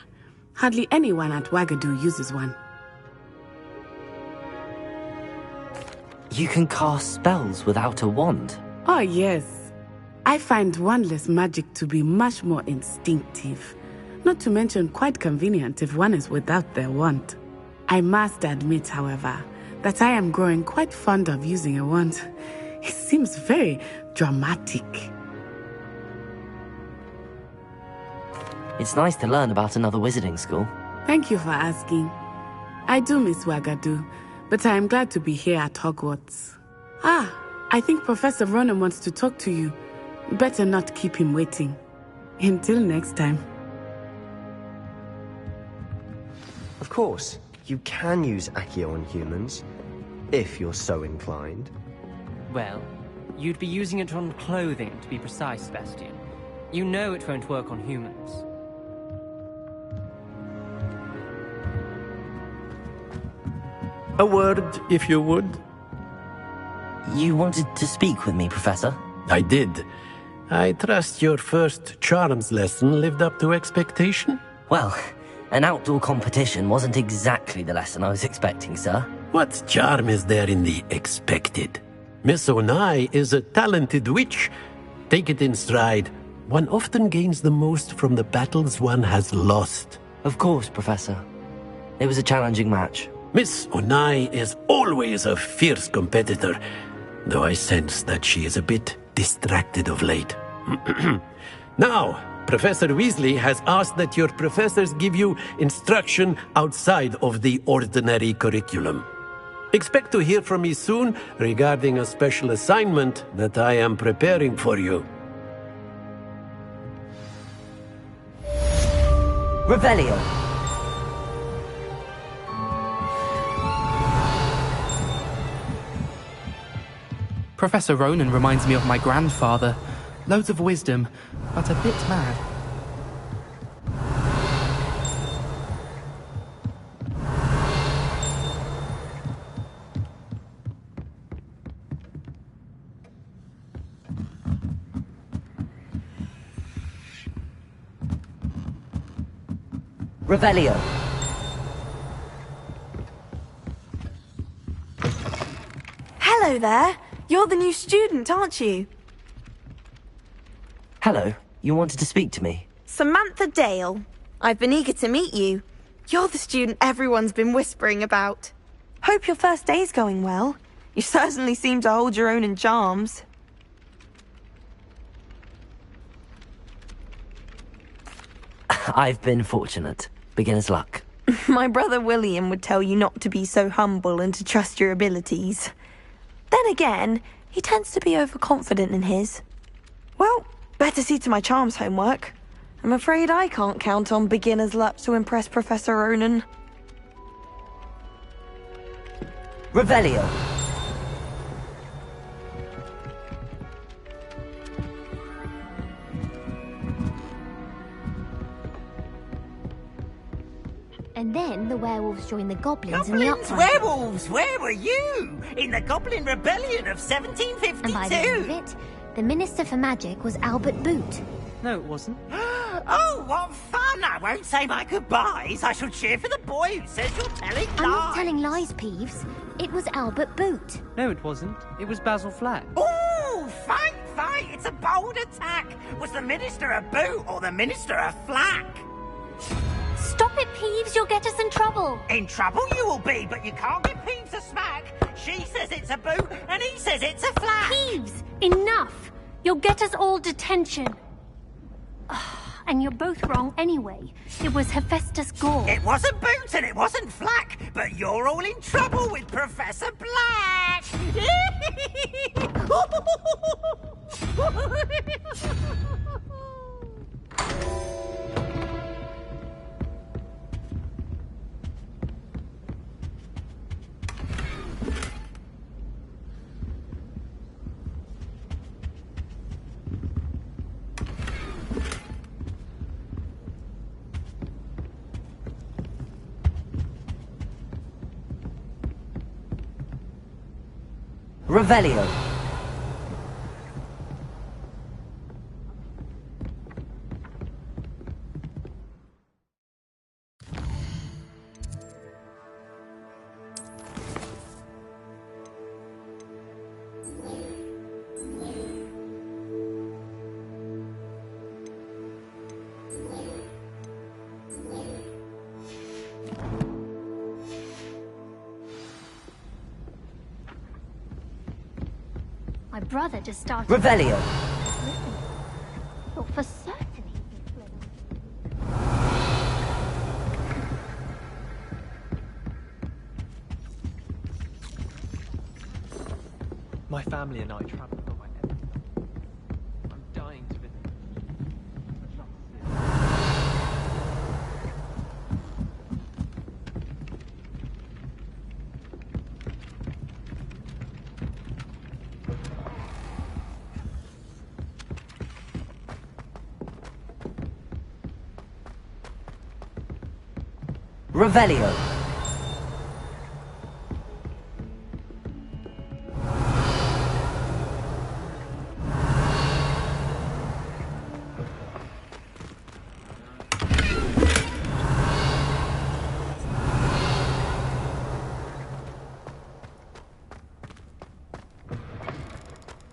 Hardly anyone at Wagadu uses one. You can cast spells without a wand? Oh, yes. I find wandless magic to be much more instinctive. Not to mention quite convenient if one is without their wand. I must admit, however, that I am growing quite fond of using a wand. It seems very dramatic. It's nice to learn about another wizarding school. Thank you for asking. I do miss Wagadu, but I am glad to be here at Hogwarts. I think Professor Ronan wants to talk to you. Better not keep him waiting. Until next time. Of course, you can use Accio on humans, if you're so inclined. Well, you'd be using it on clothing, to be precise, Sebastian. You know it won't work on humans. A word, if you would. You wanted to speak with me, Professor? I did. I trust your first charms lesson lived up to expectation? Well, an outdoor competition wasn't exactly the lesson I was expecting, sir. What charm is there in the expected? Miss Onai is a talented witch. Take it in stride. One often gains the most from the battles one has lost. Of course, Professor. It was a challenging match. Miss Onai is always a fierce competitor, though I sense that she is a bit distracted of late. Now, Professor Weasley has asked that your professors give you instruction outside of the ordinary curriculum. Expect to hear from me soon regarding a special assignment that I am preparing for you. Revelio. Professor Ronan reminds me of my grandfather. Loads of wisdom, but a bit mad. Revelio. Hello there. You're the new student, aren't you? Hello. You wanted to speak to me? Samantha Dale. I've been eager to meet you. You're the student everyone's been whispering about. Hope your first day's going well. You certainly seem to hold your own in charms. I've been fortunate. Beginner's luck. My brother William would tell you not to be so humble and to trust your abilities. Then again, he tends to be overconfident in his. Well, better see to my charms homework. I'm afraid I can't count on beginner's luck to impress Professor Ronan. Revelio. And then the werewolves joined the goblins in the uprising. Werewolves! Where were you? In the Goblin Rebellion of 1752! And by the end of it, the Minister for Magic was Albert Boot. No, it wasn't. Oh, what fun! I won't say my goodbyes. I shall cheer for the boy who says you're telling lies. I'm not telling lies, Peeves. It was Albert Boot. No, it wasn't. It was Basil Flack. Ooh, fight! It's a bold attack. Was the Minister a boot or the Minister a flack? Stop it, Peeves. You'll get us in trouble. In trouble you will be, but you can't give Peeves a smack. She says it's a boot, and he says it's a flack. Peeves, enough. You'll get us all detention. And you're both wrong anyway. It was Hephaestus Gore. It wasn't Boot and it wasn't Flack, but you're all in trouble with Professor Black. Revelio. My brother just started... Revelio. But for certain he'd be My family and I travel by everything. I'm dying to visit. Revelio.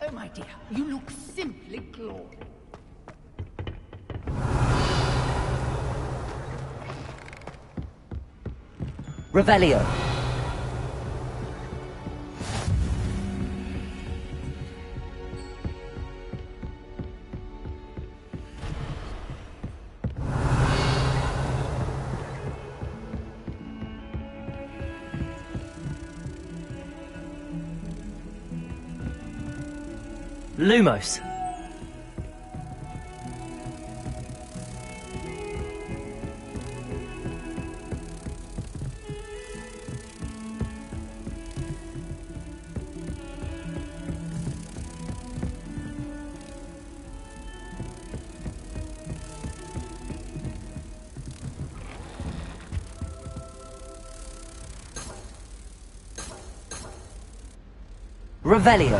Oh, my dear, you look simply glorious. Revelio. Lumos. Revelio.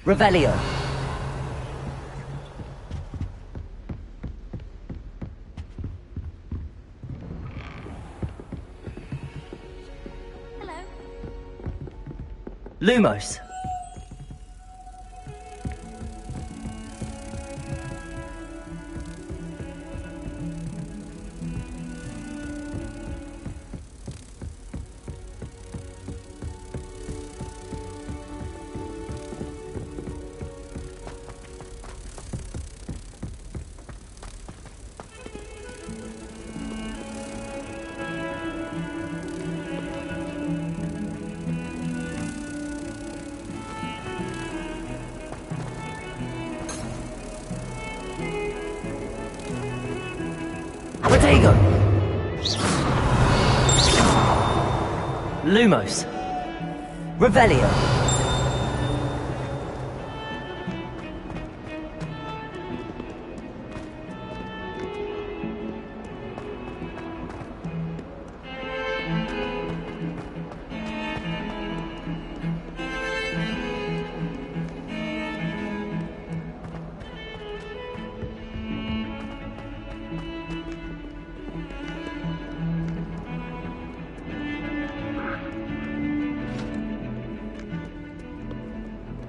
Revelio. Hello. Lumos. Protego. Lumos. Revelio.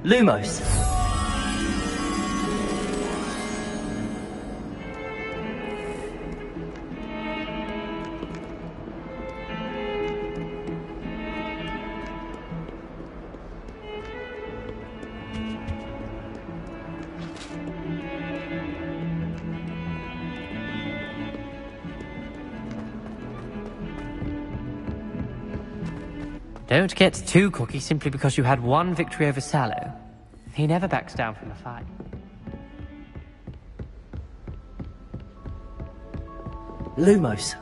Lumos. Don't get too cocky simply because you had one victory over Sallow. He never backs down from a fight. Lumos,